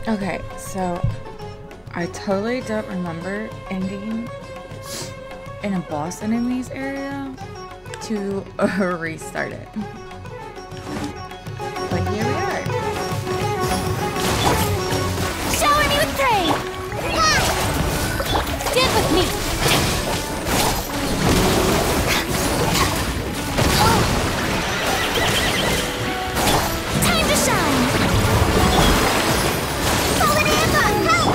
Okay, so I totally don't remember ending in a boss enemies area to restart it. But here we are. Shower me with praise! Stand with me! Time to shine! Fallen Amber, help!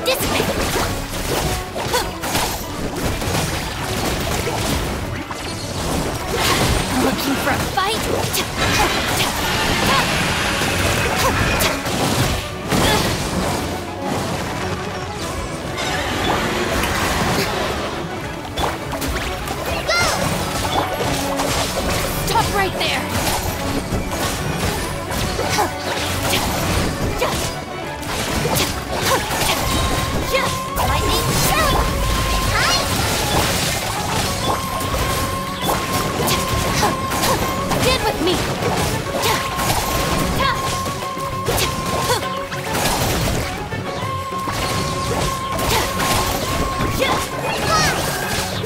Dissipate! Looking for a fight? Stop right there! Lightning shoot! Stand with me!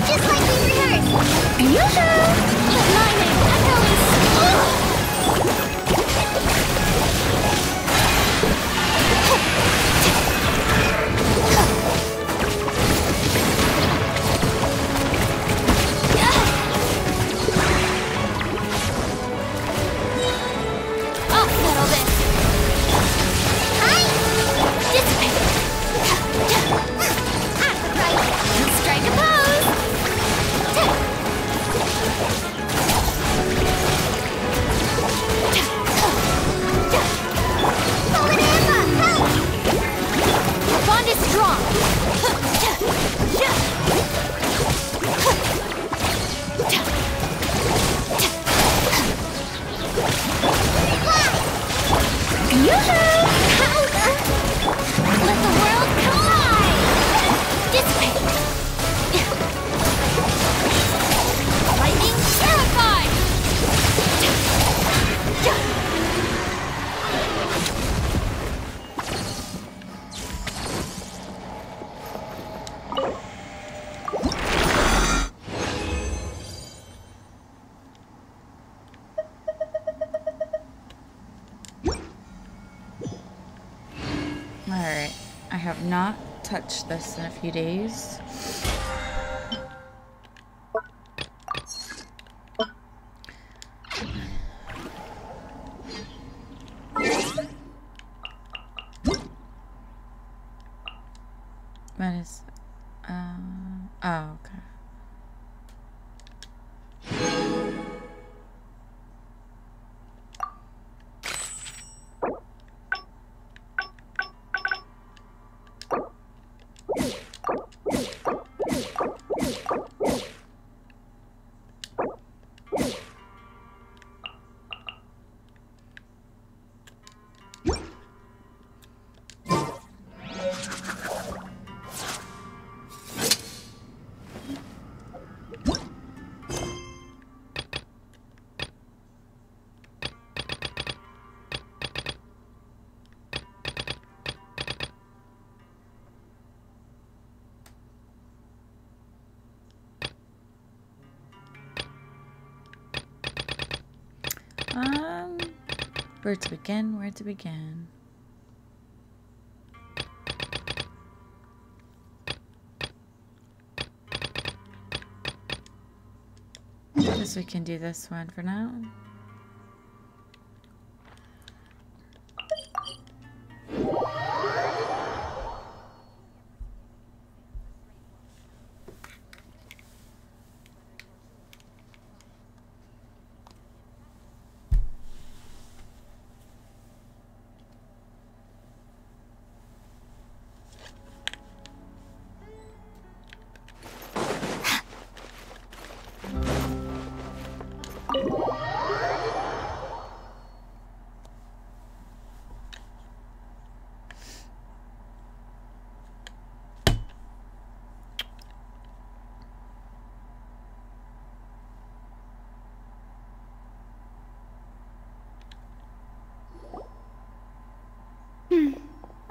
Just like we rehearsed! Yoo-hoo! Lightning echoes! I'll settle this! Dissipate! Strike a pose! Fallen Amber, help! The bond is strong! Yoo-hoo! Let the world collide! Dissipate! Lightning terrified! Alright, I have not touched this in a few days. What is... oh, okay. Where to begin? Where to begin? I guess we can do this one for now.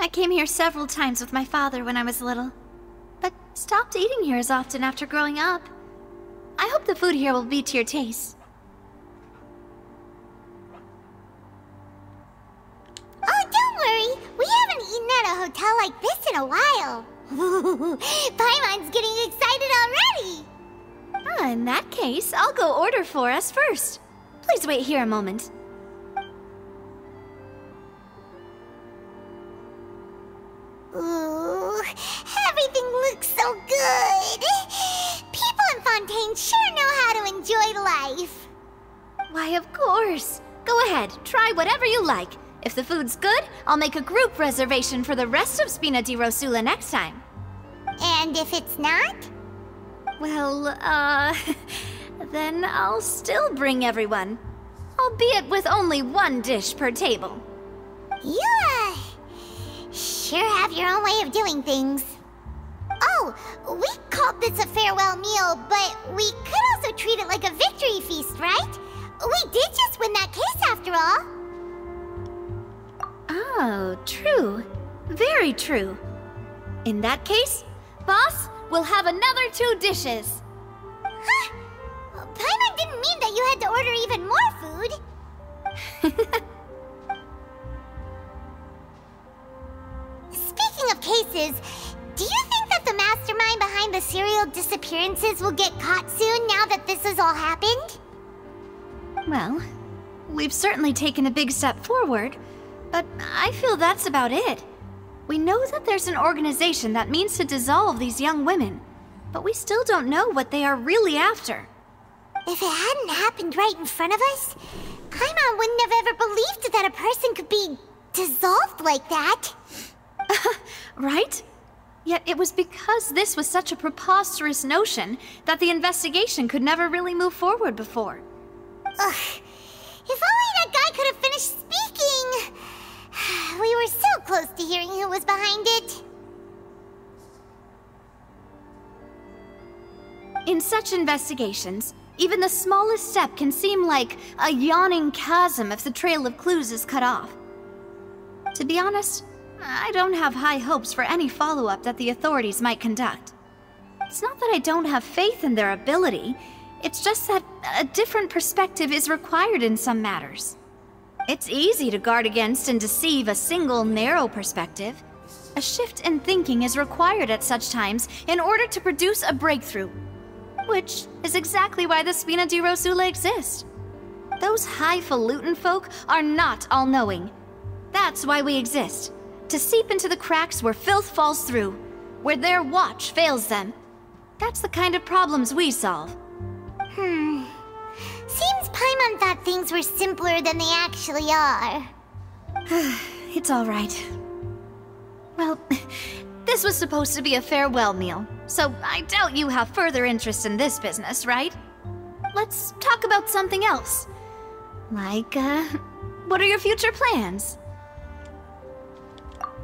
I came here several times with my father when I was little, but stopped eating here as often after growing up. I hope the food here will be to your taste. Oh, don't worry. We haven't eaten at a hotel like this in a while. Paimon's getting excited already. In that case, I'll go order for us first. Please wait here a moment. Ooh, everything looks so good. People in Fontaine sure know how to enjoy life. Why, of course. Go ahead, try whatever you like. If the food's good, I'll make a group reservation for the rest of Spina di Rosula next time. And if it's not? Well, then I'll still bring everyone. Albeit with only one dish per table. You, sure have your own way of doing things. Oh, we called this a farewell meal, but we could also treat it like a victory feast, right? We did just win that case after all. Oh, true. Very true. In that case, boss, we'll have another 2 dishes. Huh? Paimon didn't mean that you had to order even more food. Speaking of cases, do you think that the mastermind behind the serial disappearances will get caught soon now that this has all happened? Well, we've certainly taken a big step forward, but I feel that's about it. We know that there's an organization that means to dissolve these young women, but we still don't know what they are really after. If it hadn't happened right in front of us, Paimon wouldn't have ever believed that a person could be dissolved like that. Right? Yet it was because this was such a preposterous notion that the investigation could never really move forward before. Ugh. If only that guy could have finished speaking! We were so close to hearing who was behind it. In such investigations, even the smallest step can seem like a yawning chasm if the trail of clues is cut off. To be honest, I don't have high hopes for any follow-up that the authorities might conduct. It's not that I don't have faith in their ability, it's just that a different perspective is required in some matters. It's easy to guard against and deceive a single narrow perspective. A shift in thinking is required at such times in order to produce a breakthrough. Which is exactly why the Spina di Rosula exist. Those highfalutin folk are not all-knowing. That's why we exist. To seep into the cracks where filth falls through, where their watch fails them. That's the kind of problems we solve. Seems Paimon thought things were simpler than they actually are. It's all right. Well, this was supposed to be a farewell meal, so I doubt you have further interest in this business, right? Let's talk about something else. Like, what are your future plans?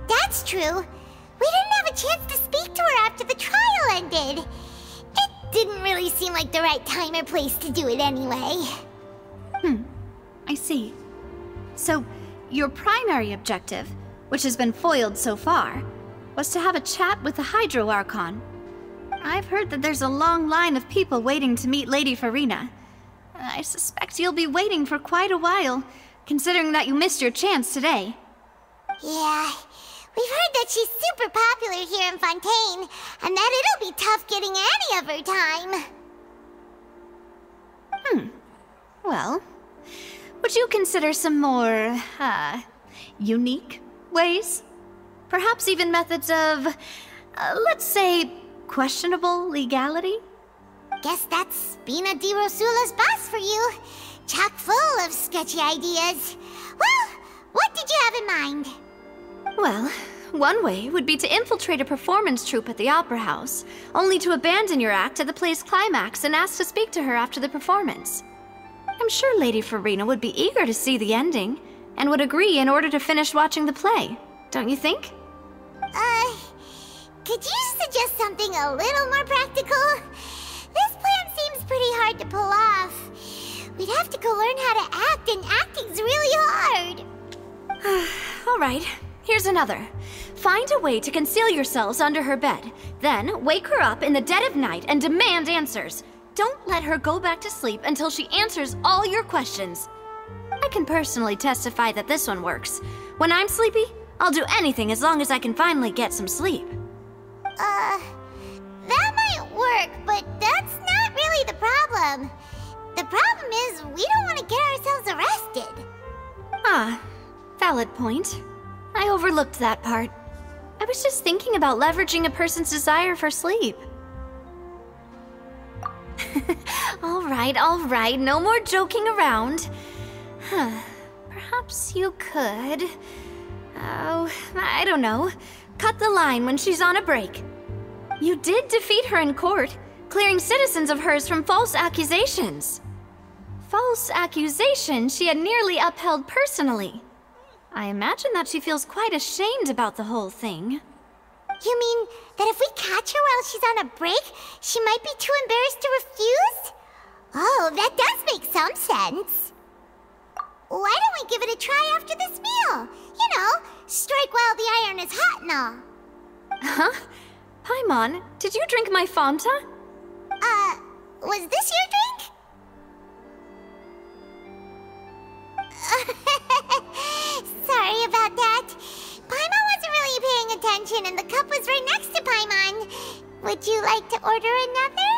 That's true. We didn't have a chance to speak to her after the trial ended. It didn't really seem like the right time or place to do it anyway. I see. So, your primary objective, which has been foiled so far, was to have a chat with the Hydro Archon. I've heard that there's a long line of people waiting to meet Lady Farina. I suspect you'll be waiting for quite a while, considering that you missed your chance today. Yeah, we've heard that she's super popular here in Fontaine, and that it'll be tough getting any of her time. Well, would you consider some more, unique ways? Perhaps even methods of, let's say, questionable legality? Guess that's Spina di Rosula's boss for you. Chock full of sketchy ideas. Well, what did you have in mind? Well, one way would be to infiltrate a performance troupe at the Opera House, only to abandon your act at the play's climax and ask to speak to her after the performance. I'm sure Lady Farina would be eager to see the ending, and would agree in order to finish watching the play, don't you think? Could you suggest something a little more practical? This plan seems pretty hard to pull off. We'd have to go learn how to act, and acting's really hard. All right, here's another. Find a way to conceal yourselves under her bed. Then, wake her up in the dead of night and demand answers. Don't let her go back to sleep until she answers all your questions. I can personally testify that this one works. When I'm sleepy, I'll do anything as long as I can finally get some sleep. That might work, but that's not really the problem. The problem is we don't want to get ourselves arrested. Ah, valid point. I overlooked that part. I was just thinking about leveraging a person's desire for sleep. All right, no more joking around. Perhaps you could... Oh, I don't know. Cut the line when she's on a break. You did defeat her in court, clearing citizens of hers from false accusations. False accusations she had nearly upheld personally. I imagine that she feels quite ashamed about the whole thing. You mean that if we catch her while she's on a break, she might be too embarrassed to refuse? Oh, that does make some sense. Why don't we give it a try after this meal? You know, strike while the iron is hot and all. Huh? Paimon, did you drink my Fanta? Was this your drink? Sorry about that. Paimon wasn't really paying attention and the cup was right next to Paimon. Would you like to order another?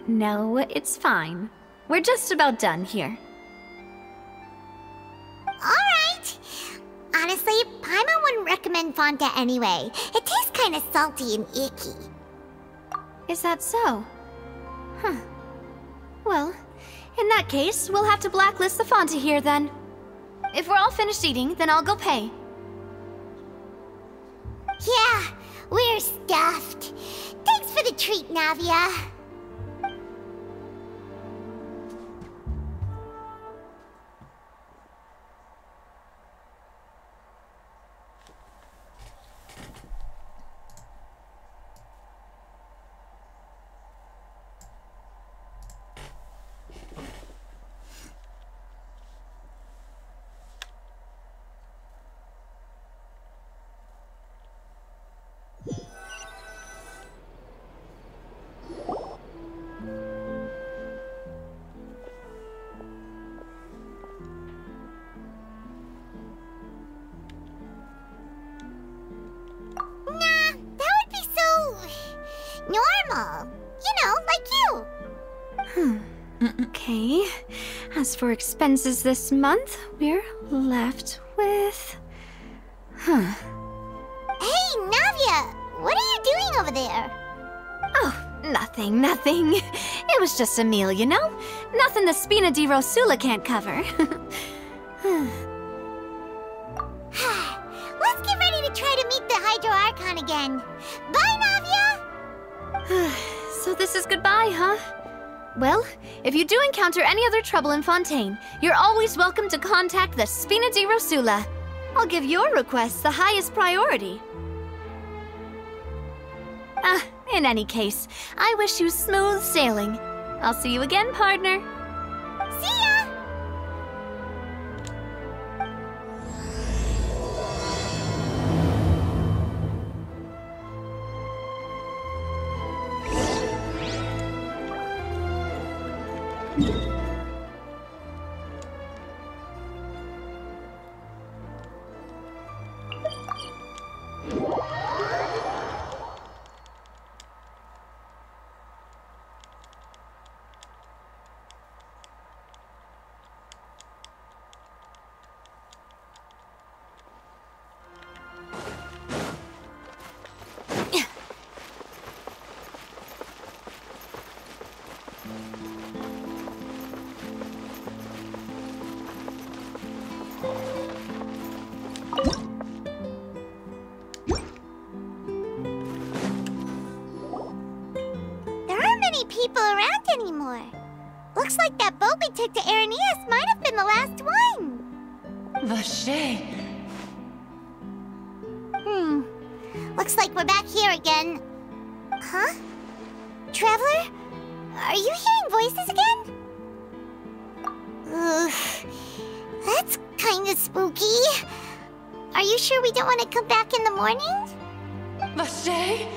No, it's fine. We're just about done here. Alright. Honestly, Paimon wouldn't recommend Fanta anyway. It tastes kinda salty and icky. Is that so? Huh. Well, in that case, we'll have to blacklist the Fanta here then. If we're all finished eating, then I'll go pay. Yeah, we're stuffed. Thanks for the treat, Navia. Normal. You know, like you. Okay. As for expenses this month, we're left with... Hey, Navia! What are you doing over there? Oh, nothing. It was just a meal, you know? Nothing the Spina di Rosula can't cover. Let's get ready to try to meet the Hydro Archon again. Bye, Navia! So this is goodbye, huh? Well, if you do encounter any other trouble in Fontaine, you're always welcome to contact the Spina di Rosula. I'll give your requests the highest priority. In any case, I wish you smooth sailing. I'll see you again, partner. See ya! People around anymore. Looks like that boat we took to Araneus might have been the last one. Vache. Looks like we're back here again. Huh? Traveler? Are you hearing voices again? Ugh. That's kinda spooky. Are you sure we don't want to come back in the morning? Vache?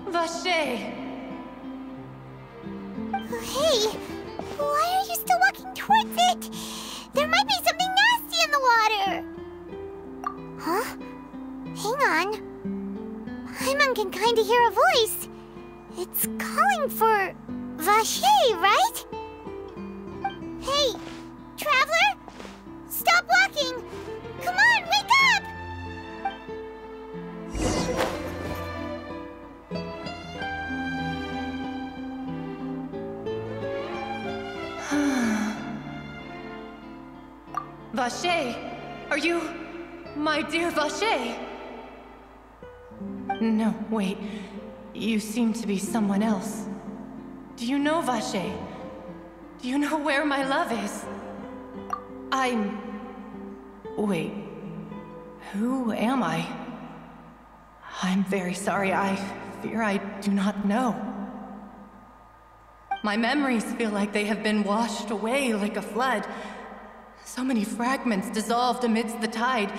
Vache! Hey, why are you still walking towards it? There might be something nasty in the water. Huh? Hang on. Paimon can kind of hear a voice. It's calling for Vache, right? Hey, traveler! Stop walking! Come on, wake up! Vache! Are you... my dear Vache? No, wait. You seem to be someone else. Do you know Vache? Do you know where my love is? Wait. Who am I? I'm very sorry. I fear I do not know. My memories feel like they have been washed away like a flood. So many fragments dissolved amidst the tide,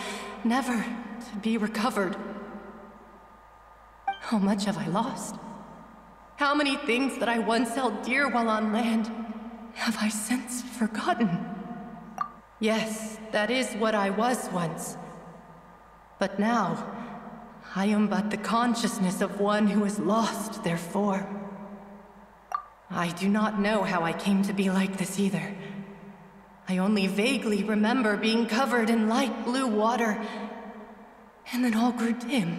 never to be recovered. How much have I lost? How many things that I once held dear while on land have I since forgotten? Yes, that is what I was once. But now, I am but the consciousness of one who has lost their form. I do not know how I came to be like this either. I only vaguely remember being covered in light blue water, and then all grew dim.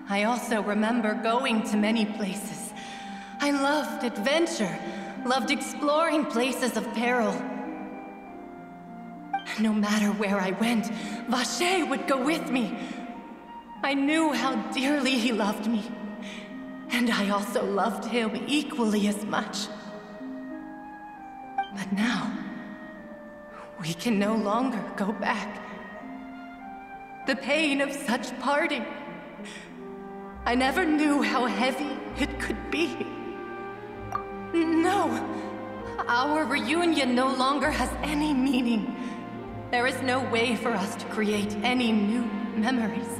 I also remember going to many places. I loved adventure, loved exploring places of peril. No matter where I went, Vache would go with me. I knew how dearly he loved me, and I also loved him equally as much. But now, we can no longer go back. The pain of such parting, I never knew how heavy it could be. No, our reunion no longer has any meaning. There is no way for us to create any new memories.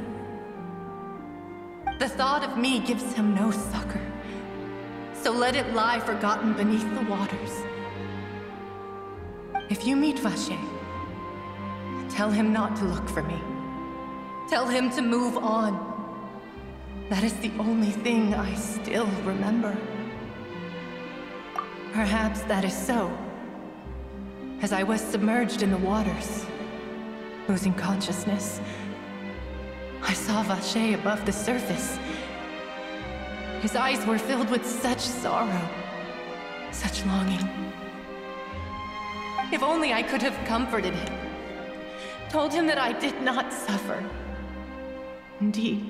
The thought of me gives him no succor, so let it lie forgotten beneath the waters. If you meet Vache, tell him not to look for me. Tell him to move on. That is the only thing I still remember. Perhaps that is so. As I was submerged in the waters, losing consciousness, I saw Vache above the surface. His eyes were filled with such sorrow, such longing. If only I could have comforted him, told him that I did not suffer. Indeed,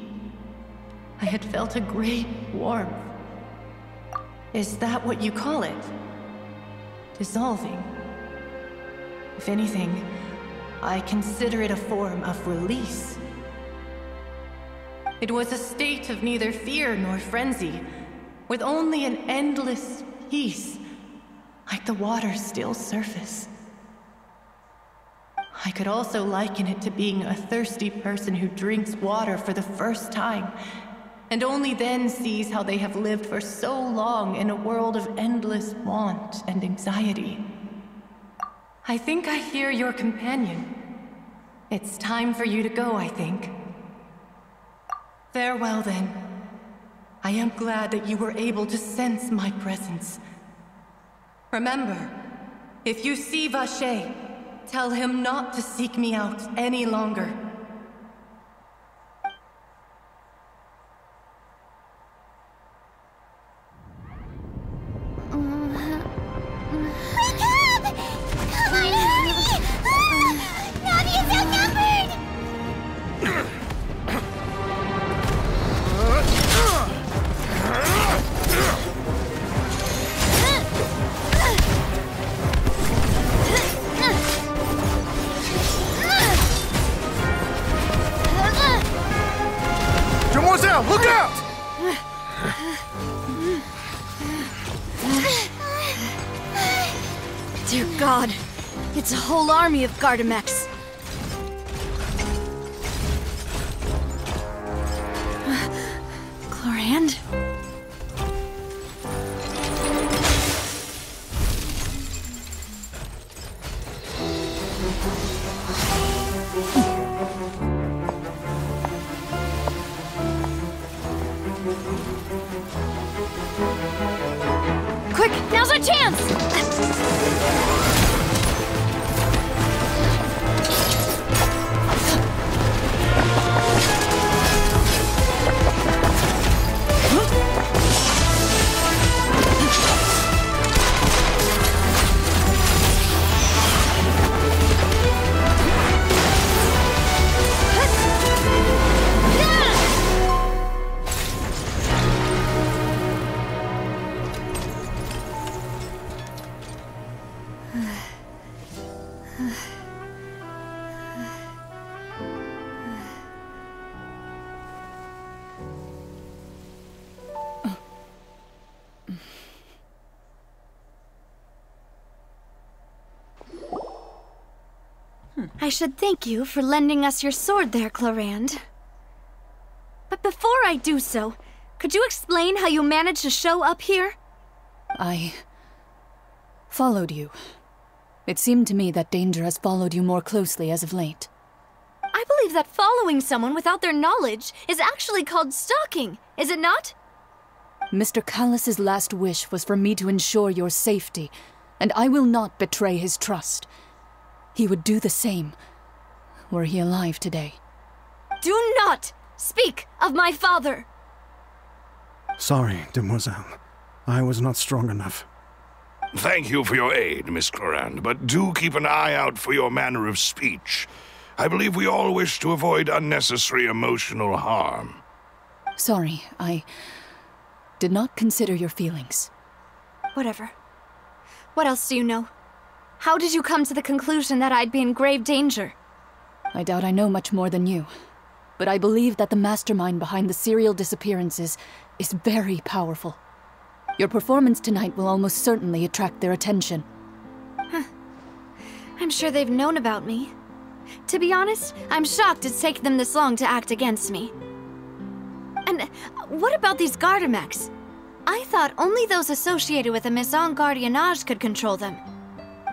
I had felt a great warmth. Is that what you call it? Dissolving? If anything, I consider it a form of release. It was a state of neither fear nor frenzy, with only an endless peace, like the water's still surface. I could also liken it to being a thirsty person who drinks water for the first time, and only then sees how they have lived for so long in a world of endless want and anxiety. I think I hear your companion. It's time for you to go, I think. Farewell, then. I am glad that you were able to sense my presence. Remember, if you see Vache, tell him not to seek me out any longer. Wake up! Come on, hurry! Navi is outnumbered! Demoiselle, look out! Dear God, It's a whole army of Gardamex. Chlorand? Quick, now's our chance! I should thank you for lending us your sword there, Chlorand. But before I do so, could you explain how you managed to show up here? I followed you. It seemed to me that danger has followed you more closely as of late. I believe that following someone without their knowledge is actually called stalking, is it not? Mr. Callus's last wish was for me to ensure your safety, and I will not betray his trust. He would do the same, were he alive today. Do not speak of my father! Sorry, demoiselle. I was not strong enough. Thank you for your aid, Miss Chlorand, but do keep an eye out for your manner of speech. I believe we all wish to avoid unnecessary emotional harm. Sorry, I did not consider your feelings. Whatever. What else do you know? How did you come to the conclusion that I'd be in grave danger? I doubt I know much more than you, but I believe that the mastermind behind the serial disappearances is very powerful. Your performance tonight will almost certainly attract their attention. I'm sure they've known about me. To be honest, I'm shocked it's taken them this long to act against me. And what about these Gardamex? I thought only those associated with a Maison Gardiennage could control them.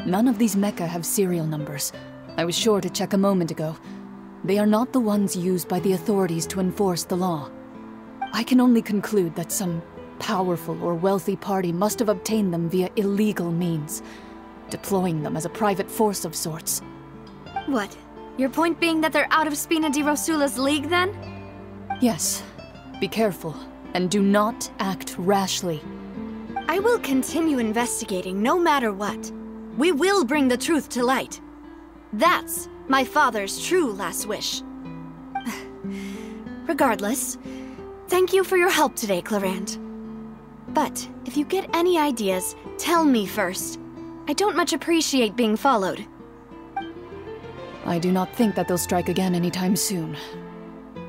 None of these mecha have serial numbers. I was sure to check a moment ago. They are not the ones used by the authorities to enforce the law. I can only conclude that some powerful or wealthy party must have obtained them via illegal means, deploying them as a private force of sorts. What? Your point being that they're out of Spina di Rosula's league, then? Yes. Be careful, and do not act rashly. I will continue investigating no matter what. We will bring the truth to light. That's my father's true last wish. Regardless, thank you for your help today, Chlorand. But if you get any ideas, tell me first. I don't much appreciate being followed. I do not think that they'll strike again anytime soon.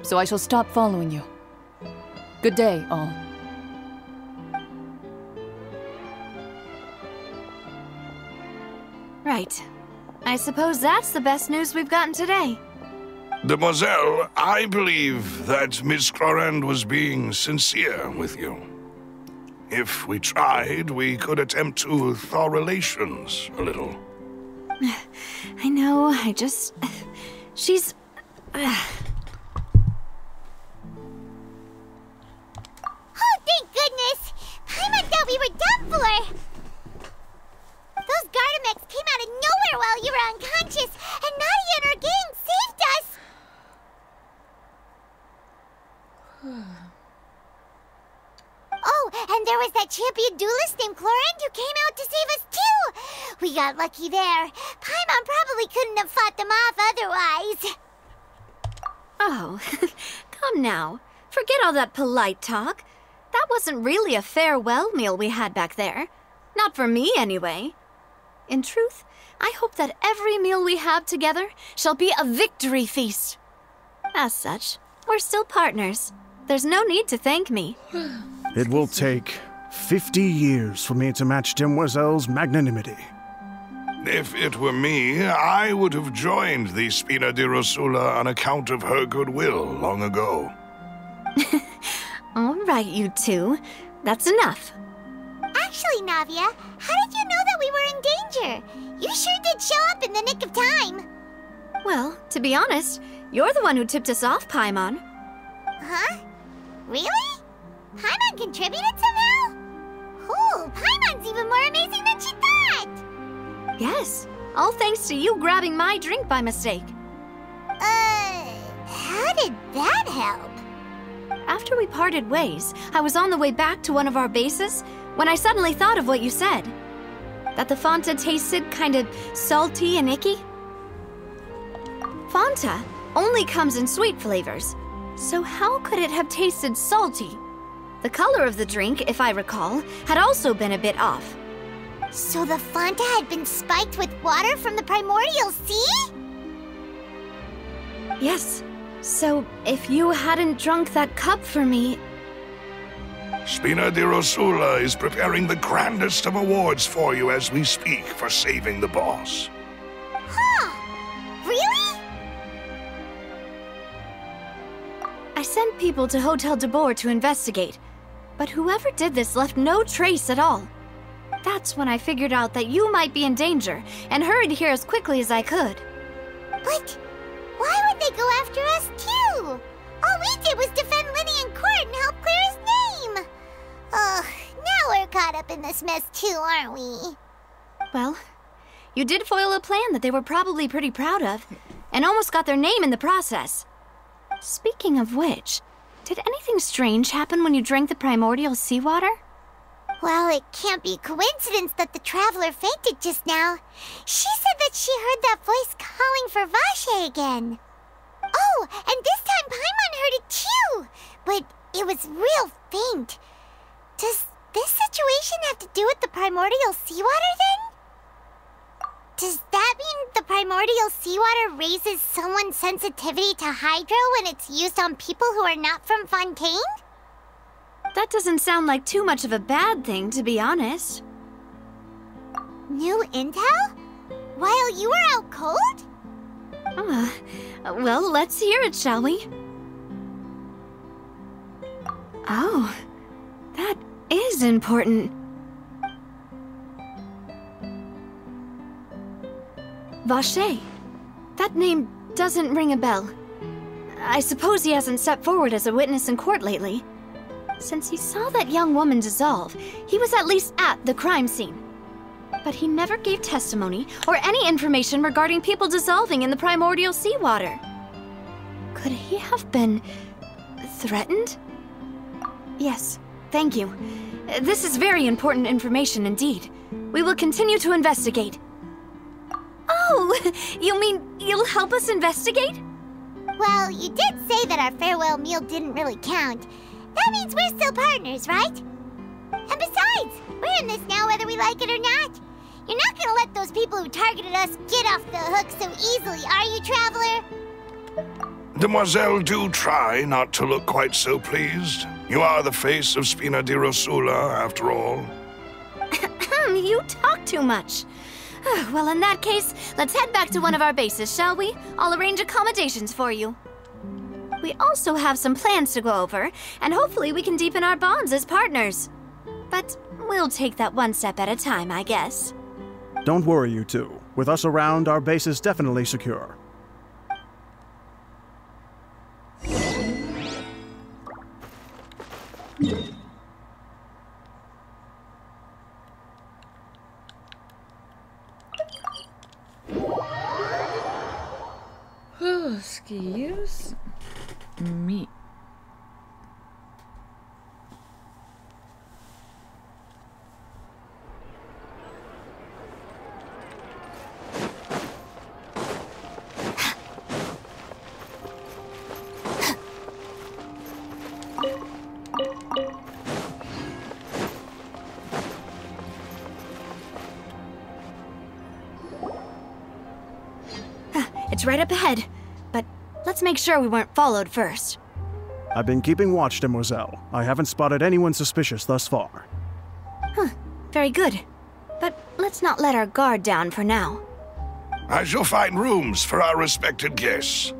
So I shall stop following you. Good day, all. Right. I suppose that's the best news we've gotten today. Demoiselle, I believe that Miss Chlorand was being sincere with you. If we tried, we could attempt to thaw relations a little. I know, she's... Oh, thank goodness! Paimon thought we were done for! Those Gardamex came out of nowhere while you were unconscious, and Nadia and her gang saved us! Oh, and there was that champion duelist named Chlorand who came out to save us too! We got lucky there. Paimon probably couldn't have fought them off otherwise. Oh, come now. Forget all that polite talk. That wasn't really a farewell meal we had back there. Not for me, anyway. In truth, I hope that every meal we have together shall be a victory feast. As such, we're still partners. There's no need to thank me. It will take 50 years for me to match Demoiselle's magnanimity. If it were me, I would have joined the Spina di Rosula on account of her goodwill long ago. All right, you two. That's enough. Actually, Navia, how did you know that we were in danger? You sure did show up in the nick of time. Well, to be honest, you're the one who tipped us off, Paimon. Huh? Really? Paimon contributed somehow? Ooh, Paimon's even more amazing than she thought! Yes, all thanks to you grabbing my drink by mistake. How did that help? After we parted ways, I was on the way back to one of our bases when I suddenly thought of what you said. That the Fanta tasted kind of salty and icky. Fanta only comes in sweet flavors, so how could it have tasted salty? The color of the drink, if I recall, had also been a bit off. So the Fanta had been spiked with water from the primordial sea? Yes. So, if you hadn't drunk that cup for me... Spina di Rosula is preparing the grandest of awards for you as we speak for saving the boss. Huh? Really? I sent people to Hotel de Boer to investigate, but whoever did this left no trace at all. That's when I figured out that you might be in danger and hurried here as quickly as I could. But why would they go after us too? All we did was defend Linny in court and help clear his name. Ugh, now we're caught up in this mess too, aren't we? Well, you did foil a plan that they were probably pretty proud of, and almost got their name in the process. Speaking of which, did anything strange happen when you drank the primordial seawater? Well, it can't be coincidence that the traveler fainted just now. She said that she heard that voice calling for Vache again. Oh, and this time Paimon heard it too, but it was real faint. Does this situation have to do with the primordial seawater then? Does that mean the primordial seawater raises someone's sensitivity to hydro when it's used on people who are not from Fontaine? That doesn't sound like too much of a bad thing, to be honest. New intel? While you were out cold? Well, let's hear it, shall we? Oh, that is important. Vache. That name doesn't ring a bell. I suppose he hasn't stepped forward as a witness in court lately. Since he saw that young woman dissolve, he was at least at the crime scene. But he never gave testimony or any information regarding people dissolving in the primordial seawater. Could he have been threatened? Yes, thank you. This is very important information indeed. We will continue to investigate. Oh, you mean you'll help us investigate? Well, you did say that our farewell meal didn't really count. That means we're still partners, right? And besides, we're in this now whether we like it or not. You're not gonna let those people who targeted us get off the hook so easily, are you, Traveler? Demoiselle, do try not to look quite so pleased. You are the face of Spina di Rosula, after all. You talk too much. Well, in that case, let's head back to one of our bases, shall we? I'll arrange accommodations for you. We also have some plans to go over, and hopefully we can deepen our bonds as partners. But we'll take that one step at a time, I guess. Don't worry, you two. With us around, our base is definitely secure. Excuse me. It's right up ahead, but let's make sure we weren't followed first. I've been keeping watch, Demoiselle. I haven't spotted anyone suspicious thus far. Very good. But let's not let our guard down for now. I shall find rooms for our respected guests.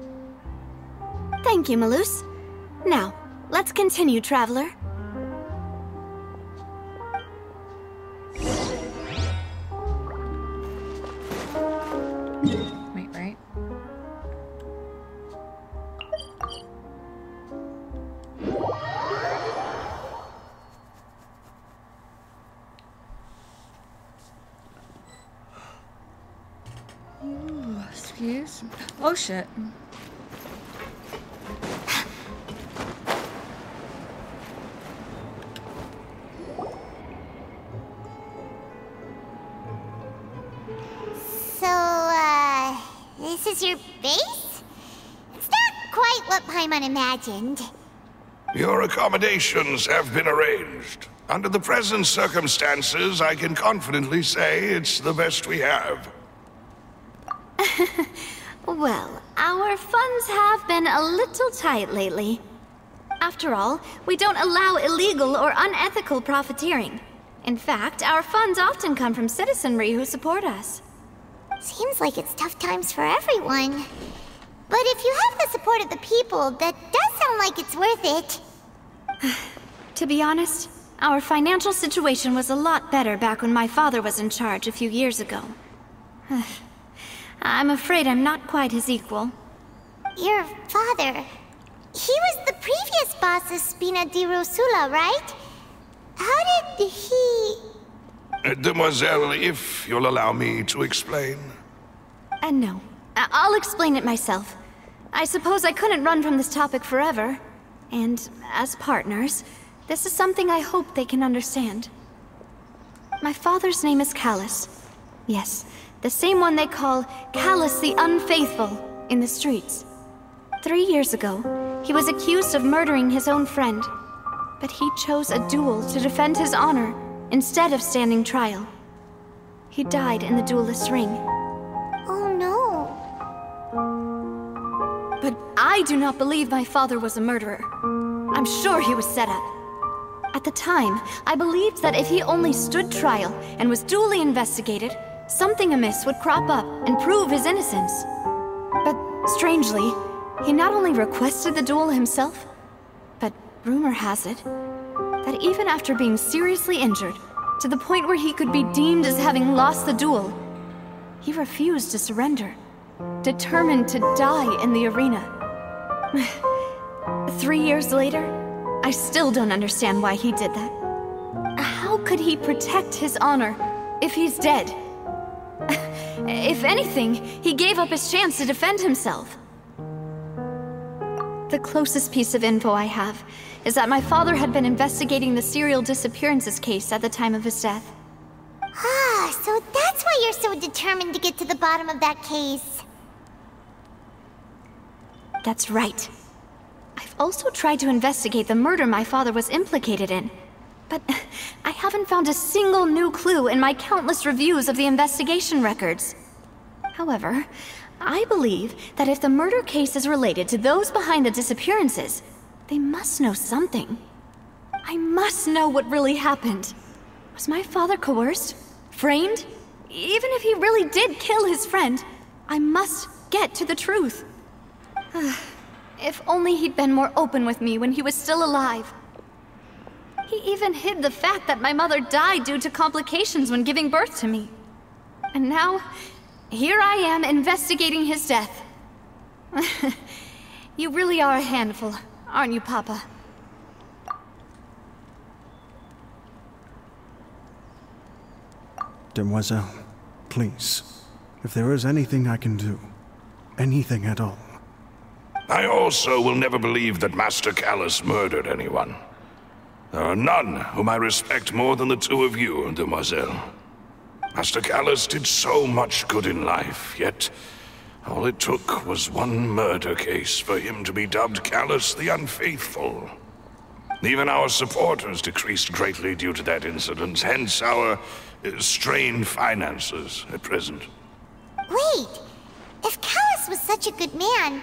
Thank you, Malus. Now, let's continue, traveler. Wait, right? Ooh, excuse. Oh shit. This is your base? It's not quite what Paimon imagined. Your accommodations have been arranged. Under the present circumstances, I can confidently say it's the best we have. Well, our funds have been a little tight lately. After all, we don't allow illegal or unethical profiteering. In fact, our funds often come from citizenry who support us. Seems like it's tough times for everyone. But if you have the support of the people, that does sound like it's worth it. To be honest, our financial situation was a lot better back when my father was in charge a few years ago. I'm afraid I'm not quite his equal. Your father... he was the previous boss of Spina di Rosula, right? How did he... Demoiselle, if you'll allow me to explain. No. I'll explain it myself. I suppose I couldn't run from this topic forever. And as partners, this is something I hope they can understand. My father's name is Callus. Yes, the same one they call Callus the Unfaithful in the streets. 3 years ago, he was accused of murdering his own friend. But he chose a duel to defend his honor instead of standing trial. He died in the duelist's ring. Oh no. But I do not believe my father was a murderer. I'm sure he was set up. At the time, I believed that if he only stood trial and was duly investigated, something amiss would crop up and prove his innocence. But strangely, he not only requested the duel himself, but rumor has it that even after being seriously injured, to the point where he could be deemed as having lost the duel, he refused to surrender, determined to die in the arena. 3 years later, I still don't understand why he did that. How could he protect his honor if he's dead? If anything, he gave up his chance to defend himself. The closest piece of info I have is that my father had been investigating the serial disappearances case at the time of his death. Ah, so that's why you're so determined to get to the bottom of that case. That's right. I've also tried to investigate the murder my father was implicated in, but I haven't found a single new clue in my countless reviews of the investigation records. However, I believe that if the murder case is related to those behind the disappearances, they must know something. I must know what really happened. Was my father coerced? Framed? Even if he really did kill his friend, I must get to the truth. If only he'd been more open with me when he was still alive. He even hid the fact that my mother died due to complications when giving birth to me. And now, here I am investigating his death. You really are a handful, aren't you, Papa? Demoiselle, please, if there is anything I can do, anything at all. I also will never believe that Master Callus murdered anyone. There are none whom I respect more than the two of you, Demoiselle. Master Callus did so much good in life, yet all it took was one murder case for him to be dubbed Callus the Unfaithful. Even our supporters decreased greatly due to that incident, hence our strained finances at present. Wait, if Callus was such a good man,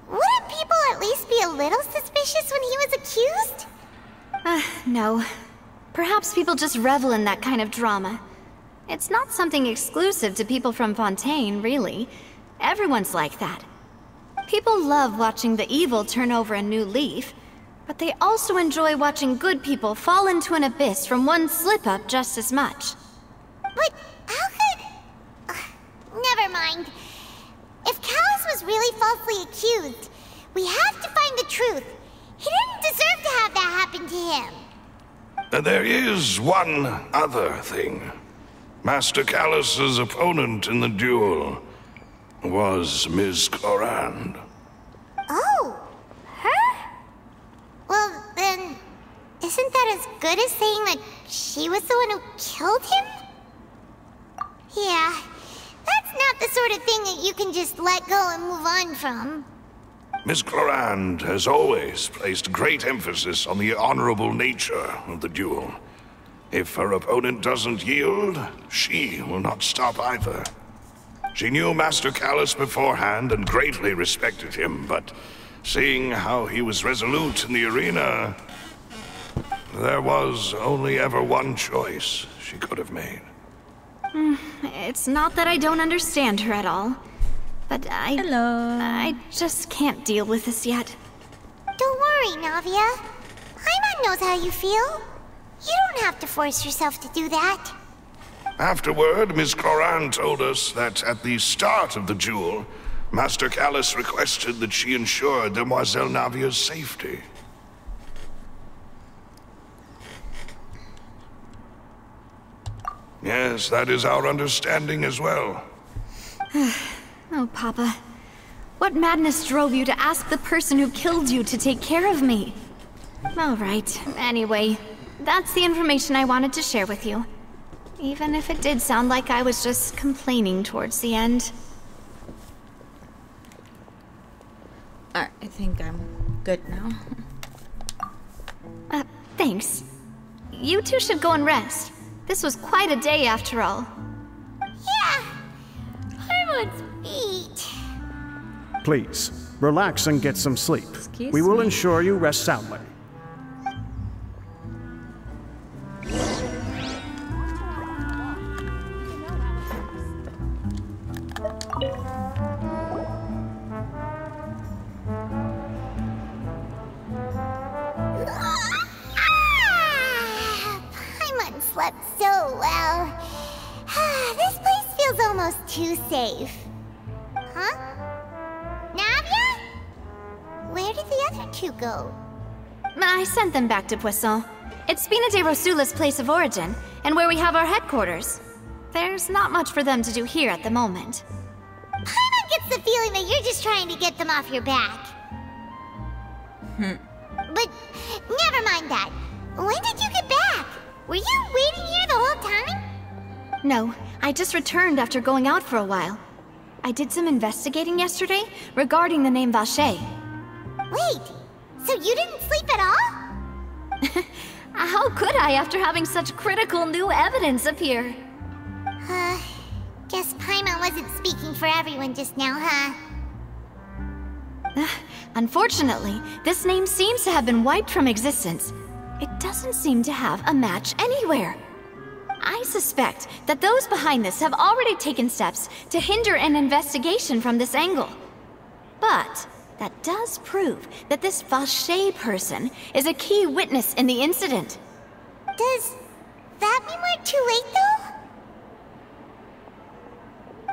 wouldn't people at least be a little suspicious when he was accused? No. Perhaps people just revel in that kind of drama. It's not something exclusive to people from Fontaine, really. Everyone's like that. People love watching the evil turn over a new leaf, but they also enjoy watching good people fall into an abyss from one slip-up just as much. But how could... never mind. If Callus was really falsely accused, we have to find the truth. He didn't deserve to have that happen to him. There is one other thing. Master Callus's opponent in the duel was Ms. Clorand. Oh, her? Well, then, isn't that as good as saying that she was the one who killed him? Yeah, that's not the sort of thing that you can just let go and move on from. Miss Clorand has always placed great emphasis on the honorable nature of the duel. If her opponent doesn't yield, she will not stop either. She knew Master Callus beforehand and greatly respected him, but seeing how he was resolute in the arena, there was only ever one choice she could have made. It's not that I don't understand her at all, but I just can't deal with this yet. Don't worry, Navia. Paimon knows how you feel. You don't have to force yourself to do that. Afterward, Miss Clorand told us that at the start of the duel, Master Callus requested that she ensure Demoiselle Navia's safety. Yes, that is our understanding as well. Oh, Papa. What madness drove you to ask the person who killed you to take care of me? All right, anyway, that's the information I wanted to share with you. Even if it did sound like I was just complaining towards the end. Alright, I think I'm good now. Thanks. You two should go and rest. This was quite a day after all. Yeah, Paimon's feet. Please, relax and get some sleep. Excuse We will me. ensure you rest soundly. Paimon slept so well. This place feels almost too safe. Huh? Navia? Where did the other two go? I sent them back to Poisson. It's Spina de Rosula's place of origin, and where we have our headquarters. There's not much for them to do here at the moment. Paimon gets the feeling that you're just trying to get them off your back. But never mind that. When did you get back? Were you waiting here the whole time? No, I just returned after going out for a while. I did some investigating yesterday regarding the name Vacher. Wait, so you didn't sleep at all? How could I after having such critical new evidence appear? Guess Paimon wasn't speaking for everyone just now, huh? Unfortunately, this name seems to have been wiped from existence. It doesn't seem to have a match anywhere. I suspect that those behind this have already taken steps to hinder an investigation from this angle. But that does prove that this Vacher person is a key witness in the incident. Does that mean we're too late,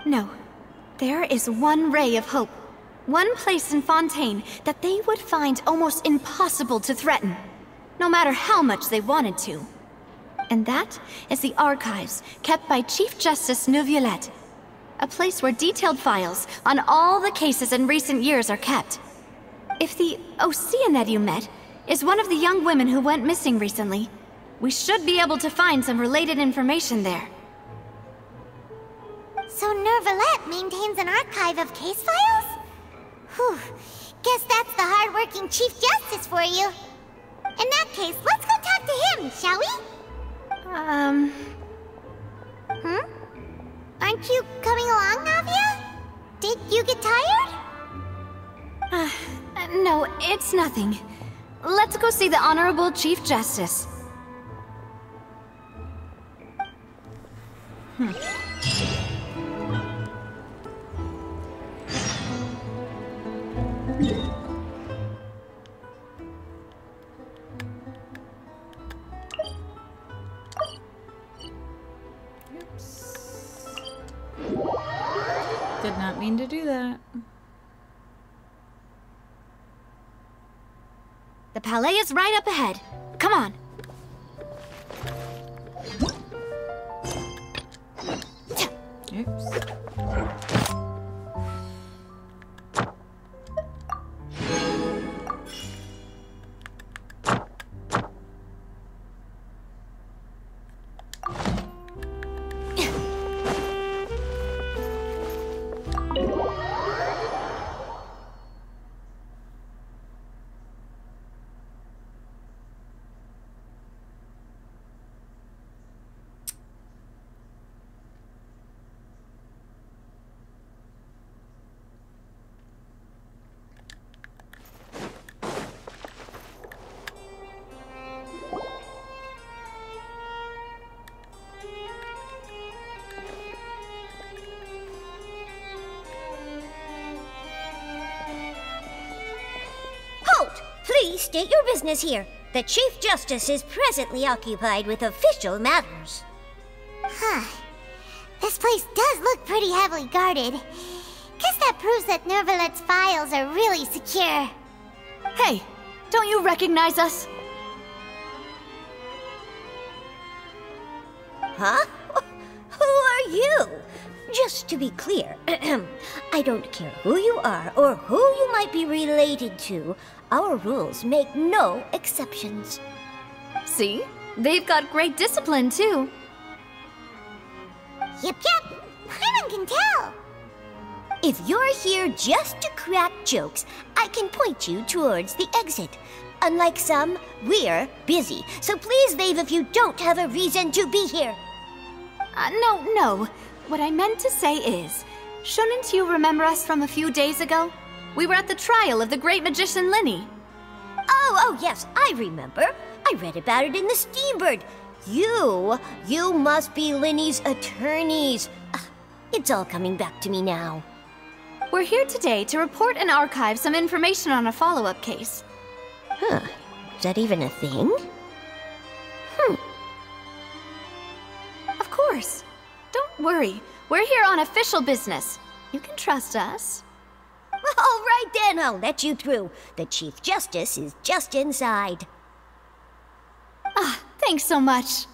though? No. There is one ray of hope. One place in Fontaine that they would find almost impossible to threaten, no matter how much they wanted to. And that is the archives kept by Chief Justice Neuvillette. A place where detailed files on all the cases in recent years are kept. If the Oceanid you met is one of the young women who went missing recently, we should be able to find some related information there. So Neuvillette maintains an archive of case files? Whew. Guess that's the hard-working Chief Justice for you. In that case, let's go talk to him, shall we? Aren't you coming along, Navia? Did you get tired? No, it's nothing. Let's go see the Honorable Chief Justice. Did not mean to do that. The palais is right up ahead. Come on. Oops. Please state your business here. The Chief Justice is presently occupied with official matters. Huh. This place does look pretty heavily guarded. Guess that proves that Nervalet's files are really secure. Hey, don't you recognize us? Huh? Who are you? Just to be clear, I don't care who you are or who you might be related to. Our rules make no exceptions. See? They've got great discipline, too. Yep. Paimon can tell. If you're here just to crack jokes, I can point you towards the exit. Unlike some, we're busy, so please leave if you don't have a reason to be here. No. What I meant to say is, shouldn't you remember us from a few days ago? We were at the trial of the great magician Linny. Oh, yes, I remember. I read about it in the Steambird. You must be Linny's attorneys. It's all coming back to me now. We're here today to report and archive some information on a follow-up case. Huh. Is that even a thing? Of course. Don't worry. We're here on official business. You can trust us. All right then, I'll let you through. The Chief Justice is just inside. Thanks so much.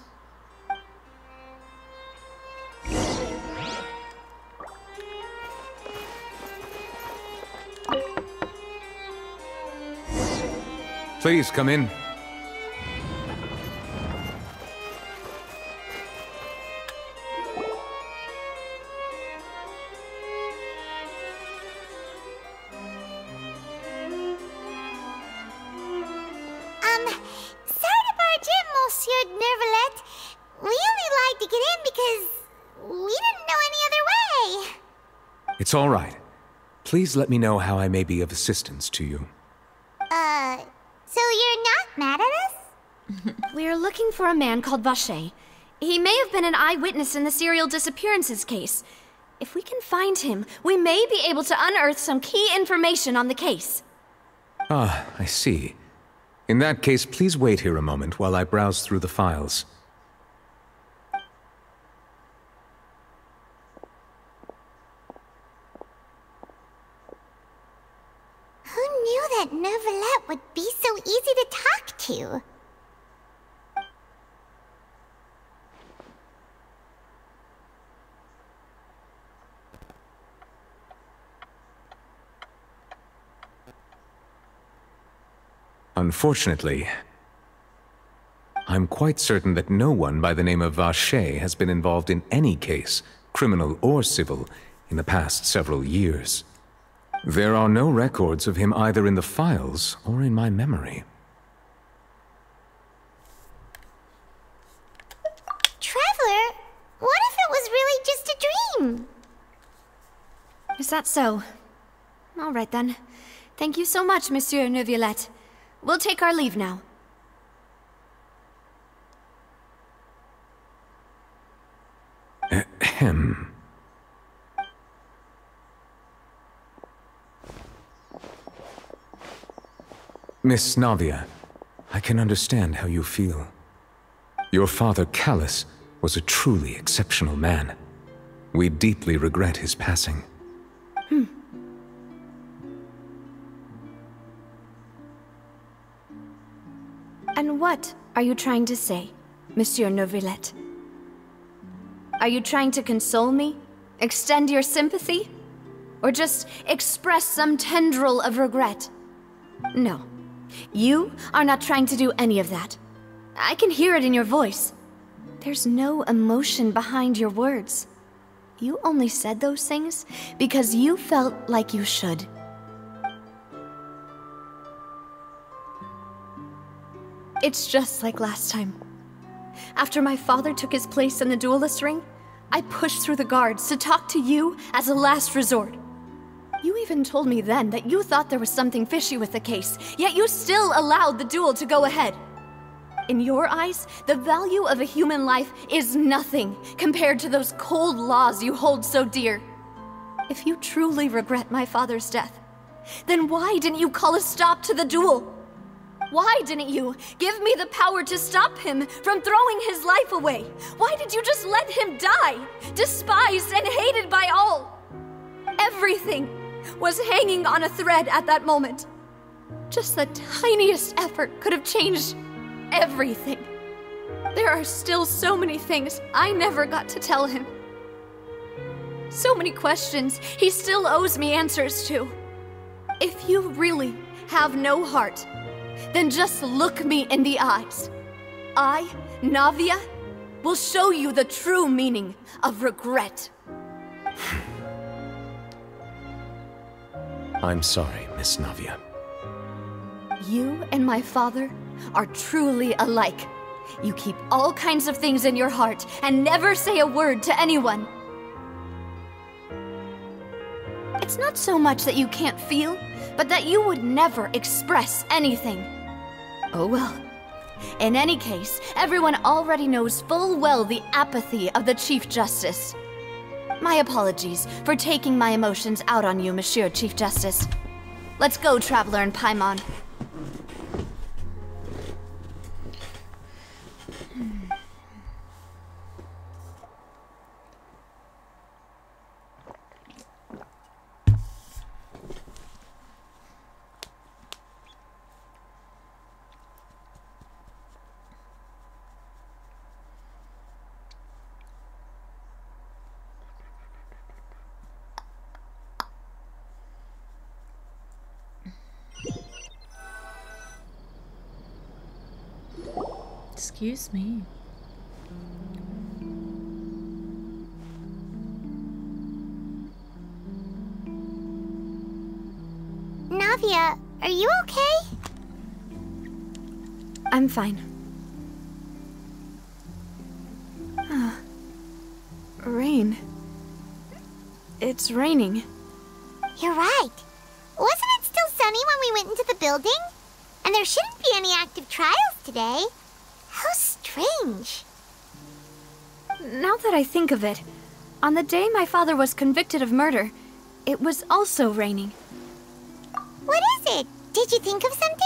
Please come in. Sorry to barge in, Monsieur Nervalet. We only lied to get in because we didn't know any other way. It's all right. Please let me know how I may be of assistance to you. So you're not mad at us? We're looking for a man called Vacher. He may have been an eyewitness in the serial disappearances case. If we can find him, we may be able to unearth some key information on the case. Ah, I see. In that case, please wait here a moment while I browse through the files. Who knew that Nervalet would be so easy to talk to? Unfortunately, I'm quite certain that no one by the name of Vacher has been involved in any case, criminal or civil, in the past several years. There are no records of him either in the files or in my memory. Traveler, what if it was really just a dream? Is that so? All right then. Thank you so much, Monsieur Neuvillette. We'll take our leave now. Miss Navia, I can understand how you feel. Your father, Callus, was a truly exceptional man. We deeply regret his passing. And what are you trying to say, Monsieur Neuvillette? Are you trying to console me? Extend your sympathy? Or just express some tendril of regret? No. You are not trying to do any of that. I can hear it in your voice. There's no emotion behind your words. You only said those things because you felt like you should. It's just like last time. After my father took his place in the duelist ring, I pushed through the guards to talk to you as a last resort. You even told me then that you thought there was something fishy with the case, yet you still allowed the duel to go ahead. In your eyes, the value of a human life is nothing compared to those cold laws you hold so dear. If you truly regret my father's death, then why didn't you call a stop to the duel? Why didn't you give me the power to stop him from throwing his life away? Why did you just let him die, despised and hated by all? Everything was hanging on a thread at that moment. Just the tiniest effort could have changed everything. There are still so many things I never got to tell him. So many questions he still owes me answers to. If you really have no heart, then just look me in the eyes. I, Navia, will show you the true meaning of regret. I'm sorry, Miss Navia. You and my father are truly alike. You keep all kinds of things in your heart and never say a word to anyone. It's not so much that you can't feel, but that you would never express anything. Oh well. In any case, everyone already knows full well the apathy of the Chief Justice. My apologies for taking my emotions out on you, Monsieur Chief Justice. Let's go, Traveler and Paimon. Excuse me. Navia, are you okay? I'm fine. Rain. It's raining. You're right. Wasn't it still sunny when we went into the building? And there shouldn't be any active trials today. How strange. Now that I think of it, on the day my father was convicted of murder, it was also raining. What is it? Did you think of something?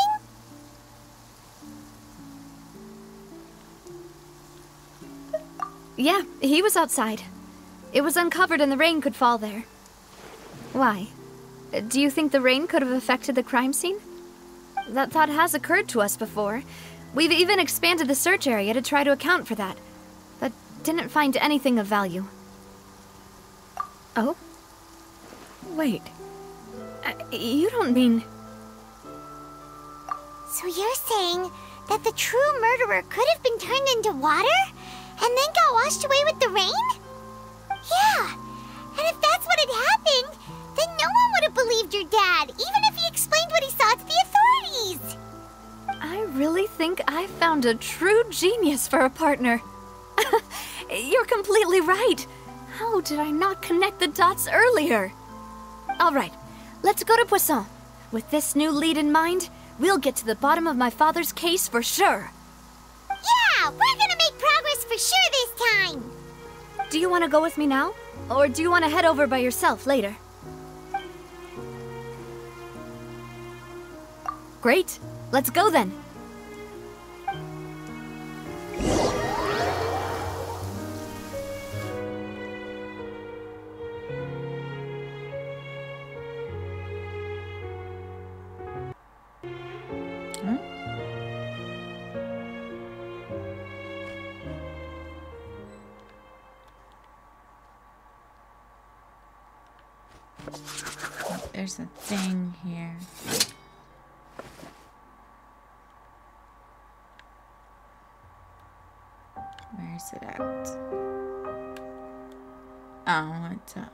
Yeah, he was outside. It was uncovered and the rain could fall there. Why? Do you think the rain could have affected the crime scene? That thought has occurred to us before. We've even expanded the search area to try to account for that, but didn't find anything of value. Oh? Wait. You don't mean... So you're saying that the true murderer could have been turned into water and then got washed away with the rain? Yeah, and if that's what had happened, then no one would have believed your dad, even if he explained what he saw to the authorities. I really think I found a true genius for a partner. You're completely right. How did I not connect the dots earlier? All right, let's go to Poisson. With this new lead in mind, we'll get to the bottom of my father's case for sure. Yeah, we're gonna make progress for sure this time. Do you want to go with me now? Or do you want to head over by yourself later? Great. Let's go then. There's a thing here. Where's it at? Oh, it's up.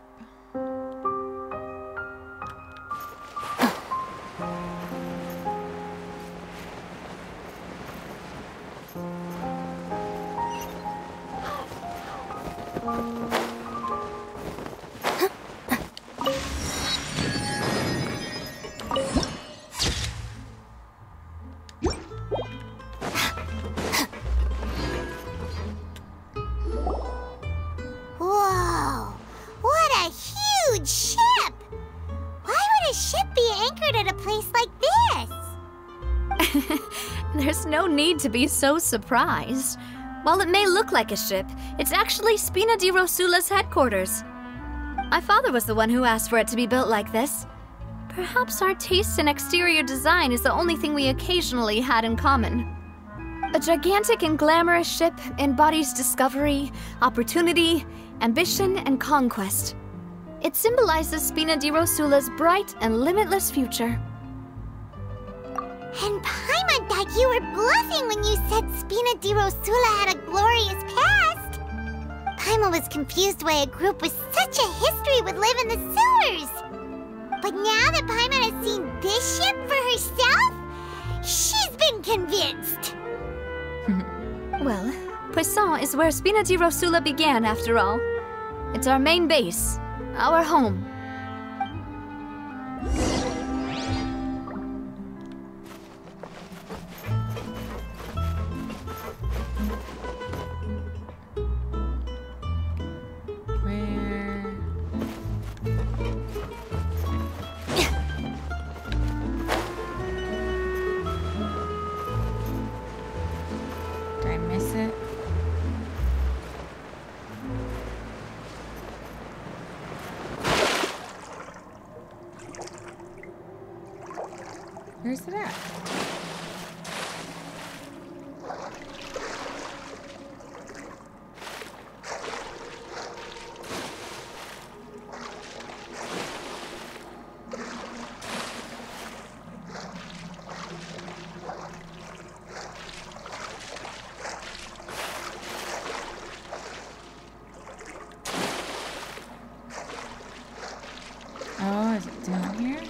Whoa! What a huge ship! Why would a ship be anchored at a place like this? There's no need to be so surprised. While it may look like a ship, it's actually Spina di Rosula's headquarters. My father was the one who asked for it to be built like this. Perhaps our taste in exterior design is the only thing we occasionally had in common. A gigantic and glamorous ship embodies discovery, opportunity, ambition, and conquest. It symbolizes Spina di Rosula's bright and limitless future. And Paimon thought you were bluffing when you said Spina di Rosula had a glorious past. Paimon was confused why a group with such a history would live in the sewers. But now that Paimon has seen this ship for herself, she's been convinced. Well, Poisson is where Spina di Rosula began, after all. It's our main base, our home. Did I miss it? Where's it at? Oh, is it down here?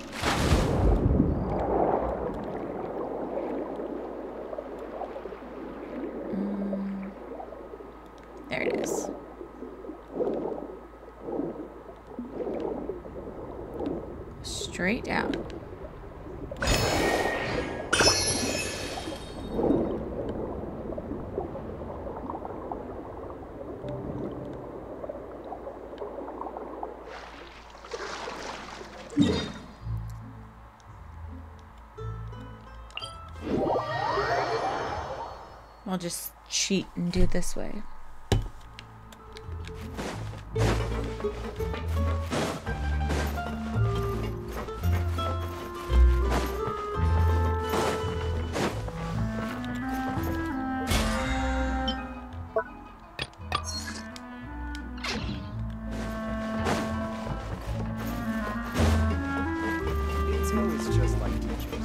There it is. Straight down. I'll just cheat and do it this way. It's always just like teachers.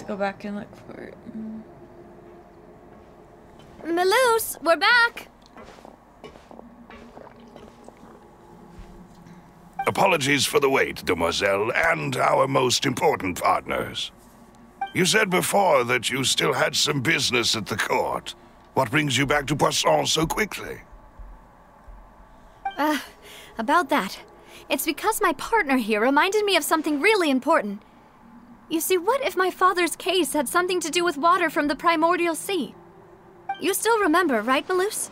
go back and look for it. Melus, we're back! Apologies for the wait, demoiselle, and our most important partners. You said before that you still had some business at the court. What brings you back to Poisson so quickly? About that. It's because my partner here reminded me of something really important. You see, what if my father's case had something to do with water from the primordial sea? You still remember, right, Melus?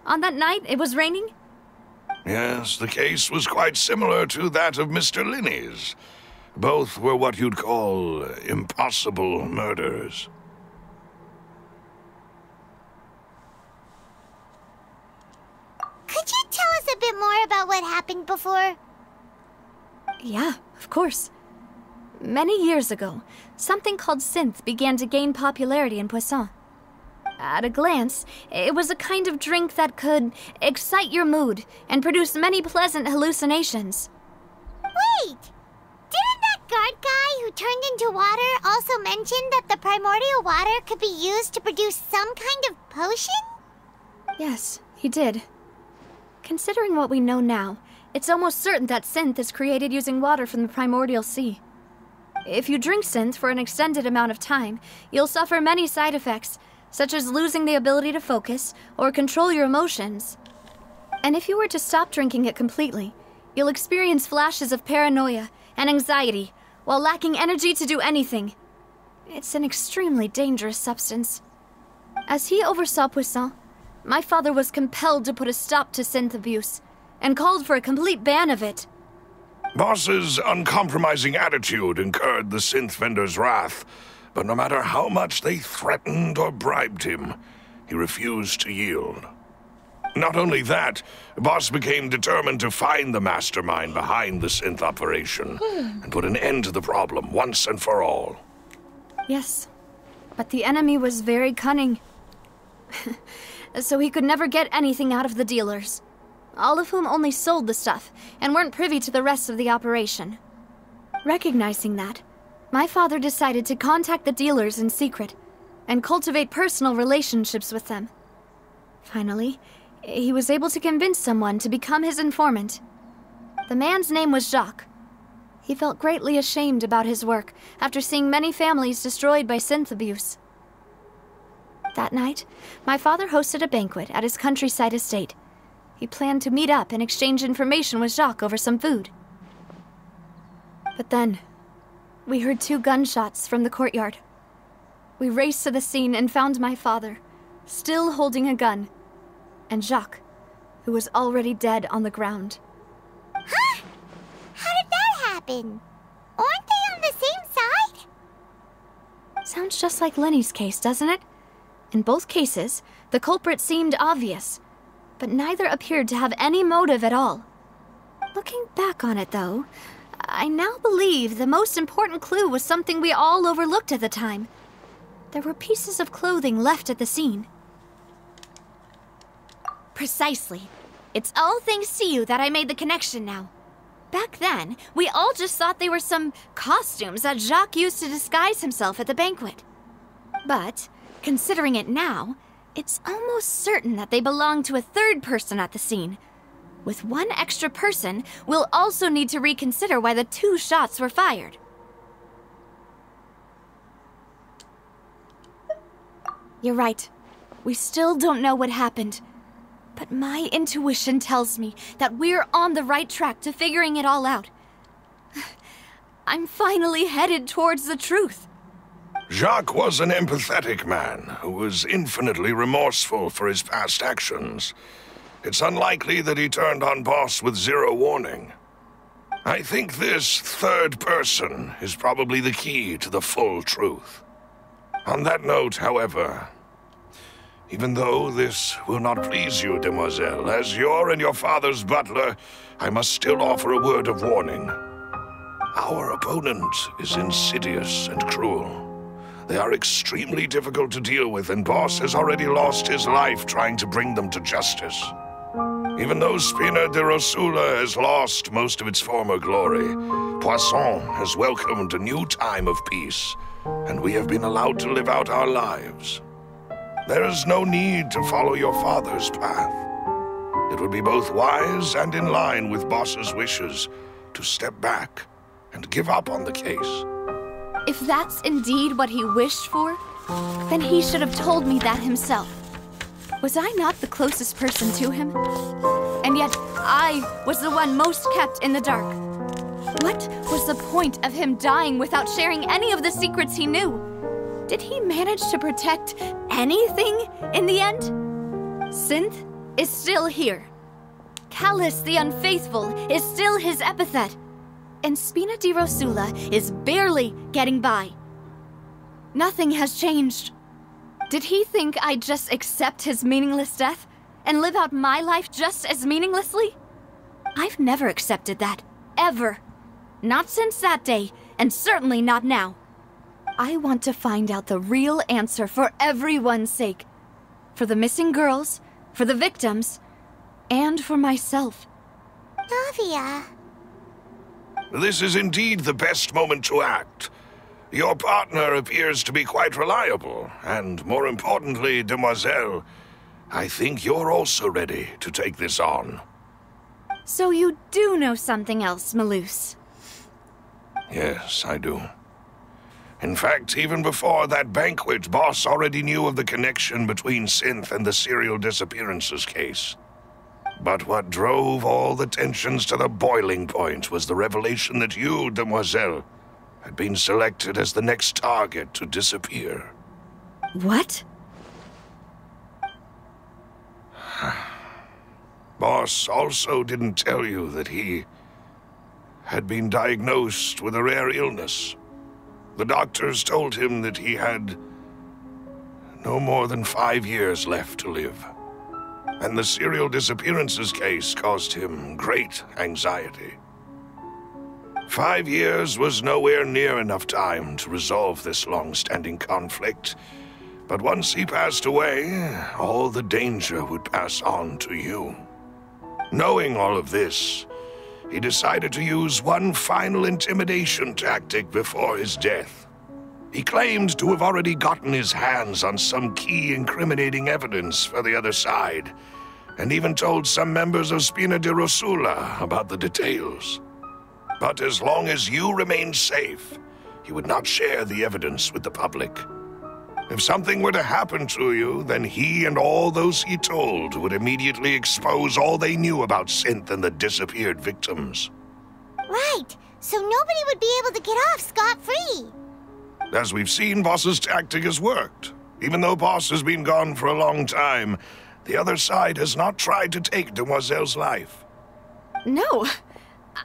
On that night, it was raining? Yes, the case was quite similar to that of Mr. Linney's. Both were what you'd call impossible murders. Could you tell us a bit more about what happened before? Yeah, of course. Many years ago, something called synth began to gain popularity in Poisson. At a glance, it was a kind of drink that could excite your mood and produce many pleasant hallucinations. Wait! Didn't that guard guy who turned into water also mention that the primordial water could be used to produce some kind of potion? Yes, he did. Considering what we know now, it's almost certain that synth is created using water from the primordial sea. If you drink synth for an extended amount of time, you'll suffer many side effects, such as losing the ability to focus or control your emotions. And if you were to stop drinking it completely, you'll experience flashes of paranoia and anxiety while lacking energy to do anything. It's an extremely dangerous substance. As he oversaw Poisson, my father was compelled to put a stop to synth abuse and called for a complete ban of it. Boss's uncompromising attitude incurred the synth vendor's wrath, but no matter how much they threatened or bribed him, he refused to yield. Not only that, Boss became determined to find the mastermind behind the synth operation and put an end to the problem once and for all. Yes, but the enemy was very cunning. So he could never get anything out of the dealers, all of whom only sold the stuff and weren't privy to the rest of the operation. Recognizing that, my father decided to contact the dealers in secret and cultivate personal relationships with them. Finally, he was able to convince someone to become his informant. The man's name was Jacques. He felt greatly ashamed about his work after seeing many families destroyed by synth abuse. That night, my father hosted a banquet at his countryside estate. He planned to meet up and exchange information with Jacques over some food. But then, we heard 2 gunshots from the courtyard. We raced to the scene and found my father, still holding a gun, and Jacques, who was already dead on the ground. Huh? How did that happen? Aren't they on the same side? Sounds just like Lenny's case, doesn't it? In both cases, the culprit seemed obvious, but neither appeared to have any motive at all. Looking back on it, though, I now believe the most important clue was something we all overlooked at the time. There were pieces of clothing left at the scene. Precisely. It's all thanks to you that I made the connection now. Back then, we all just thought they were some costumes that Jacques used to disguise himself at the banquet. But, considering it now, it's almost certain that they belong to a third person at the scene. With one extra person, we'll also need to reconsider why the 2 shots were fired. You're right. We still don't know what happened. But my intuition tells me that we're on the right track to figuring it all out. I'm finally headed towards the truth. Jacques was an empathetic man who was infinitely remorseful for his past actions. It's unlikely that he turned on Boss with 0 warning. I think this third person is probably the key to the full truth. On that note, however, even though this will not please you, demoiselle, as your and your father's butler, I must still offer a word of warning. Our opponent is insidious and cruel. They are extremely difficult to deal with, and Boss has already lost his life trying to bring them to justice. Even though Spina de Rosula has lost most of its former glory, Poisson has welcomed a new time of peace, and we have been allowed to live out our lives. There is no need to follow your father's path. It would be both wise and in line with Boss's wishes to step back and give up on the case. If that's indeed what he wished for, then he should have told me that himself. Was I not the closest person to him? And yet, I was the one most kept in the dark. What was the point of him dying without sharing any of the secrets he knew? Did he manage to protect anything in the end? Synth is still here. Callus the Unfaithful is still his epithet. And Spina di Rosula is barely getting by. Nothing has changed. Did he think I'd just accept his meaningless death and live out my life just as meaninglessly? I've never accepted that, ever. Not since that day, and certainly not now. I want to find out the real answer for everyone's sake. For the missing girls, for the victims, and for myself. Navia. This is indeed the best moment to act. Your partner appears to be quite reliable, and more importantly, Demoiselle, I think you're also ready to take this on. So you do know something else, Malus? Yes, I do. In fact, even before that banquet, Boss already knew of the connection between Synth and the serial disappearances case. But what drove all the tensions to the boiling point was the revelation that you, Demoiselle, had been selected as the next target to disappear. What? Boss also didn't tell you that he had been diagnosed with a rare illness. The doctors told him that he had no more than 5 years left to live. And the serial disappearances case caused him great anxiety. 5 years was nowhere near enough time to resolve this long-standing conflict. But once he passed away, all the danger would pass on to you. Knowing all of this, he decided to use one final intimidation tactic before his death. He claimed to have already gotten his hands on some key incriminating evidence for the other side, and even told some members of Spina di Rosula about the details. But as long as you remained safe, he would not share the evidence with the public. If something were to happen to you, then he and all those he told would immediately expose all they knew about Synth and the disappeared victims. Right, so nobody would be able to get off scot-free. As we've seen, Boss's tactic has worked. Even though Boss has been gone for a long time, the other side has not tried to take Demoiselle's life. No,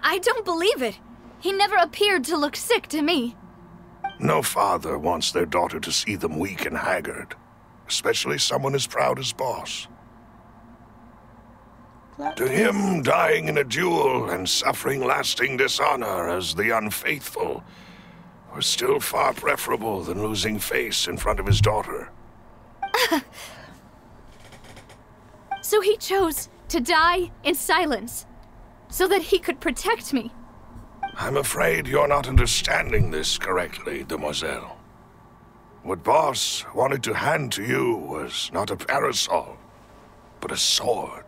I don't believe it. He never appeared to look sick to me. No father wants their daughter to see them weak and haggard, especially someone as proud as Boss. To him, dying in a duel and suffering lasting dishonor as the Unfaithful was still far preferable than losing face in front of his daughter. So he chose to die in silence, so that he could protect me. I'm afraid you're not understanding this correctly, Demoiselle. What Boss wanted to hand to you was not a parasol, but a sword.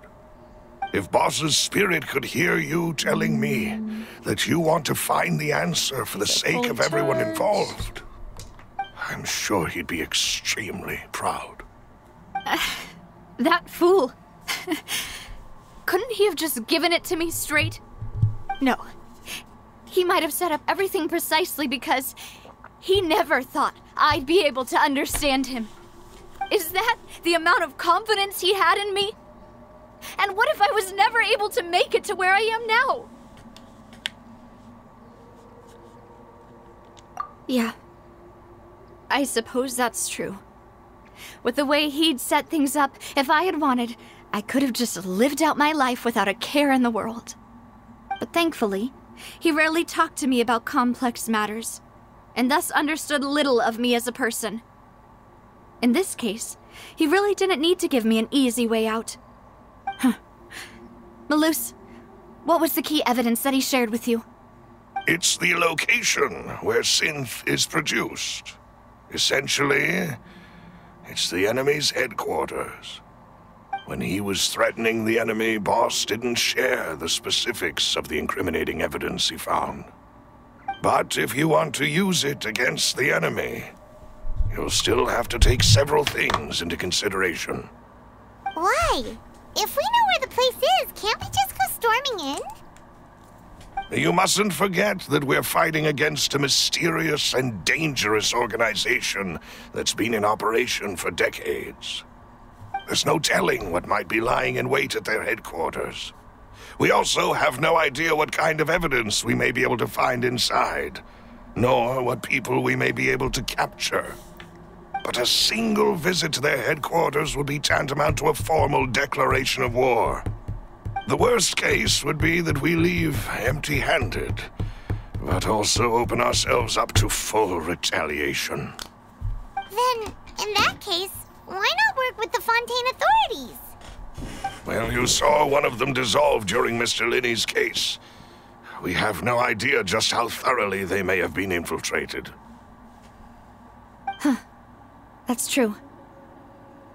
If Boss's spirit could hear you telling me that you want to find the answer for the sake of everyone involved, I'm sure he'd be extremely proud. That fool. Couldn't he have just given it to me straight? No. He might have set up everything precisely because he never thought I'd be able to understand him. Is that the amount of confidence he had in me? And what if I was never able to make it to where I am now? Yeah. I suppose that's true. With the way he'd set things up, if I had wanted, I could have just lived out my life without a care in the world. But thankfully, he rarely talked to me about complex matters, and thus understood little of me as a person. In this case, he really didn't need to give me an easy way out. Malus, what was the key evidence that he shared with you? It's the location where synth is produced. Essentially, it's the enemy's headquarters. When he was threatening the enemy, Boss didn't share the specifics of the incriminating evidence he found. But if you want to use it against the enemy, you'll still have to take several things into consideration. Why? If we know where the place is, can't we just go storming in? You mustn't forget that we're fighting against a mysterious and dangerous organization that's been in operation for decades. There's no telling what might be lying in wait at their headquarters. We also have no idea what kind of evidence we may be able to find inside, nor what people we may be able to capture. But a single visit to their headquarters would be tantamount to a formal declaration of war. The worst case would be that we leave empty-handed, but also open ourselves up to full retaliation. Then, in that case, why not work with the Fontaine authorities? Well, you saw one of them dissolve during Mr. Linney's case. We have no idea just how thoroughly they may have been infiltrated. Huh. That's true.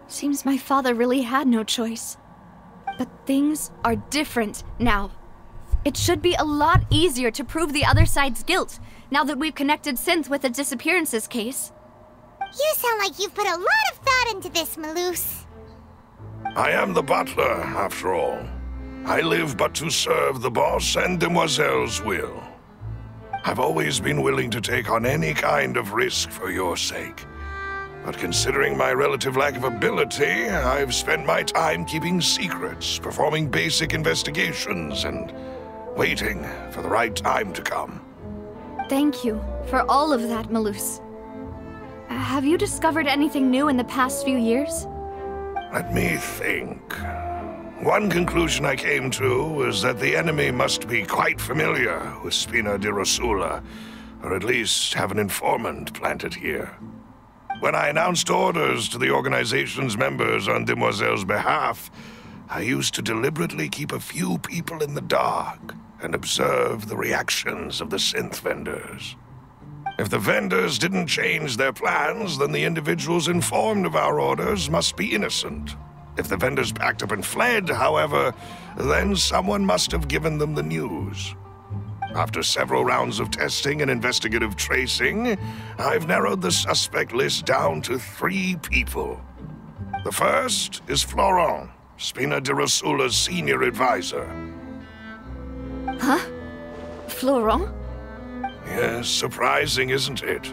Seems my father really had no choice. But things are different now. It should be a lot easier to prove the other side's guilt, now that we've connected Synth with the disappearances case. You sound like you've put a lot of thought into this, Malus. I am the butler, after all. I live but to serve the boss and Demoiselle's will. I've always been willing to take on any kind of risk for your sake. But considering my relative lack of ability, I've spent my time keeping secrets, performing basic investigations, and waiting for the right time to come. Thank you for all of that, Malus. Have you discovered anything new in the past few years? Let me think. One conclusion I came to was that the enemy must be quite familiar with Spina di Rosula, or at least have an informant planted here. When I announced orders to the organization's members on Demoiselle's behalf, I used to deliberately keep a few people in the dark and observe the reactions of the synth vendors. If the vendors didn't change their plans, then the individuals informed of our orders must be innocent. If the vendors packed up and fled, however, then someone must have given them the news. After several rounds of testing and investigative tracing, I've narrowed the suspect list down to 3 people. The first is Florent, Spina di Rosula's senior advisor. Huh? Florent? Yes, surprising, isn't it?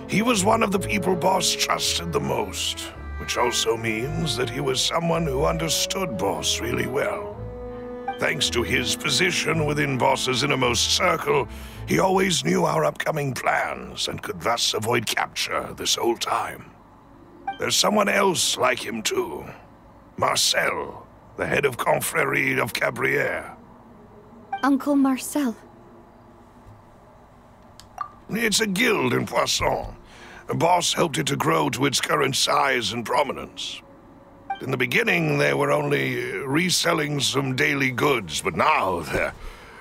He was one of the people Boss trusted the most, which also means that he was someone who understood Boss really well. Thanks to his position within Boss's innermost circle, he always knew our upcoming plans and could thus avoid capture this whole time. There's someone else like him too. Marcel, the head of Confrérie of Cabrières. Uncle Marcel. It's a guild in Poisson. Boss helped it to grow to its current size and prominence. In the beginning, they were only reselling some daily goods, but now they're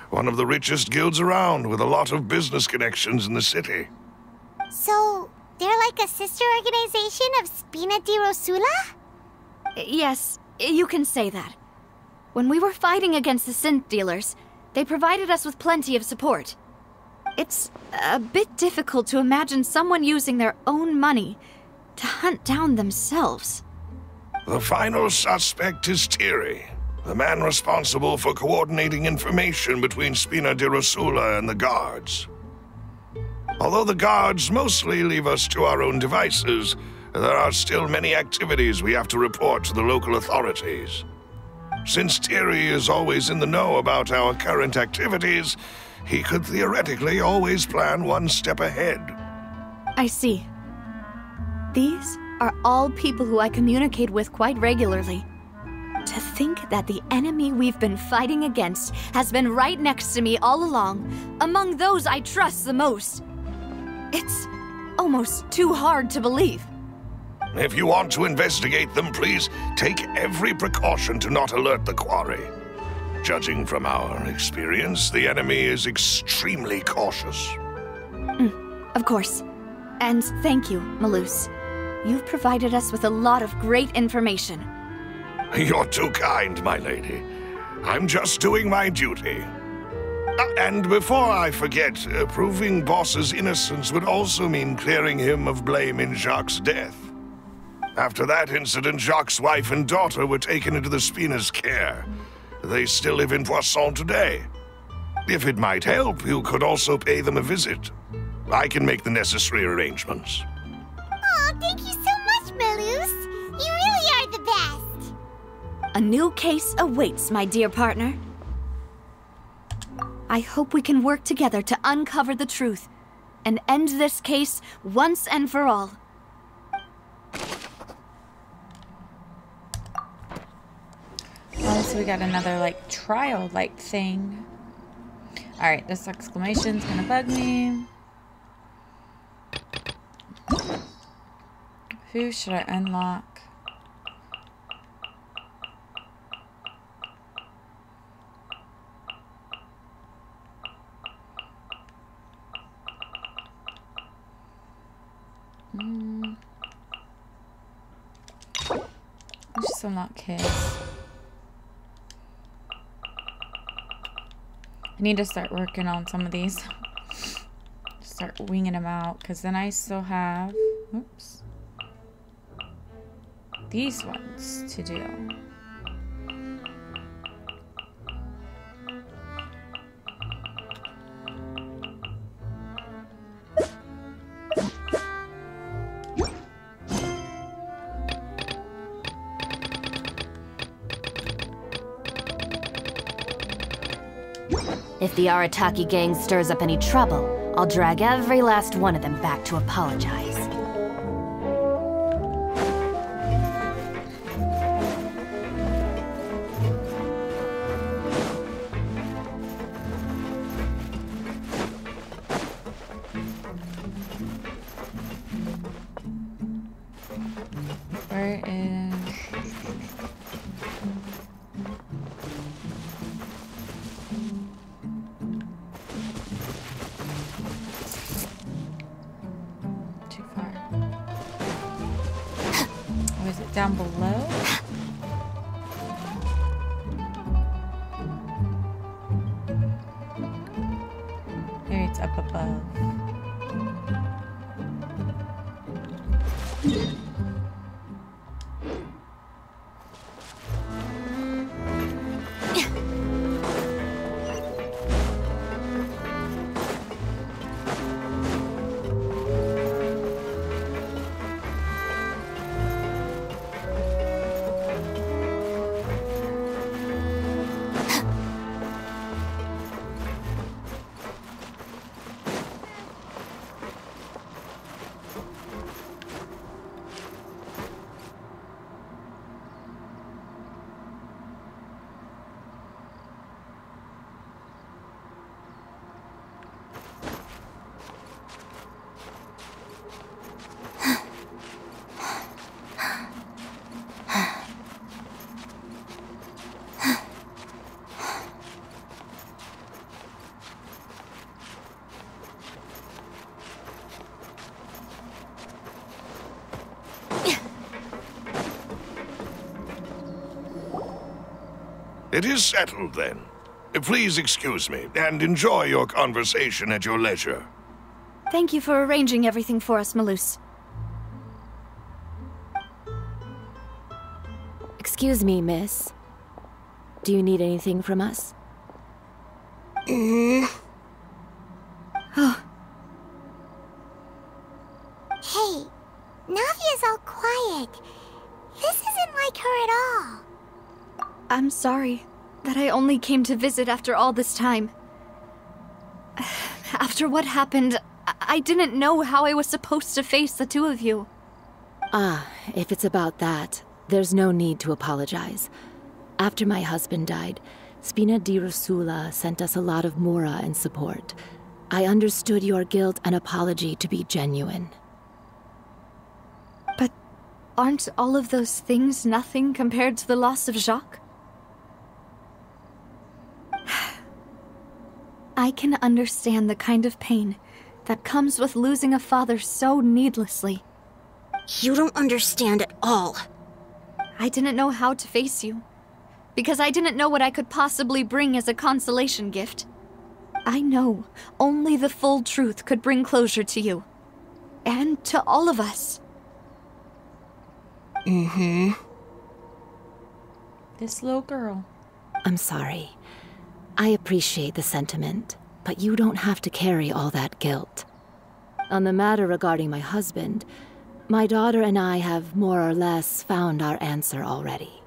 one of the richest guilds around, with a lot of business connections in the city. So, they're like a sister organization of Spina di Rosula? Yes, you can say that. When we were fighting against the synth dealers, they provided us with plenty of support. It's a bit difficult to imagine someone using their own money to hunt down themselves. The final suspect is Thierry, the man responsible for coordinating information between Spina di Rosula and the guards. Although the guards mostly leave us to our own devices, there are still many activities we have to report to the local authorities. Since Thierry is always in the know about our current activities, he could theoretically always plan one step ahead. I see. These are all people who I communicate with quite regularly. To think that the enemy we've been fighting against has been right next to me all along, among those I trust the most. It's almost too hard to believe. If you want to investigate them, please take every precaution to not alert the quarry. Judging from our experience, the enemy is extremely cautious. Of course. And thank you, Malus. You've provided us with a lot of great information. You're too kind, my lady. I'm just doing my duty. And before I forget, proving Boss's innocence would also mean clearing him of blame in Jacques' death. After that incident, Jacques' wife and daughter were taken into the Spina's care. They still live in Poisson today. If it might help, you could also pay them a visit. I can make the necessary arrangements. Oh, thank you so much, Malus. You really are the best. A new case awaits, my dear partner. I hope we can work together to uncover the truth and end this case once and for all. Oh, so we got another, like, trial-like thing. Alright, this exclamation's gonna bug me. Who should I unlock? Let's just unlock his. I need to start working on some of these. Start winging them out, because then I still have, oops, these ones to do. If the Arataki gang stirs up any trouble, I'll drag every last one of them back to apologize. Where is... too far. Oh, is it down below? Maybe it's up above. It is settled, then. Please excuse me, and enjoy your conversation at your leisure. Thank you for arranging everything for us, Malus. Excuse me, miss. Do you need anything from us? Hey, Navia's all quiet. This isn't like her at all. I'm sorry that I only came to visit after all this time. After what happened, I didn't know how I was supposed to face the two of you. Ah, if it's about that, there's no need to apologize. After my husband died, Spina di Rosula sent us a lot of mora and support. I understood your guilt and apology to be genuine. But aren't all of those things nothing compared to the loss of Jacques? I can understand the kind of pain that comes with losing a father so needlessly. You don't understand at all. I didn't know how to face you, because I didn't know what I could possibly bring as a consolation gift. I know only the full truth could bring closure to you, and to all of us. This little girl. I'm sorry. I appreciate the sentiment, but you don't have to carry all that guilt. On the matter regarding my husband, my daughter and I have more or less found our answer already.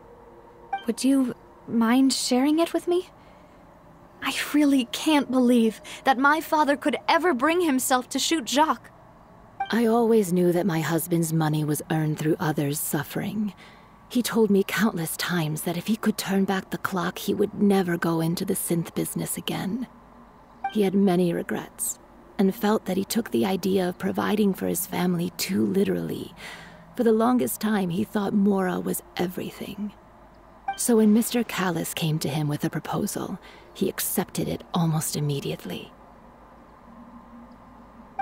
Would you mind sharing it with me? I really can't believe that my father could ever bring himself to shoot Jacques. I always knew that my husband's money was earned through others' suffering. He told me countless times that if he could turn back the clock, he would never go into the synth business again. He had many regrets, and felt that he took the idea of providing for his family too literally. For the longest time, he thought Mora was everything. So when Mr. Callis came to him with a proposal, he accepted it almost immediately.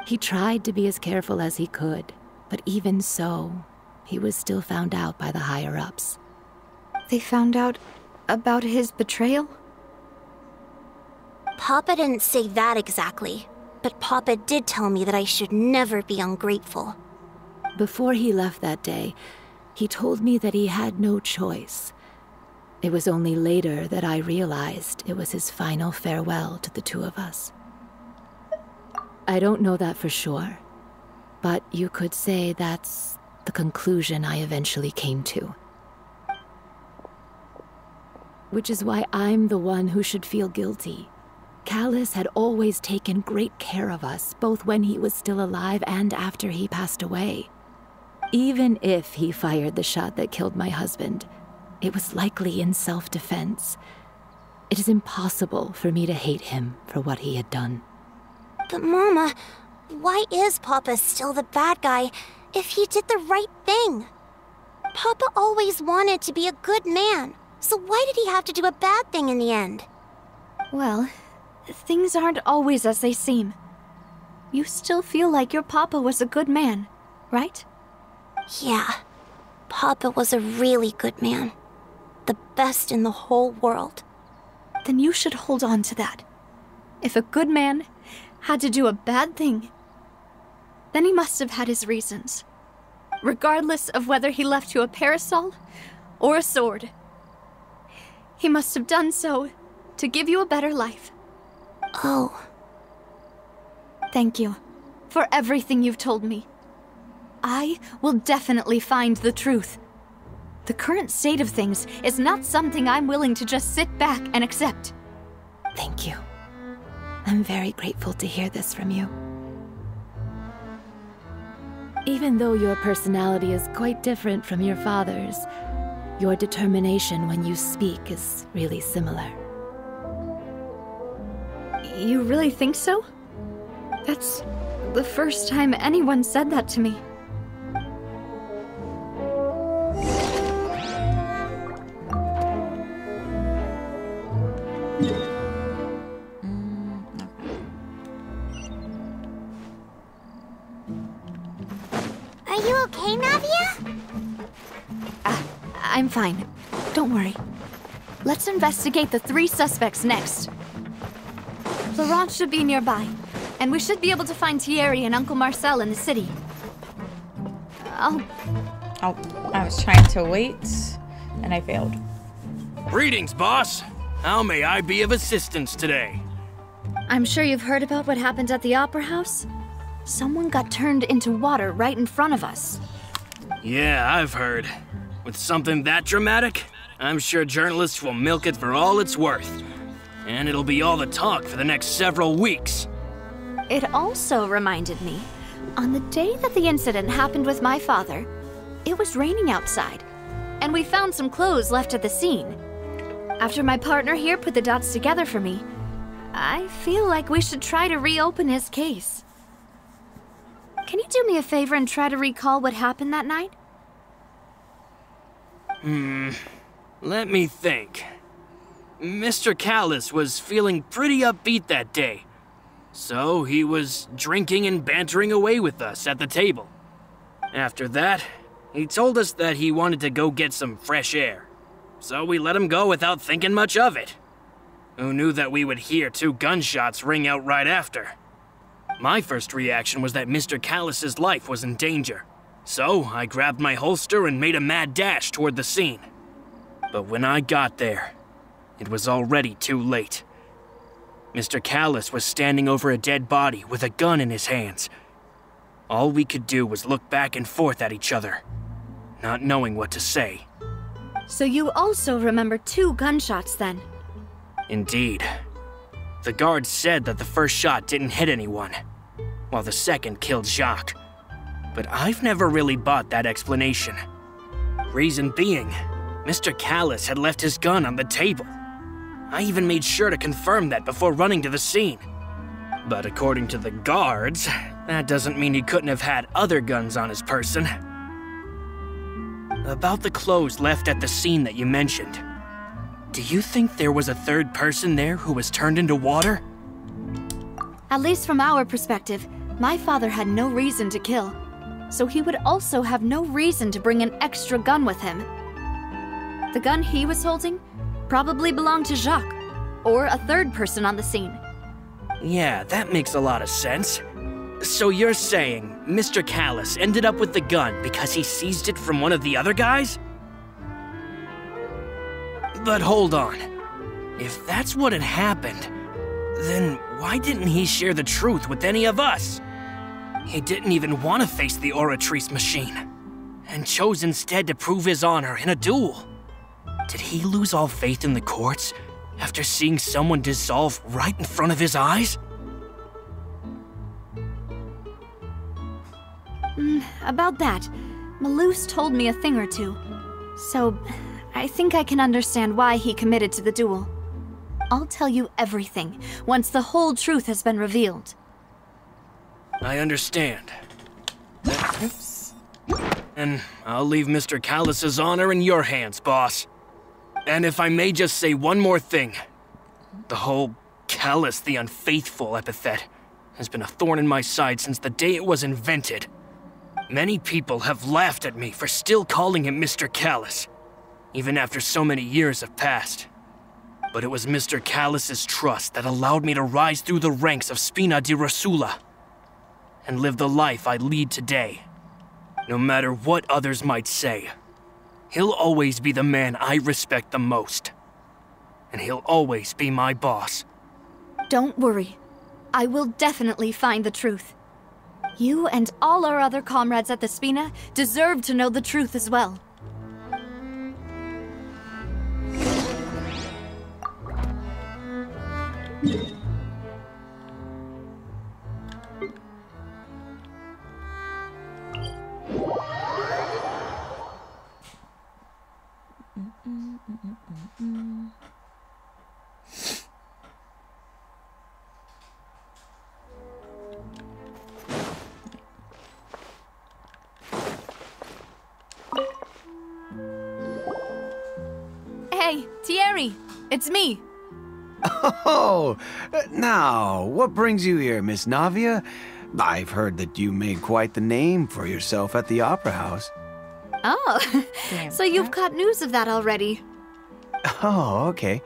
He tried to be as careful as he could, but even so, he was still found out by the higher-ups. They found out about his betrayal? Papa didn't say that exactly, but Papa did tell me that I should never be ungrateful. Before he left that day, he told me that he had no choice. It was only later that I realized it was his final farewell to the two of us. I don't know that for sure, but you could say that's the conclusion I eventually came to. Which is why I'm the one who should feel guilty. Callis had always taken great care of us, both when he was still alive and after he passed away. Even if he fired the shot that killed my husband, it was likely in self-defense. It is impossible for me to hate him for what he had done. But Mama, why is Papa still the bad guy if he did the right thing? Papa always wanted to be a good man, so why did he have to do a bad thing in the end? Well, things aren't always as they seem. You still feel like your papa was a good man, right? Yeah, Papa was a really good man. The best in the whole world. Then you should hold on to that. If a good man had to do a bad thing, then he must have had his reasons. Regardless of whether he left you a parasol or a sword. He must have done so to give you a better life. Oh. Thank you for everything you've told me. I will definitely find the truth. The current state of things is not something I'm willing to just sit back and accept. Thank you. I'm very grateful to hear this from you. Even though your personality is quite different from your father's, your determination when you speak is really similar. You really think so? That's the first time anyone said that to me. Are you okay, Navia? I'm fine. Don't worry. Let's investigate the 3 suspects next. Florent should be nearby, and we should be able to find Thierry and Uncle Marcel in the city. Oh, I was trying to wait, and I failed. Greetings, boss. How may I be of assistance today? I'm sure you've heard about what happened at the Opera House. Someone got turned into water right in front of us. Yeah, I've heard. With something that dramatic, I'm sure journalists will milk it for all it's worth. And it'll be all the talk for the next several weeks. It also reminded me, on the day that the incident happened with my father, it was raining outside, and we found some clothes left at the scene. After my partner here put the dots together for me, I feel like we should try to reopen his case. Can you do me a favor and try to recall what happened that night? Let me think. Mr. Callus was feeling pretty upbeat that day. So he was drinking and bantering away with us at the table. After that, he told us that he wanted to go get some fresh air. So we let him go without thinking much of it. Who knew that we would hear 2 gunshots ring out right after? My first reaction was that Mr. Callus's life was in danger. So I grabbed my holster and made a mad dash toward the scene. But when I got there, it was already too late. Mr. Callus was standing over a dead body with a gun in his hands. All we could do was look back and forth at each other, not knowing what to say. So you also remember 2 gunshots then? Indeed. The guard said that the first shot didn't hit anyone, while the second killed Jacques. But I've never really bought that explanation. Reason being, Mr. Callus had left his gun on the table. I even made sure to confirm that before running to the scene. But according to the guards, that doesn't mean he couldn't have had other guns on his person. About the clothes left at the scene that you mentioned, do you think there was a third person there who was turned into water? At least from our perspective, my father had no reason to kill. So he would also have no reason to bring an extra gun with him. The gun he was holding probably belonged to Jacques, or a third person on the scene. Yeah, that makes a lot of sense. So you're saying Mr. Callus ended up with the gun because he seized it from one of the other guys? But hold on. If that's what had happened, then why didn't he share the truth with any of us? He didn't even want to face the Oratrice machine, and chose instead to prove his honor in a duel. Did he lose all faith in the courts after seeing someone dissolve right in front of his eyes? About that, Malus told me a thing or two. So, I think I can understand why he committed to the duel. I'll tell you everything once the whole truth has been revealed. I understand. Oops. And I'll leave Mr. Callus's honor in your hands, boss. And if I may just say one more thing. The whole Callus the Unfaithful epithet has been a thorn in my side since the day it was invented. Many people have laughed at me for still calling him Mr. Callus, even after so many years have passed. But it was Mr. Callus's trust that allowed me to rise through the ranks of Spina di Rosula and live the life I lead today. No matter what others might say, he'll always be the man I respect the most. And he'll always be my boss. Don't worry. I will definitely find the truth. You and all our other comrades at the Spina deserve to know the truth as well. Hey, Thierry, it's me. Oh, now, what brings you here, Miss Navia? I've heard that you made quite the name for yourself at the Opera House. Oh, so you've got news of that already. Oh, okay.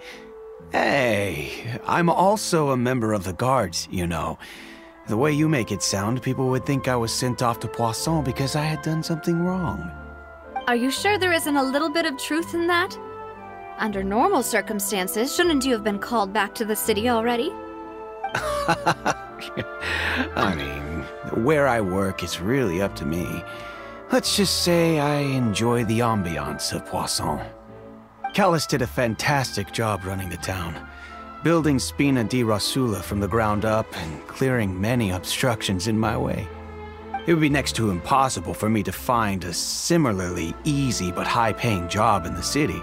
Hey, I'm also a member of the guards, you know. The way you make it sound, people would think I was sent off to Poisson because I had done something wrong. Are you sure there isn't a little bit of truth in that? Under normal circumstances, shouldn't you have been called back to the city already? I mean, where I work is really up to me. Let's just say I enjoy the ambiance of Poisson. Callus did a fantastic job running the town, building Spina di Rosula from the ground up and clearing many obstructions in my way. It would be next to impossible for me to find a similarly easy but high-paying job in the city.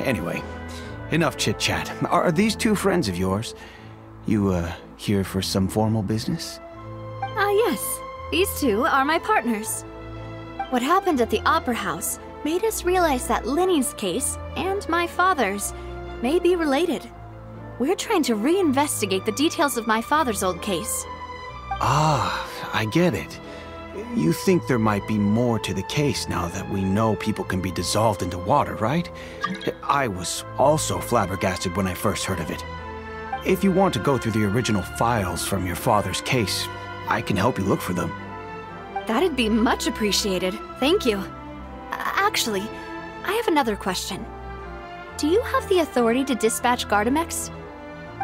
Anyway, enough chit-chat. Are these 2 friends of yours? You, here for some formal business? Ah, yes. These 2 are my partners. What happened at the Opera House made us realize that Linny's case, and my father's, may be related. We're trying to reinvestigate the details of my father's old case. Ah, I get it. You think there might be more to the case now that we know people can be dissolved into water, right? I was also flabbergasted when I first heard of it. If you want to go through the original files from your father's case, I can help you look for them. That'd be much appreciated. Thank you. Actually, I have another question. Do you have the authority to dispatch Gardamex?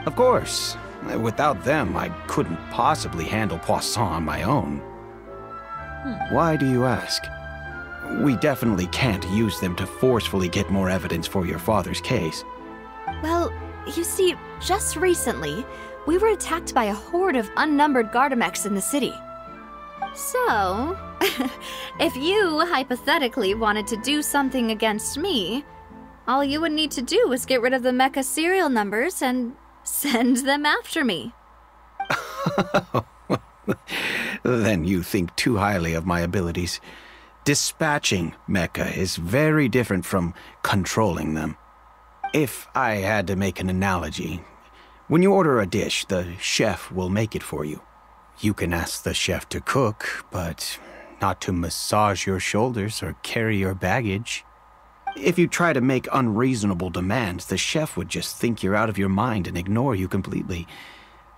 Of course. Without them, I couldn't possibly handle Poisson on my own. Why do you ask? We definitely can't use them to forcefully get more evidence for your father's case. Well, you see, just recently, we were attacked by a horde of unnumbered Gardamex in the city. So, if you hypothetically wanted to do something against me, all you would need to do is get rid of the mecha serial numbers and send them after me. Then you think too highly of my abilities. Dispatching mecha is very different from controlling them. If I had to make an analogy, when you order a dish, the chef will make it for you. You can ask the chef to cook, but not to massage your shoulders or carry your baggage. If you try to make unreasonable demands, the chef would just think you're out of your mind and ignore you completely.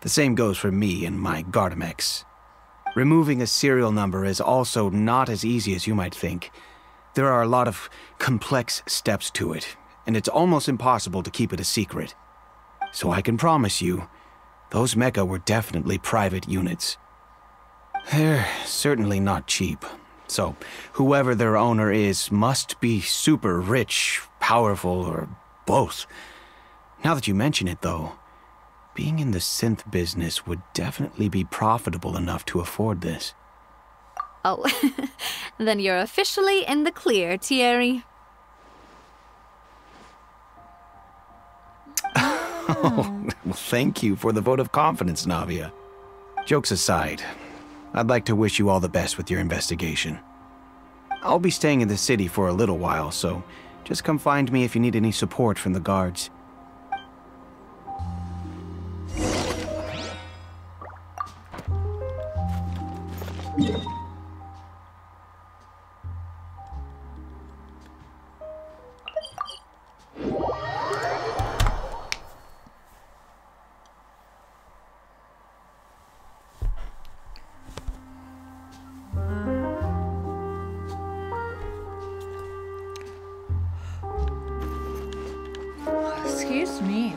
The same goes for me and my Gardamex. Removing a serial number is also not as easy as you might think. There are a lot of complex steps to it, and it's almost impossible to keep it a secret. So I can promise you, those mecha were definitely private units. They're certainly not cheap. So, whoever their owner is must be super rich, powerful, or both. Now that you mention it, though, being in the synth business would definitely be profitable enough to afford this. Oh, then you're officially in the clear, Thierry. Oh, well, thank you for the vote of confidence, Navia. Jokes aside, I'd like to wish you all the best with your investigation. I'll be staying in the city for a little while, so just come find me if you need any support from the guards. Excuse me.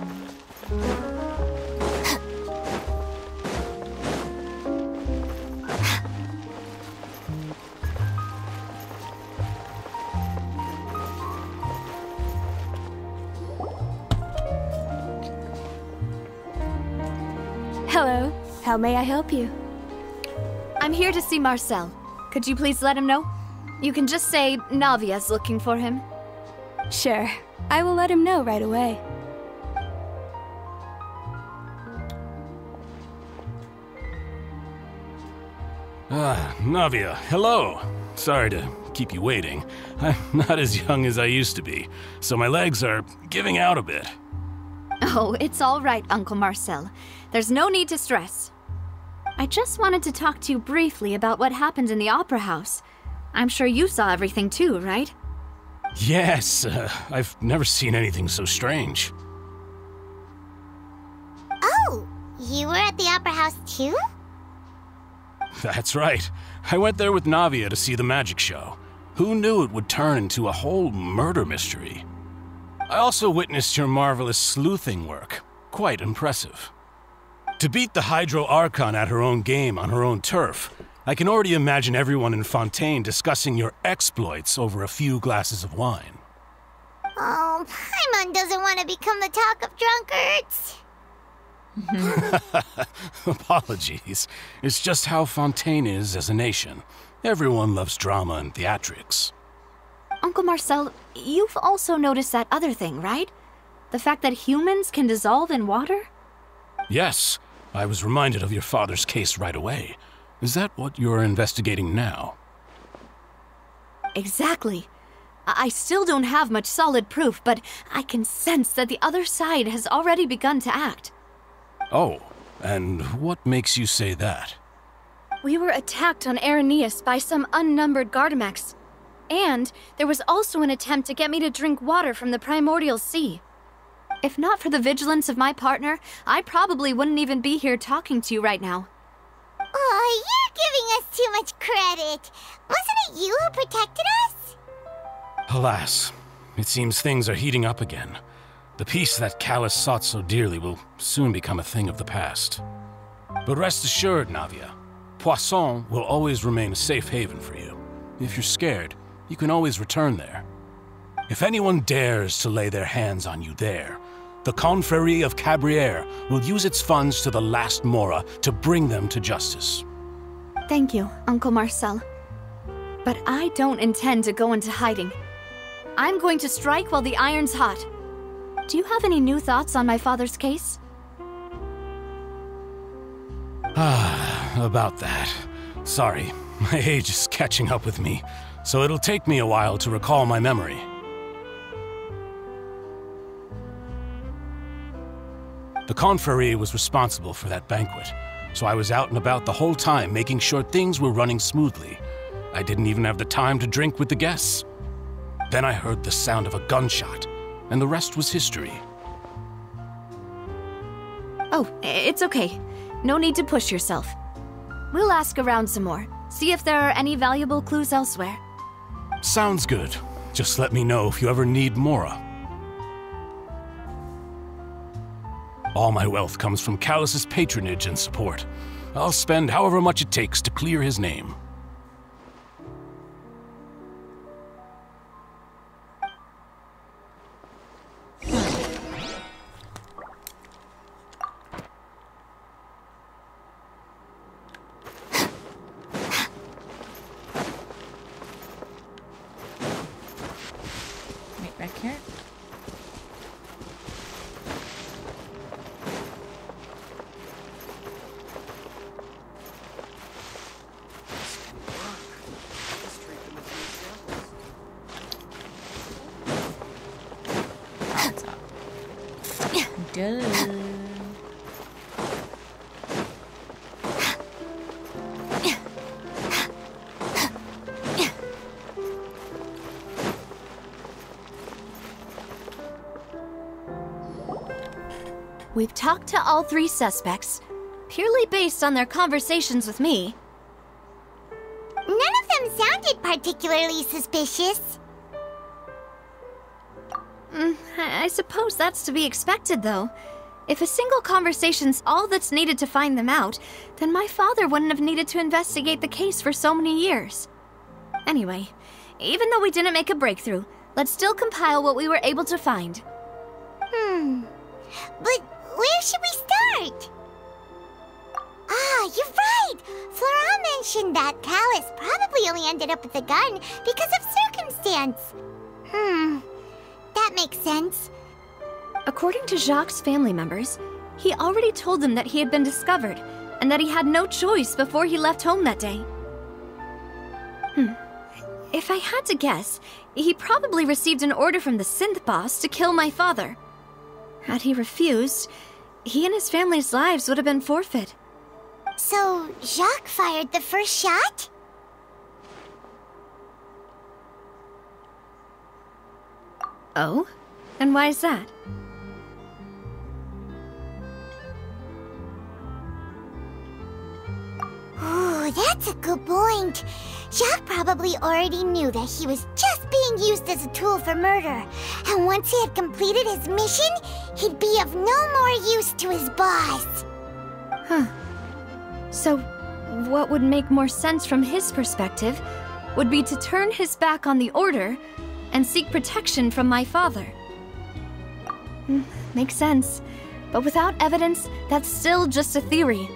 Hello. How may I help you? I'm here to see Marcel. Could you please let him know? You can just say Navia's looking for him. Sure. I will let him know right away. Navia, hello. Sorry to keep you waiting. I'm not as young as I used to be, so my legs are giving out a bit. Oh, it's all right, Uncle Marcel. There's no need to stress. I just wanted to talk to you briefly about what happened in the Opera House. I'm sure you saw everything too, right? Yes, I've never seen anything so strange. Oh, you were at the Opera House too? That's right. I went there with Navia to see the magic show. Who knew it would turn into a whole murder mystery? I also witnessed your marvelous sleuthing work. Quite impressive. To beat the Hydro Archon at her own game on her own turf, I can already imagine everyone in Fontaine discussing your exploits over a few glasses of wine. Oh, Paimon doesn't want to become the talk of drunkards. Apologies. It's just how Fontaine is as a nation. Everyone loves drama and theatrics. Uncle Marcel, you've also noticed that other thing, right? The fact that humans can dissolve in water? Yes, I was reminded of your father's case right away. Is that what you're investigating now? Exactly. I still don't have much solid proof, but I can sense that the other side has already begun to act. Oh, and what makes you say that? We were attacked on Araneus by some unnumbered Gardamex. And there was also an attempt to get me to drink water from the primordial sea. If not for the vigilance of my partner, I probably wouldn't even be here talking to you right now. Oh, you're giving us too much credit. Wasn't it you who protected us? Alas, it seems things are heating up again. The peace that Callus sought so dearly will soon become a thing of the past. But rest assured, Navia, Poisson will always remain a safe haven for you. If you're scared, you can always return there. If anyone dares to lay their hands on you there, the Confrérie of Cabrières will use its funds to the last Mora to bring them to justice. Thank you, Uncle Marcel. But I don't intend to go into hiding. I'm going to strike while the iron's hot. Do you have any new thoughts on my father's case? About that. Sorry, my age is catching up with me, so it'll take me a while to recall my memory. The Confrérie was responsible for that banquet, so I was out and about the whole time making sure things were running smoothly. I didn't even have the time to drink with the guests. Then I heard the sound of a gunshot, and the rest was history. Oh, it's okay. No need to push yourself. We'll ask around some more, see if there are any valuable clues elsewhere. Sounds good. Just let me know if you ever need Mora. All my wealth comes from Callus's patronage and support. I'll spend however much it takes to clear his name. Wait, back here? We've talked to all three suspects, purely based on their conversations with me. None of them sounded particularly suspicious. I suppose that's to be expected, though. If a single conversation's all that's needed to find them out, then my father wouldn't have needed to investigate the case for so many years. Anyway, even though we didn't make a breakthrough, let's still compile what we were able to find. But where should we start? Ah, you're right! Flora mentioned that Callus probably only ended up with the gun because of circumstance. That makes sense. According to Jacques' family members, he already told them that he had been discovered, and that he had no choice before he left home that day. If I had to guess, he probably received an order from the synth boss to kill my father. Had he refused, he and his family's lives would have been forfeit. So, Jacques fired the first shot? Oh? And why is that? Ooh, that's a good point. Jacques probably already knew that he was just being used as a tool for murder. And once he had completed his mission, he'd be of no more use to his boss. So, what would make more sense from his perspective would be to turn his back on the Order and seek protection from my father. Makes sense. But without evidence, that's still just a theory.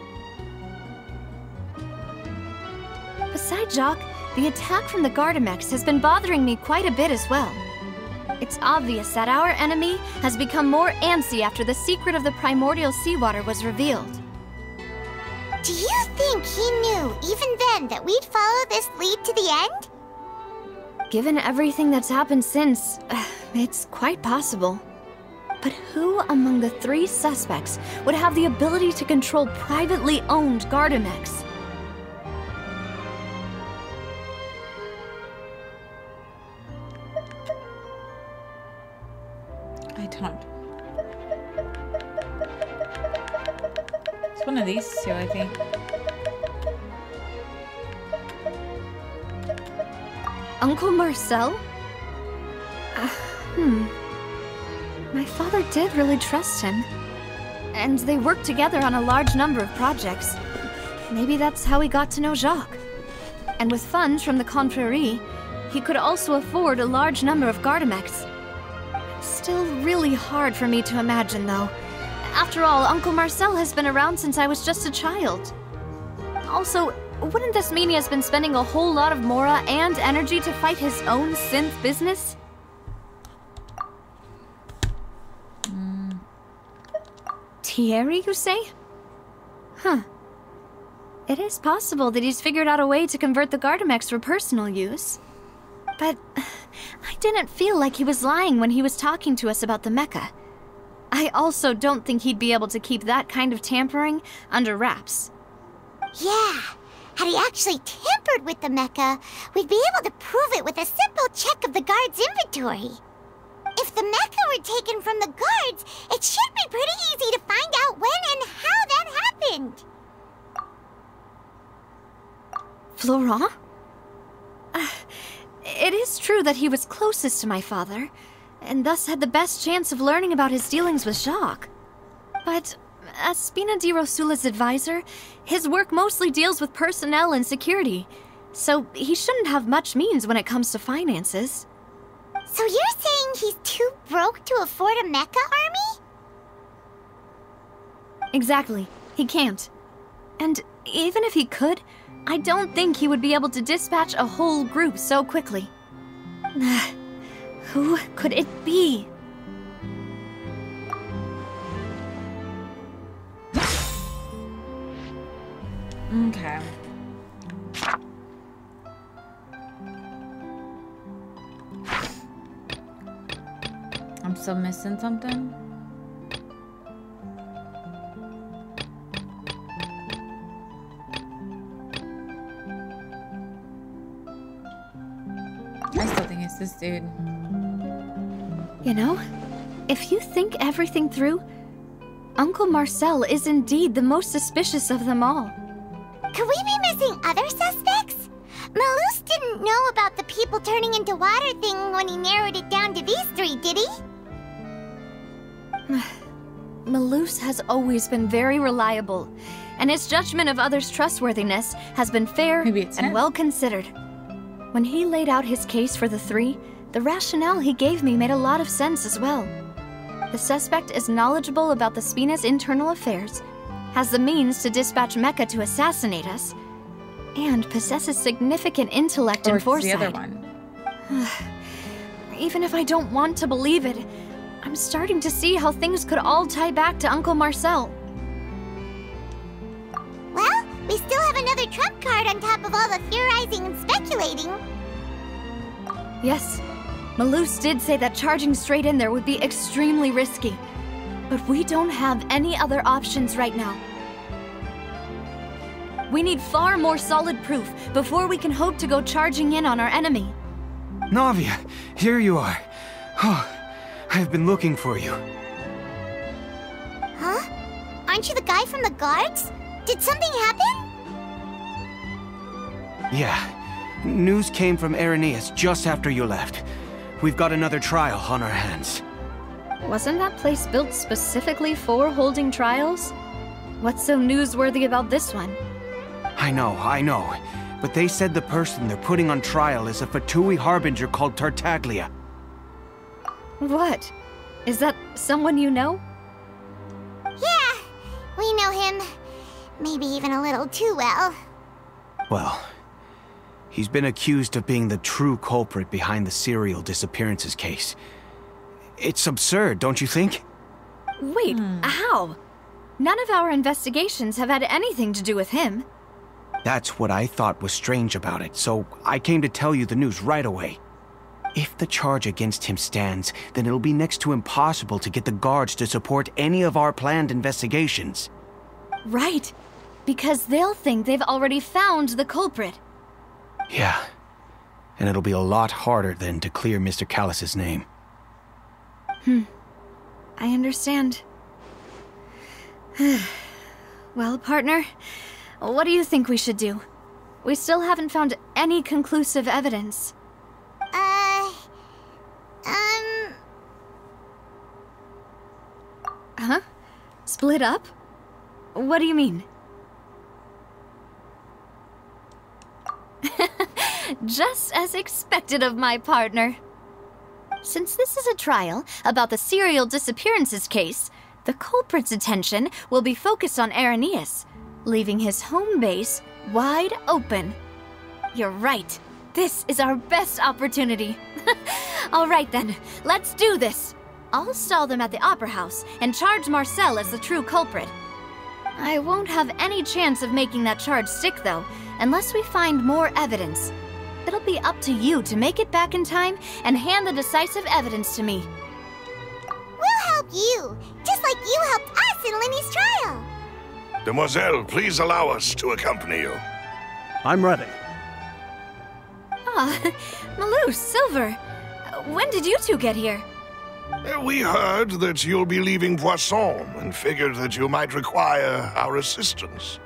Besides Jacques, the attack from the Gardamex has been bothering me quite a bit as well. It's obvious that our enemy has become more antsy after the secret of the primordial seawater was revealed. Do you think he knew, even then, that we'd follow this lead to the end? Given everything that's happened since, it's quite possible. But who among the 3 suspects would have the ability to control privately owned Gardamex? I don't. It's one of these 2, I think. Uncle Marcel? My father did really trust him. And they worked together on a large number of projects. Maybe that's how he got to know Jacques. And with funds from the Confrérie, he could also afford a large number of Gardamex. Still really hard for me to imagine, though. After all, Uncle Marcel has been around since I was just a child. Also, wouldn't this mean he has been spending a whole lot of mora and energy to fight his own synth business? Thierry, you say? Huh. It is possible that he's figured out a way to convert the Gardamex for personal use. But I didn't feel like he was lying when he was talking to us about the mecha. I also don't think he'd be able to keep that kind of tampering under wraps. Yeah, had he actually tampered with the mecha, we'd be able to prove it with a simple check of the guard's inventory. If the mecha were taken from the guards, it should be pretty easy to find out when and how that happened. Florent? It is true that he was closest to my father, and thus had the best chance of learning about his dealings with Jacques. But as Spina di Rosula's advisor, his work mostly deals with personnel and security, so he shouldn't have much means when it comes to finances. So you're saying he's too broke to afford a mecha army? Exactly. He can't. And even if he could, I don't think he would be able to dispatch a whole group so quickly. Who could it be? Okay. I'm still missing something. I still think it's this dude. You know, if you think everything through, Uncle Marcel is indeed the most suspicious of them all. Could we be missing other suspects? Malus didn't know about the people turning into water thing when he narrowed it down to these 3, did he? Malus has always been very reliable, and his judgment of others' trustworthiness has been fair and well considered. When he laid out his case for the 3, the rationale he gave me made a lot of sense as well. The suspect is knowledgeable about the Spina's internal affairs, has the means to dispatch Mecha to assassinate us, and possesses significant intellect and foresight. The other one. Even if I don't want to believe it, I'm starting to see how things could all tie back to Uncle Marcel. Well, we still have another trump card on top of all the theorizing and speculating. Yes, Malus did say that charging straight in there would be extremely risky. But we don't have any other options right now. We need far more solid proof before we can hope to go charging in on our enemy. Navia, here you are. Oh, I've been looking for you. Huh? Aren't you the guy from the guards? Did something happen? Yeah. News came from Irenaeus just after you left. We've got another trial on our hands. Wasn't that place built specifically for holding trials? What's so newsworthy about this one? I know. But they said the person they're putting on trial is a Fatui harbinger called Tartaglia. What? Is that someone you know? Yeah, we know him. Maybe even a little too well. Well, he's been accused of being the true culprit behind the serial disappearances case. It's absurd, don't you think? Wait, how? None of our investigations have had anything to do with him. That's what I thought was strange about it, so I came to tell you the news right away. If the charge against him stands, then it'll be next to impossible to get the guards to support any of our planned investigations. Right. Because they'll think they've already found the culprit. Yeah. And it'll be a lot harder then to clear Mr. Callus's name. I understand. Well, partner, what do you think we should do? We still haven't found any conclusive evidence. Huh? Split up? What do you mean? Just as expected of my partner. Since this is a trial about the serial disappearances case, the culprit's attention will be focused on Irenaeus, leaving his home base wide open. You're right. This is our best opportunity. All right then, let's do this. I'll stall them at the Opera House and charge Marcel as the true culprit. I won't have any chance of making that charge stick, though, unless we find more evidence. It'll be up to you to make it back in time and hand the decisive evidence to me. We'll help you, just like you helped us in Lenny's trial. Demoiselle, please allow us to accompany you. I'm ready. Ah, Malou, Silver, when did you two get here? We heard that you'll be leaving Poisson and figured that you might require our assistance.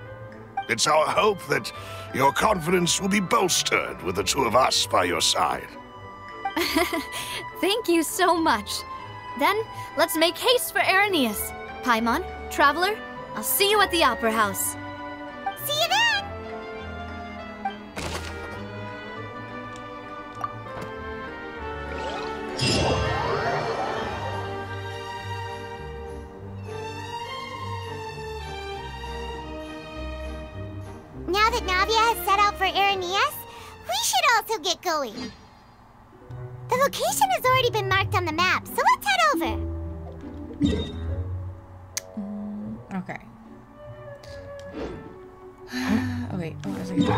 It's our hope that your confidence will be bolstered with the two of us by your side. Thank you so much. Then, let's make haste for Irenaeus. Paimon, Traveler, I'll see you at the Opera House. See you then! Now that Navia has set out for Irenaeus, we should also get going. The location has already been marked on the map, so let's head over. Okay. Oh wait, what was I gonna do?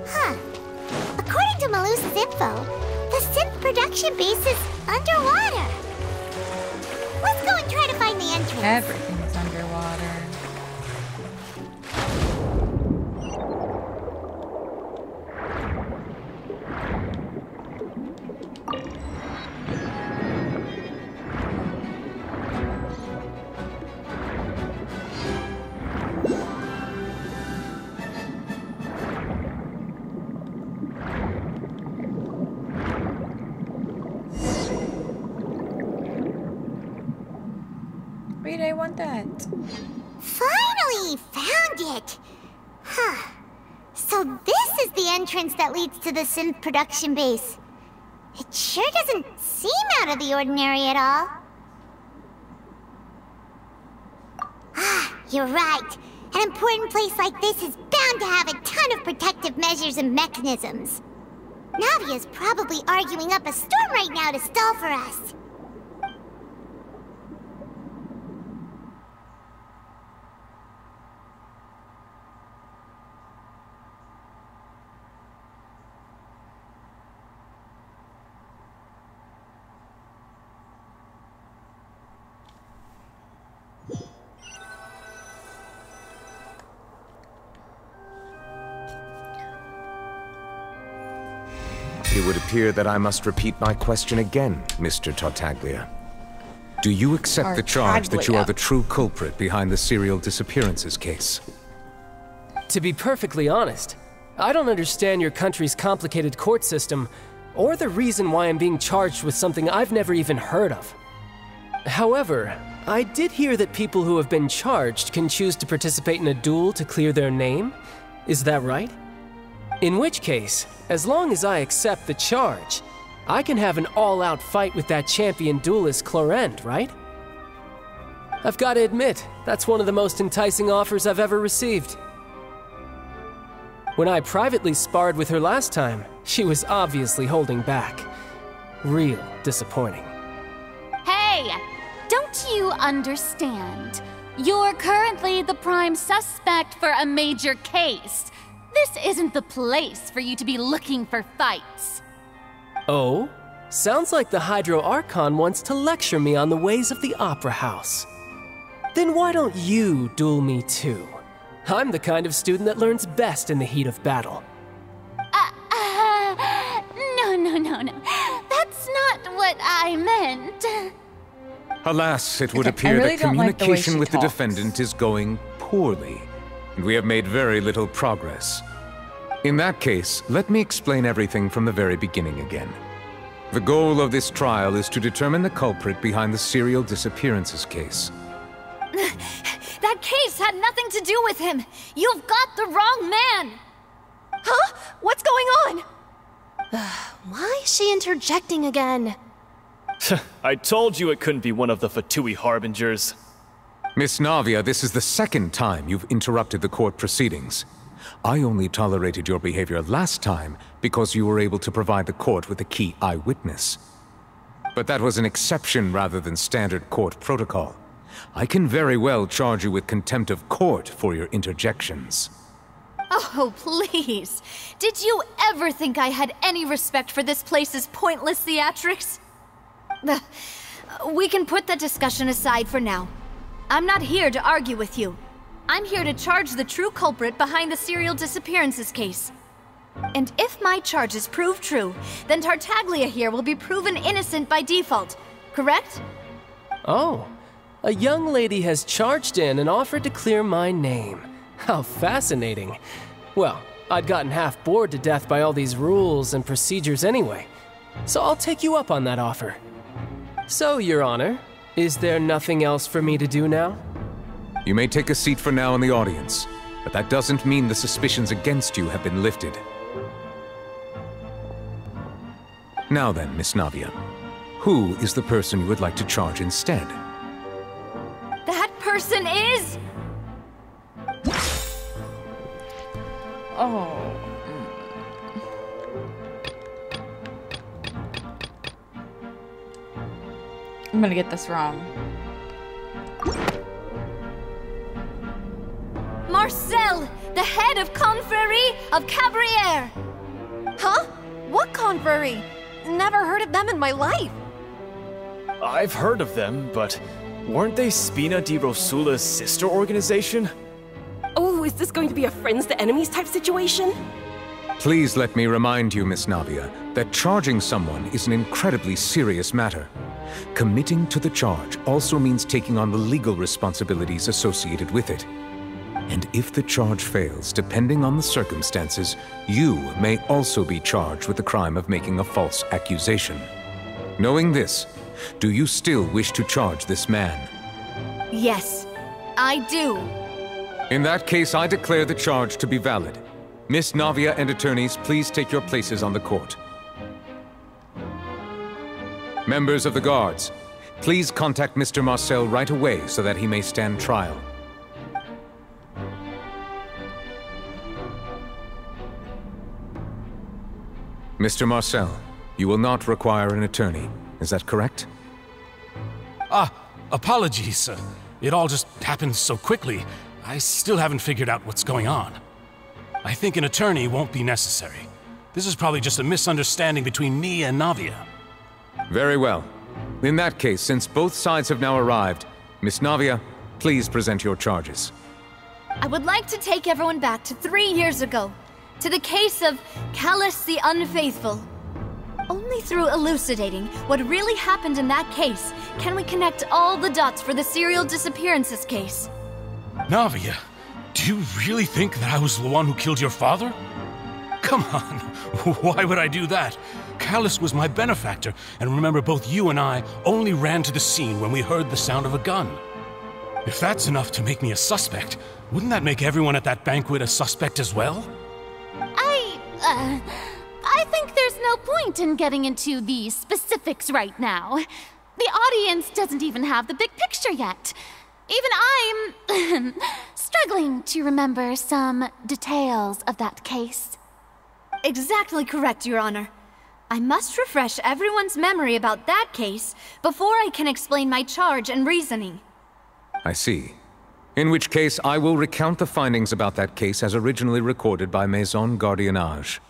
Huh. According to Malou's info, the synth production base is underwater. Let's go and try to find the entrance. Everything's underwater. Wait, I want that. Finally found it! Huh. So this is the entrance that leads to the synth production base. It sure doesn't seem out of the ordinary at all. Ah, you're right. An important place like this is bound to have a ton of protective measures and mechanisms. Navia's probably arguing up a storm right now to stall for us. It would appear that I must repeat my question again, Mr. Tartaglia. Do you accept the charge that you are the true culprit behind the serial disappearances case? To be perfectly honest, I don't understand your country's complicated court system, or the reason why I'm being charged with something I've never even heard of. However, I did hear that people who have been charged can choose to participate in a duel to clear their name. Is that right? In which case, as long as I accept the charge, I can have an all-out fight with that champion duelist Clorend, right? I've got to admit, that's one of the most enticing offers I've ever received. When I privately sparred with her last time, she was obviously holding back. Real disappointing. Hey! Don't you understand? You're currently the prime suspect for a major case. This isn't the place for you to be looking for fights. Oh? Sounds like the Hydro Archon wants to lecture me on the ways of the Opera House. Then why don't you duel me too? I'm the kind of student that learns best in the heat of battle. No. That's not what I meant. Alas, it would Okay, appear I really that don't like the way communication she with the talks. defendant is going poorly, and we have made very little progress. In that case, let me explain everything from the very beginning again. The goal of this trial is to determine the culprit behind the serial disappearances case. That case had nothing to do with him. You've got the wrong man. Huh? What's going on? Why is she interjecting again? I told you it couldn't be one of the Fatui Harbingers. Miss Navia, this is the second time you've interrupted the court proceedings. I only tolerated your behavior last time because you were able to provide the court with a key eyewitness. But that was an exception rather than standard court protocol. I can very well charge you with contempt of court for your interjections. Oh, please. Did you ever think I had any respect for this place's pointless theatrics? We can put that discussion aside for now. I'm not here to argue with you. I'm here to charge the true culprit behind the serial disappearances case. And if my charges prove true, then Tartaglia here will be proven innocent by default, correct? Oh, a young lady has charged in and offered to clear my name. How fascinating. Well, I'd gotten half bored to death by all these rules and procedures anyway, so I'll take you up on that offer. So, Your Honor, is there nothing else for me to do now? You may take a seat for now in the audience, but that doesn't mean the suspicions against you have been lifted. Now then, Miss Navia, who is the person you would like to charge instead? That person is... Oh. I'm gonna get this wrong. Marcel, the head of Confrérie of Cabrières. Huh? What confrérie? Never heard of them in my life. I've heard of them, but weren't they Spina di Rosula's sister organization? Oh, is this going to be a friends to enemies type situation? Please let me remind you, Miss Navia, that charging someone is an incredibly serious matter. Committing to the charge also means taking on the legal responsibilities associated with it. And if the charge fails, depending on the circumstances, you may also be charged with the crime of making a false accusation. Knowing this, do you still wish to charge this man? Yes, I do. In that case, I declare the charge to be valid. Miss Navia and attorneys, please take your places on the court. Members of the guards, please contact Mr. Marcel right away so that he may stand trial. Mr. Marcel, you will not require an attorney. Is that correct? Apologies. It all just happened so quickly. I still haven't figured out what's going on. I think an attorney won't be necessary. This is probably just a misunderstanding between me and Navia. Very well. In that case, since both sides have now arrived, Miss Navia, please present your charges. I would like to take everyone back to 3 years ago, to the case of Callus the Unfaithful. Only through elucidating what really happened in that case can we connect all the dots for the serial disappearances case. Navia, do you really think that I was the one who killed your father? Come on, why would I do that? Callus was my benefactor, and remember both you and I only ran to the scene when we heard the sound of a gun. If that's enough to make me a suspect, wouldn't that make everyone at that banquet a suspect as well? I think there's no point in getting into the specifics right now. The audience doesn't even have the big picture yet. Even I'm struggling to remember some details of that case. Exactly correct, Your Honor. I must refresh everyone's memory about that case before I can explain my charge and reasoning. I see. In which case, I will recount the findings about that case as originally recorded by Maison Gardiennage.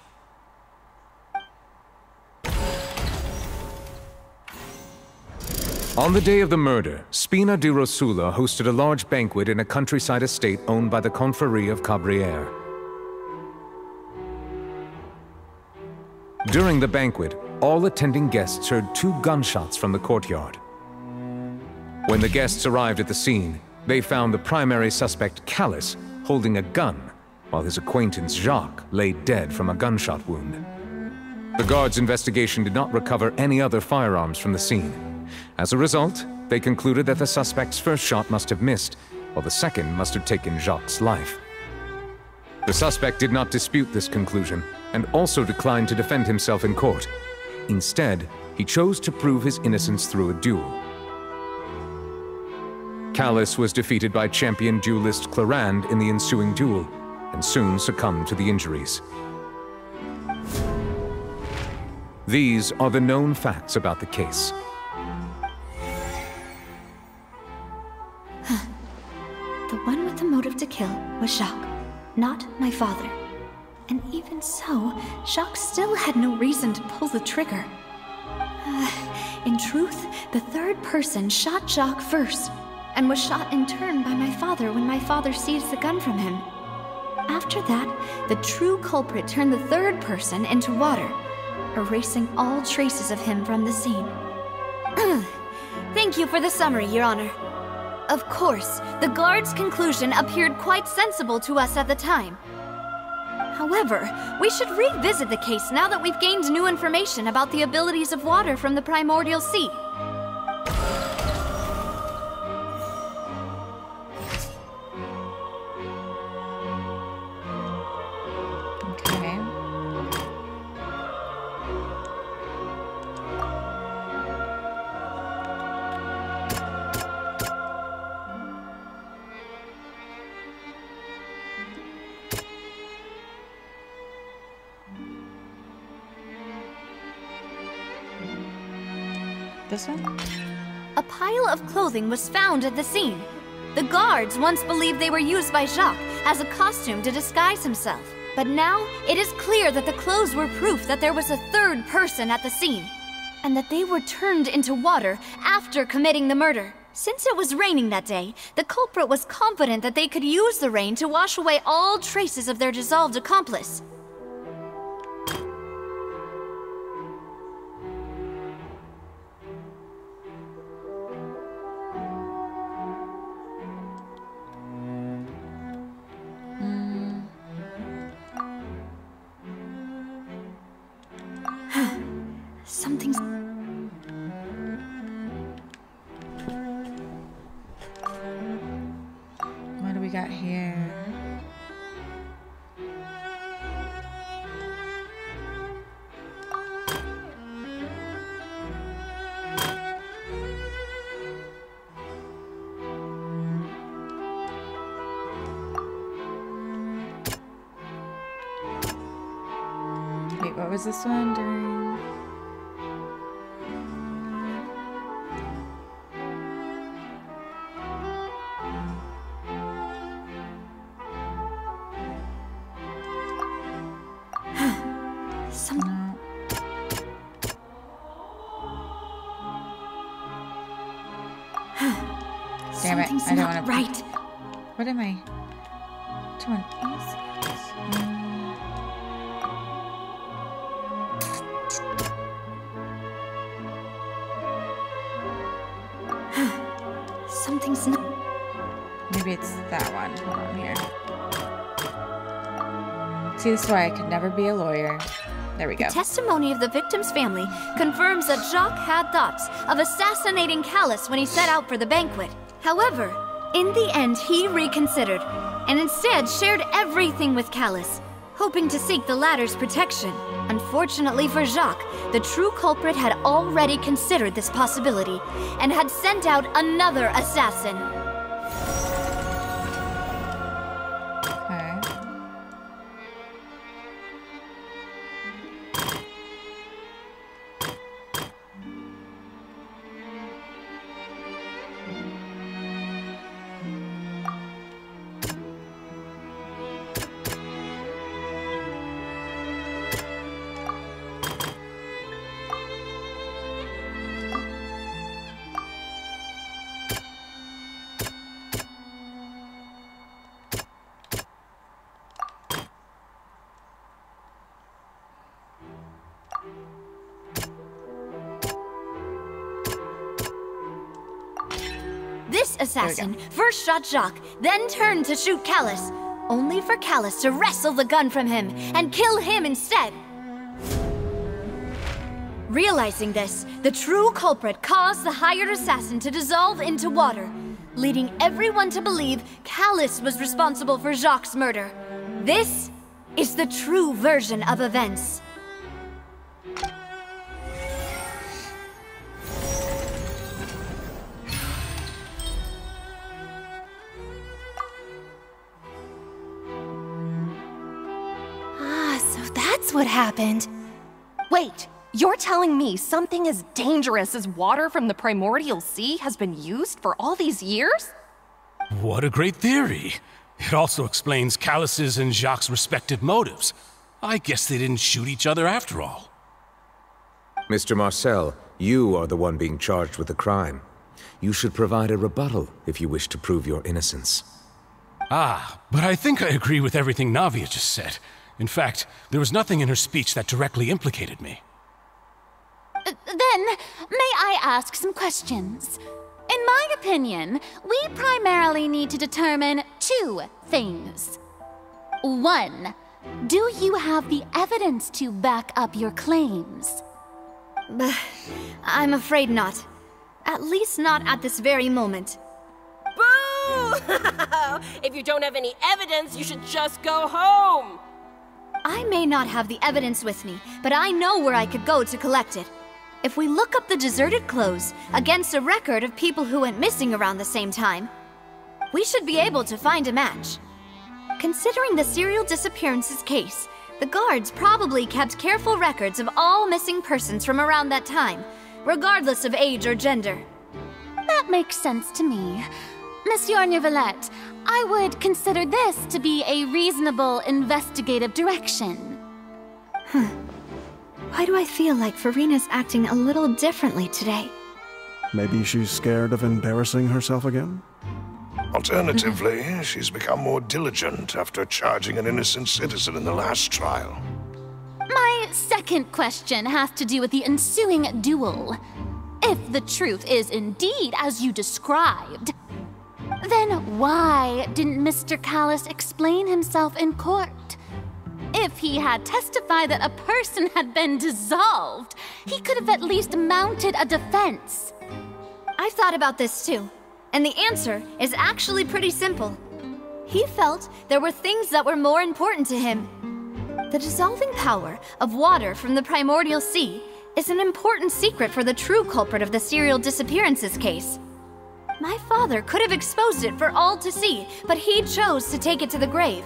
On the day of the murder, Spina di Rosula hosted a large banquet in a countryside estate owned by the Confrérie of Cabrières. During the banquet, all attending guests heard 2 gunshots from the courtyard. When the guests arrived at the scene, they found the primary suspect, Callus, holding a gun, while his acquaintance, Jacques, lay dead from a gunshot wound. The guards' investigation did not recover any other firearms from the scene. As a result, they concluded that the suspect's first shot must have missed, while the second must have taken Jacques' life. The suspect did not dispute this conclusion, and also declined to defend himself in court. Instead, he chose to prove his innocence through a duel. Callus was defeated by champion duelist Clarande in the ensuing duel, and soon succumbed to the injuries. These are the known facts about the case. The one with the motive to kill was Jacques, not my father. And even so, Jacques still had no reason to pull the trigger. In truth, the third person shot Jacques first, and was shot in turn by my father when my father seized the gun from him. After that, the true culprit turned the third person into water, erasing all traces of him from the scene. Thank you for the summary, Your Honor. Of course, the guard's conclusion appeared quite sensible to us at the time. However, we should revisit the case now that we've gained new information about the abilities of water from the primordial sea. Okay. This one? A pile of clothing was found at the scene. The guards once believed they were used by Jacques as a costume to disguise himself. But now, it is clear that the clothes were proof that there was a third person at the scene, and that they were turned into water after committing the murder. Since it was raining that day, the culprit was confident that they could use the rain to wash away all traces of their dissolved accomplice. Something's... What do we got here? Wait, what was this one during? Damn it, I don't want to. Right. What am I doing? Something's not... Maybe it's that one. Hold on here. See, this is why I could never be a lawyer. There we go. The testimony of the victim's family confirms that Jacques had thoughts of assassinating Callus when he set out for the banquet. However, in the end, he reconsidered, and instead shared everything with Callus, hoping to seek the latter's protection. Unfortunately for Jacques, the true culprit had already considered this possibility, and had sent out another assassin. Okay. This assassin first shot Jacques, then turned to shoot Callus, only for Callus to wrestle the gun from him and kill him instead. Realizing this, the true culprit caused the hired assassin to dissolve into water, leading everyone to believe Callus was responsible for Jacques' murder. This is the true version of events. So that's what happened. Wait, you're telling me something as dangerous as water from the primordial sea has been used for all these years? What a great theory. It also explains Callus's and Jacques' respective motives. I guess they didn't shoot each other after all. Mr. Marcel, you are the one being charged with the crime. You should provide a rebuttal if you wish to prove your innocence. Ah, but I think I agree with everything Navia just said. In fact, there was nothing in her speech that directly implicated me. Then, may I ask some questions? In my opinion, we primarily need to determine two things. One, do you have the evidence to back up your claims? I'm afraid not. At least not at this very moment. Boo! If you don't have any evidence, you should just go home! I may not have the evidence with me, but I know where I could go to collect it. If we look up the deserted clothes against a record of people who went missing around the same time, we should be able to find a match. Considering the serial disappearances case, the guards probably kept careful records of all missing persons from around that time, regardless of age or gender. That makes sense to me. Monsieur Neuvillette, I would consider this to be a reasonable investigative direction. Why do I feel like Farina's acting a little differently today? Maybe she's scared of embarrassing herself again? Alternatively, she's become more diligent after charging an innocent citizen in the last trial. My second question has to do with the ensuing duel. If the truth is indeed as you described, then why didn't Mr. Callus explain himself in court? If he had testified that a person had been dissolved, he could have at least mounted a defense. I've thought about this too, and the answer is actually pretty simple. He felt there were things that were more important to him. The dissolving power of water from the primordial sea is an important secret for the true culprit of the serial disappearances case. My father could have exposed it for all to see, but he chose to take it to the grave.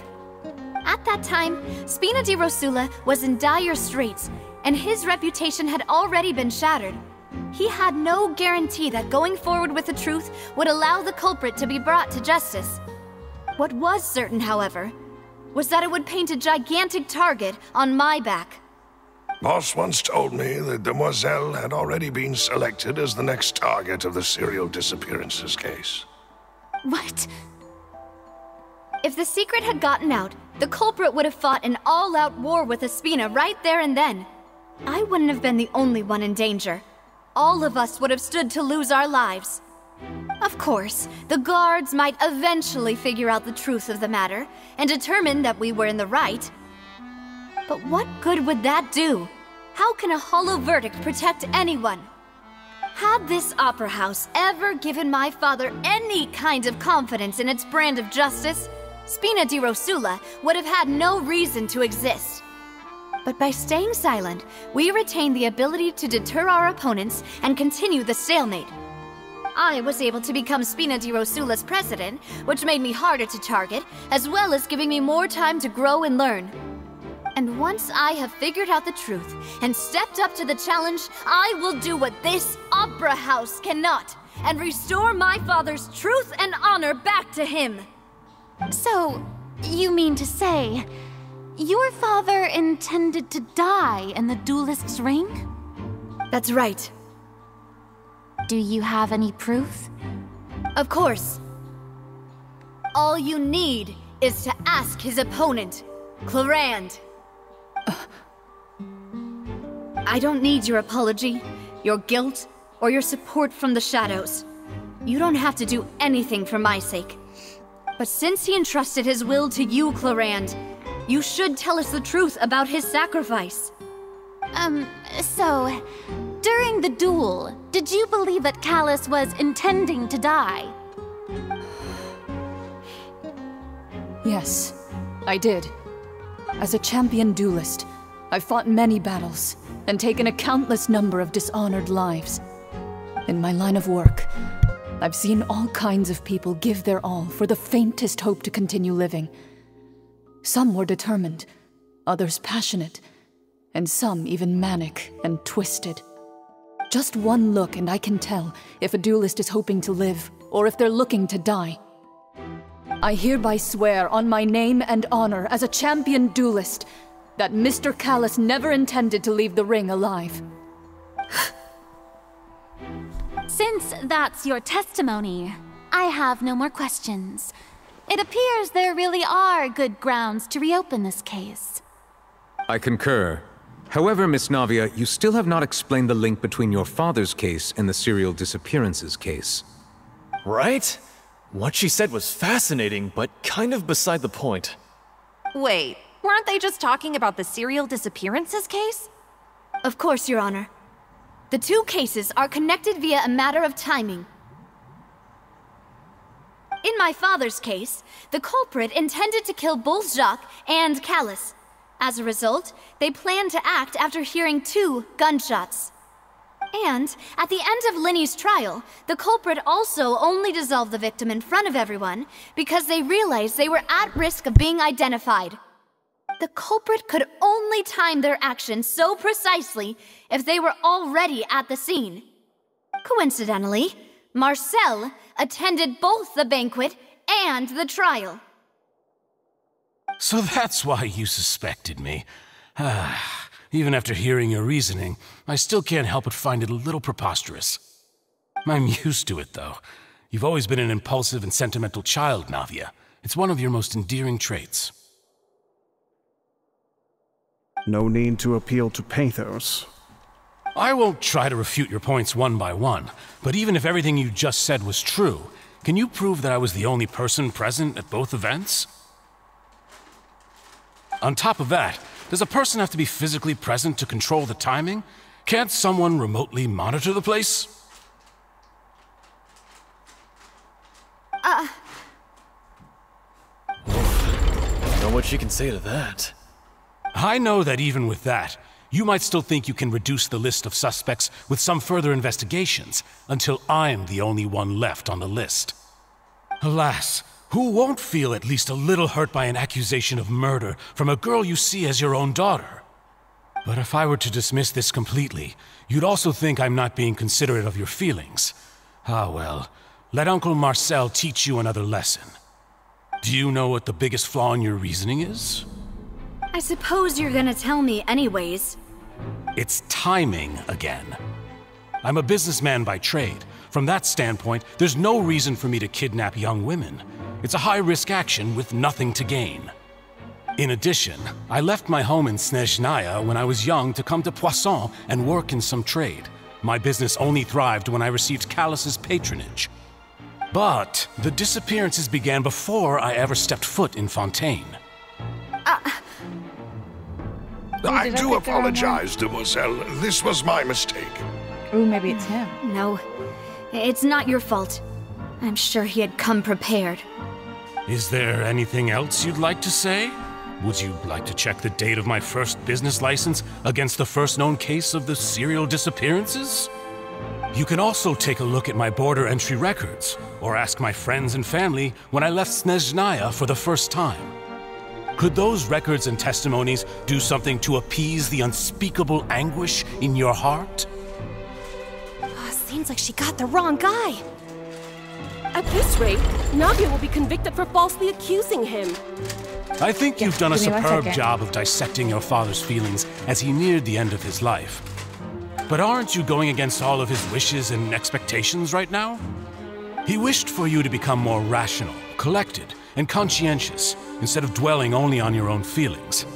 At that time, Spina di Rosula was in dire straits, and his reputation had already been shattered. He had no guarantee that going forward with the truth would allow the culprit to be brought to justice. What was certain, however, was that it would paint a gigantic target on my back. Boss once told me that Demoiselle had already been selected as the next target of the serial disappearances case. What? If the secret had gotten out, the culprit would have fought an all-out war with Espina right there and then. I wouldn't have been the only one in danger. All of us would have stood to lose our lives. Of course, the guards might eventually figure out the truth of the matter and determine that we were in the right. But what good would that do? How can a hollow verdict protect anyone? Had this opera house ever given my father any kind of confidence in its brand of justice, Spina di Rosula would have had no reason to exist. But by staying silent, we retained the ability to deter our opponents and continue the stalemate. I was able to become Spina di Rosula's president, which made me harder to target, as well as giving me more time to grow and learn. And once I have figured out the truth and stepped up to the challenge, I will do what this opera house cannot, and restore my father's truth and honor back to him. So, you mean to say, your father intended to die in the duelist's ring? That's right. Do you have any proof? Of course. All you need is to ask his opponent, Clarand. I don't need your apology, your guilt, or your support from the shadows. You don't have to do anything for my sake. But since he entrusted his will to you, Clorand, you should tell us the truth about his sacrifice. So, during the duel, did you believe that Callus was intending to die? Yes, I did. As a champion duelist, I've fought many battles and taken a countless number of dishonored lives. In my line of work, I've seen all kinds of people give their all for the faintest hope to continue living. Some were determined, others passionate, and some even manic and twisted. Just one look and I can tell if a duelist is hoping to live or if they're looking to die. I hereby swear on my name and honor as a champion duelist that Mr. Callus never intended to leave the ring alive. Since that's your testimony, I have no more questions. It appears there really are good grounds to reopen this case. I concur. However, Miss Navia, you still have not explained the link between your father's case and the serial disappearances case. Right? What she said was fascinating, but kind of beside the point. Wait, weren't they just talking about the serial disappearances case? Of course, Your Honor. The two cases are connected via a matter of timing. In my father's case, the culprit intended to kill both Jacques and Callus. As a result, they planned to act after hearing 2 gunshots. And, at the end of Linny's trial, the culprit also only dissolved the victim in front of everyone because they realized they were at risk of being identified. The culprit could only time their actions so precisely if they were already at the scene. Coincidentally, Marcel attended both the banquet and the trial. So that's why you suspected me. Even after hearing your reasoning, I still can't help but find it a little preposterous. I'm used to it, though. You've always been an impulsive and sentimental child, Navia. It's one of your most endearing traits. No need to appeal to pathos. I won't try to refute your points one by one, but even if everything you just said was true, can you prove that I was the only person present at both events? On top of that, does a person have to be physically present to control the timing? Can't someone remotely monitor the place? Don't know what she can say to that. I know that even with that, you might still think you can reduce the list of suspects with some further investigations until I'm the only one left on the list. Alas, who won't feel at least a little hurt by an accusation of murder from a girl you see as your own daughter? But if I were to dismiss this completely, you'd also think I'm not being considerate of your feelings. Ah well, let Uncle Marcel teach you another lesson. Do you know what the biggest flaw in your reasoning is? I suppose you're gonna tell me anyways. It's timing again. I'm a businessman by trade. From that standpoint, there's no reason for me to kidnap young women. It's a high-risk action with nothing to gain. In addition, I left my home in Snezhnaya when I was young to come to Poisson and work in some trade. My business only thrived when I received Callus's patronage. But the disappearances began before I ever stepped foot in Fontaine. I do apologize, Demoiselle. This was my mistake. Ooh, maybe it's him. No, it's not your fault. I'm sure he had come prepared. Is there anything else you'd like to say? Would you like to check the date of my first business license against the first known case of the serial disappearances? You can also take a look at my border entry records, or ask my friends and family when I left Snezhnaya for the first time. Could those records and testimonies do something to appease the unspeakable anguish in your heart? Seems like she got the wrong guy. At this rate, Navia will be convicted for falsely accusing him. I think you've done a superb job of dissecting your father's feelings as he neared the end of his life. But aren't you going against all of his wishes and expectations right now? He wished for you to become more rational, collected, and conscientious, instead of dwelling only on your own feelings.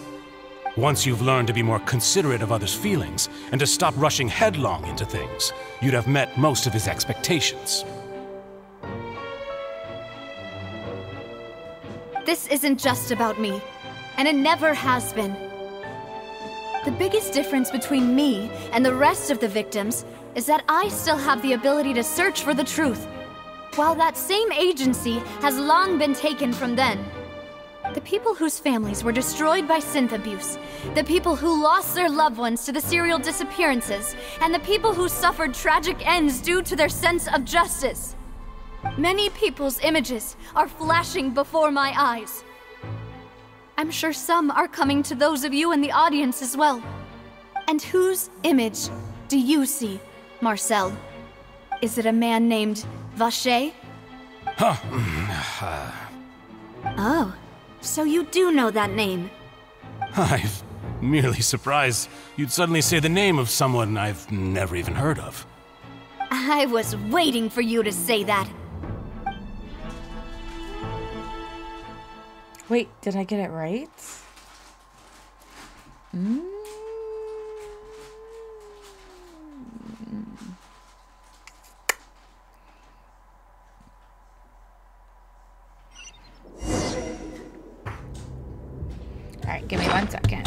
Once you've learned to be more considerate of others' feelings, and to stop rushing headlong into things, you'd have met most of his expectations. this isn't just about me, and it never has been. The biggest difference between me and the rest of the victims is that I still have the ability to search for the truth, while that same agency has long been taken from them. The people whose families were destroyed by synth abuse, the people who lost their loved ones to the serial disappearances, and the people who suffered tragic ends due to their sense of justice. Many people's images are flashing before my eyes. I'm sure some are coming to those of you in the audience as well. And whose image do you see, Marcel? Is it a man named Vacher? Oh, so you do know that name. I'm merely surprised you'd suddenly say the name of someone I've never even heard of. I was waiting for you to say that. Wait, did I get it right? Alright, give me 1 second.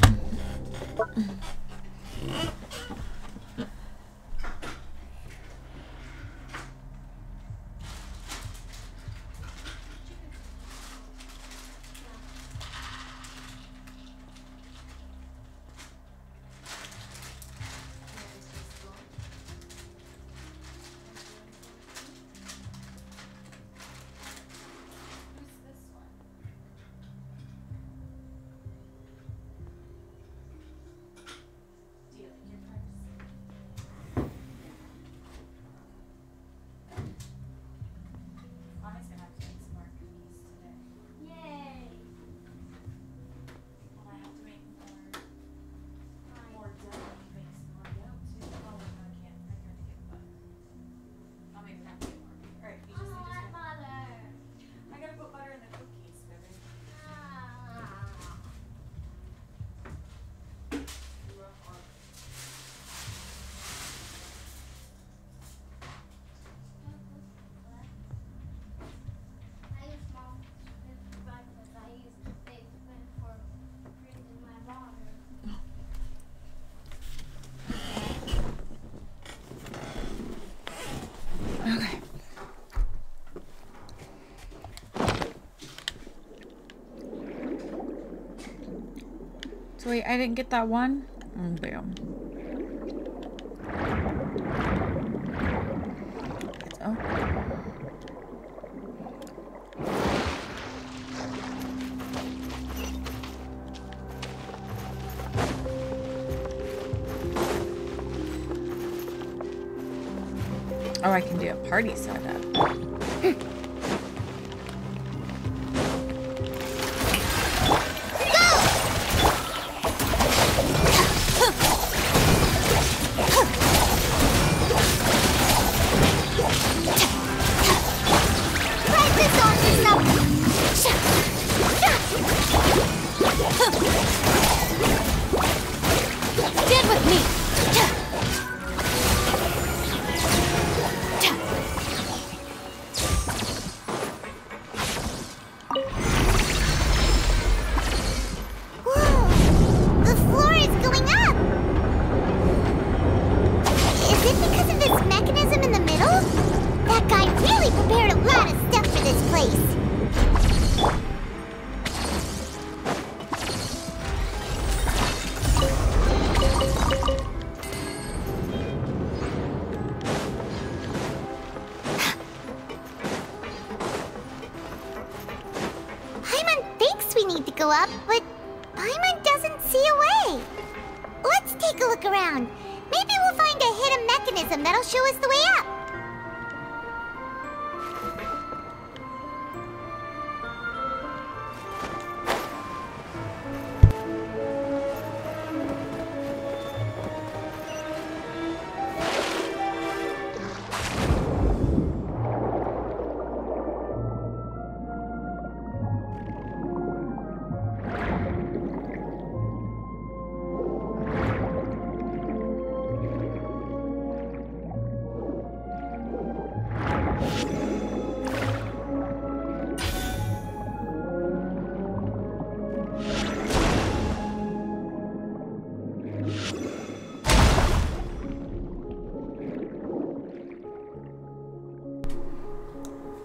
So wait, I didn't get that one? Oh, damn. Oh. Oh, I can do a party setup. Get with me!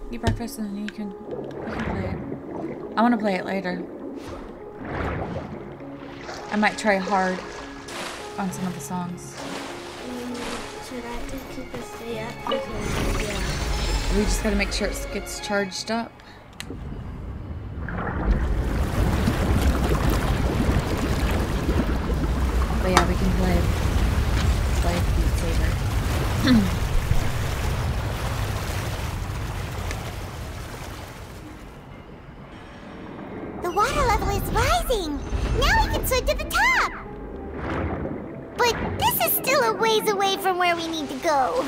Eat breakfast and then you can play it. I want to play it later. I might try hard on some of the songs. Should I just keep it stay up? Because, yeah. We just gotta make sure it gets charged up. But yeah, we can play Beat Saber. The water level is rising. Now we can swim to the top. But this is still a ways away from where we need to go.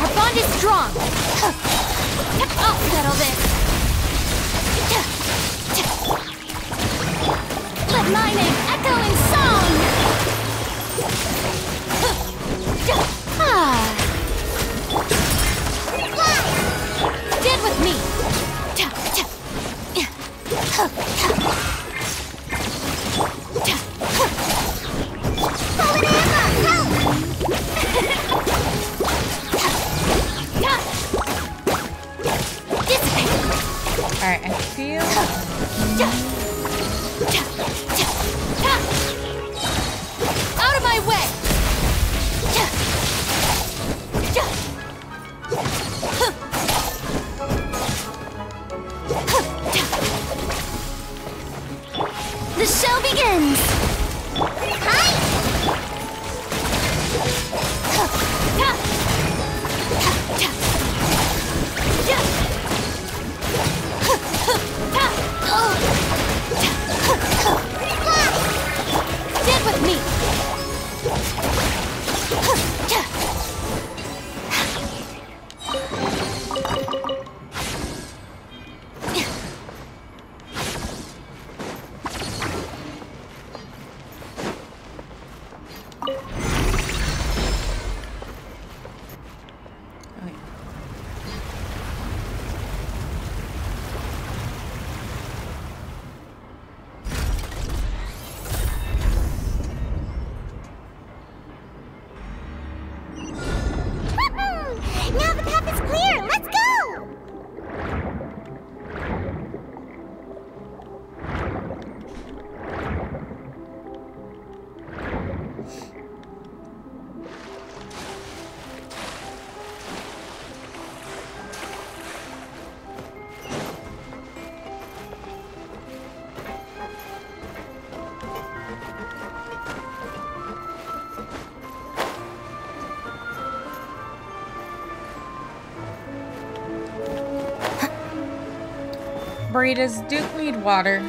Our bond is strong. I'll settle this. Let my name echo in song! Stand with me! Alright, I feel... Out of my way! The show begins! Stand with me! Now the path is clear. Let's go. Bree, does Duke need water?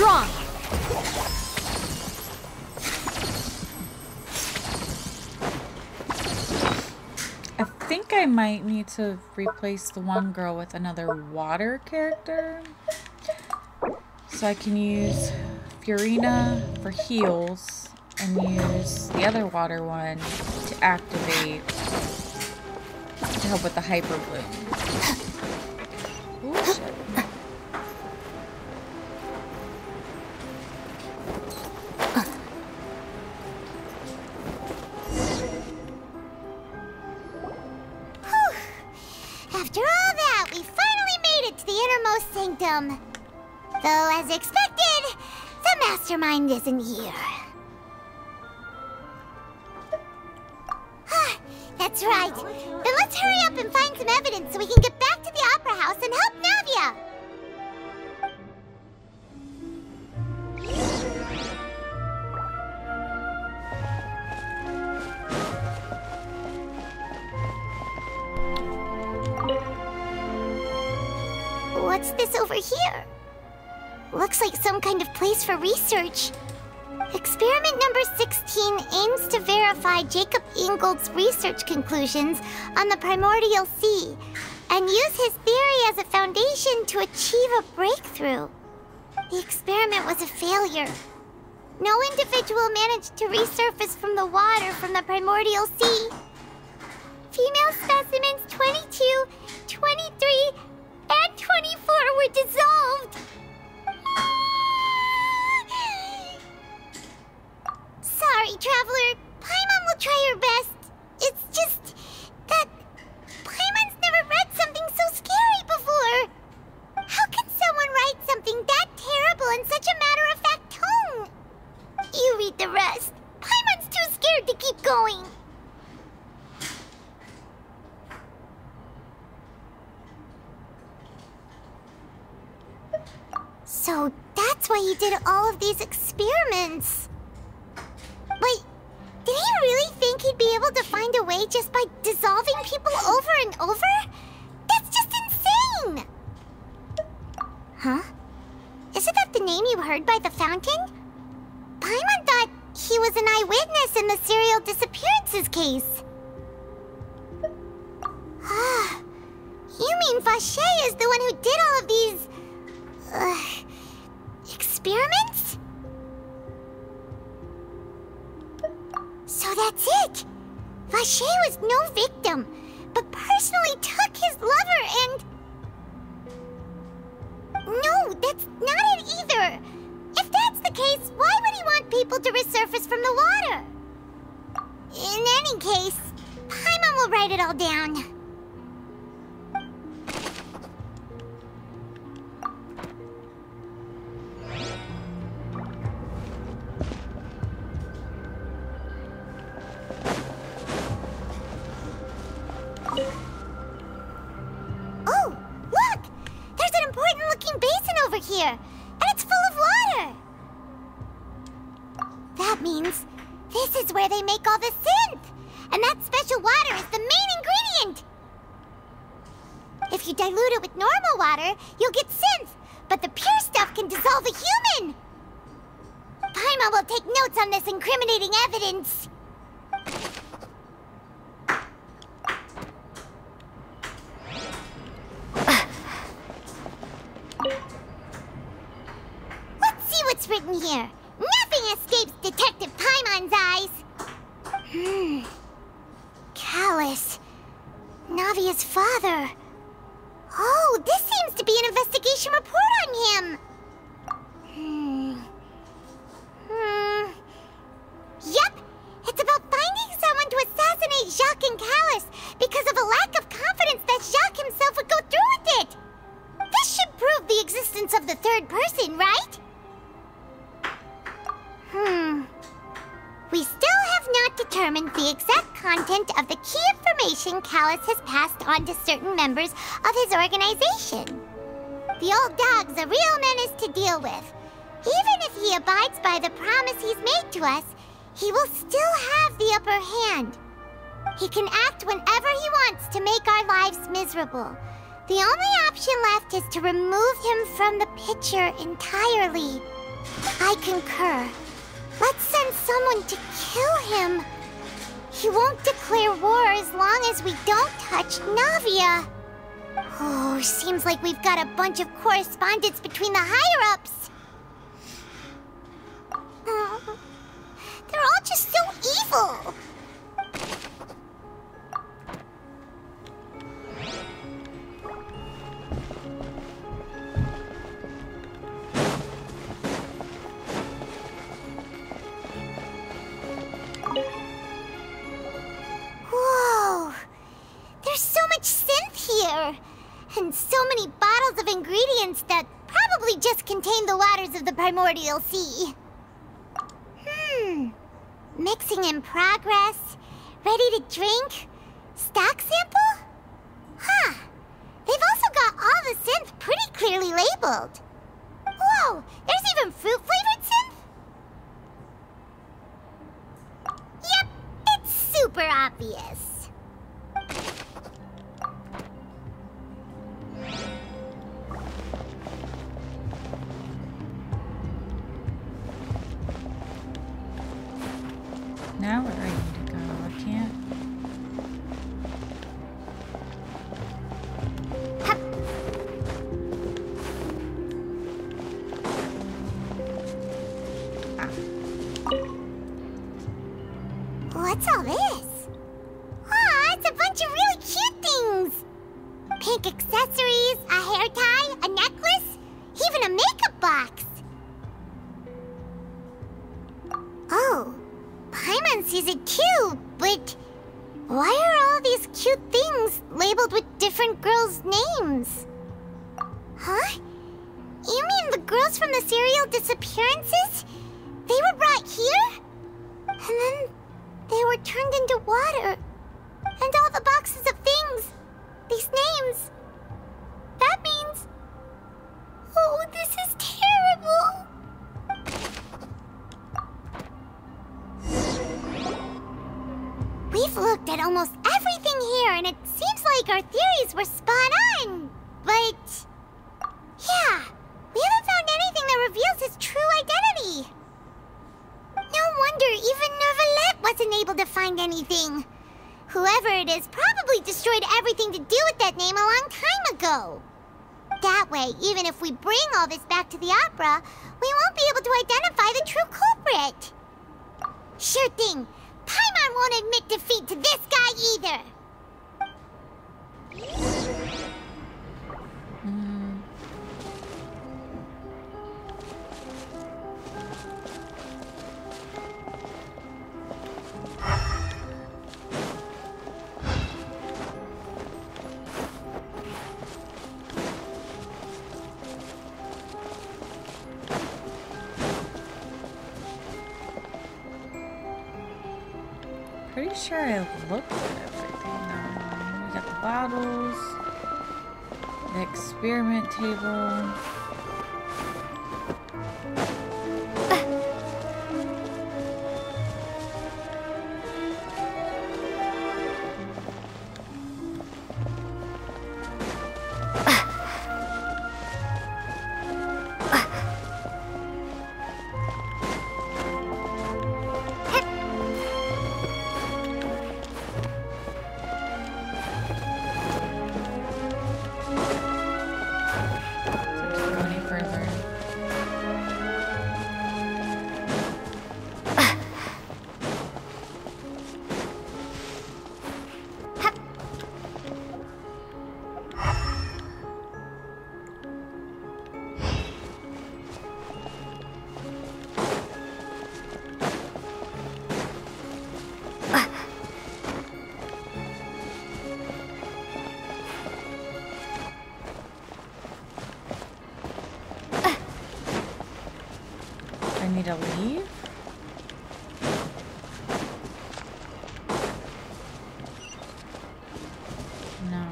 strong. I think I might need to replace the one girl with another water character. So I can use Furina for heals and use the other water one to activate to help with the hyper bloom. Ooh, shit. After all that, we finally made it to the innermost sanctum. Though, as expected, the mastermind isn't here. That's right. Then let's hurry up and find some evidence so we can get back to the Opera House and help Navia. What's this over here? Looks like some kind of place for research. Experiment number 16 aims to verify Jacob Ingold's research conclusions on the primordial sea and use his theory as a foundation to achieve a breakthrough. The experiment was a failure. No individual managed to resurface from the water from the primordial sea. Female specimens 22, 23, and 24 were dissolved. Sorry, Traveler. Paimon will try her best. It's just that Paimon's never read something so scary before. How can someone write something that terrible in such a matter-of-fact tone? You read the rest. Paimon's too scared to keep going. So that's why he did all of these experiments. Wait, did he really think he'd be able to find a way just by dissolving people over and over? That's just insane! Huh? Isn't that the name you heard by the fountain? Paimon thought he was an eyewitness in the serial disappearances case. Ah, you mean Vache is the one who did all of these... experiments? So that's it! Vache was no victim, but personally took his lover and... No, that's not it either! If that's the case, why would he want people to resurface from the water? In any case, Paimon will write it all down. Oh, look! There's an important-looking basin over here, and it's full of water! That means this is where they make all the synth! And that special water is the main ingredient! If you dilute it with normal water, you'll get synth, but the pure stuff can dissolve a human! Paimon will take notes on this incriminating evidence. Let's see what's written here. Nothing escapes Detective Paimon's eyes. Callus. Navia's father. Oh, this seems to be an investigation report on him. Yep, it's about finding someone to assassinate Jacques and Callus because of a lack of confidence that Jacques himself would go through with it. This should prove the existence of the third person, right? We still have not determined the exact content of the key information Callus has passed on to certain members of his organization. The old dog's a real menace to deal with. Even if he abides by the promise he's made to us, he will still have the upper hand. He can act whenever he wants to make our lives miserable. The only option left is to remove him from the picture entirely. I concur. Let's send someone to kill him. He won't declare war as long as we don't touch Navia. Oh, seems like we've got a bunch of correspondence between the higher-ups. They're all just so evil. Whoa! There's so much synth here! And so many bottles of ingredients that probably just contain the waters of the primordial sea. Mixing in progress. Ready to drink? Stock sample? Huh. They've also got all the synth pretty clearly labeled. Whoa! There's even fruit-flavored synth? Yep, it's super obvious. Now we're ready to go. I can't. What's all this? Aw, it's a bunch of really cute things. Pink accessories, a hair tie, a necklace, even a makeup box. Oh, Paimon sees it too, but why are all these cute things labeled with different girls' names? Huh? You mean the girls from the serial disappearances? They were brought here? And then they were turned into water. And all the boxes of things, these names. That means... Oh, this is terrible. We've looked at almost everything here, and it seems like our theories were spot on. But... yeah, we haven't found anything that reveals his true identity. No wonder even Neuvillette wasn't able to find anything. Whoever it is probably destroyed everything to do with that name a long time ago. That way, even if we bring all this back to the opera, we won't be able to identify the true culprit. Sure thing. Paimon won't admit defeat to this guy either. Pretty sure I looked at everything now. We got the bottles, the experiment table. Me to leave? No.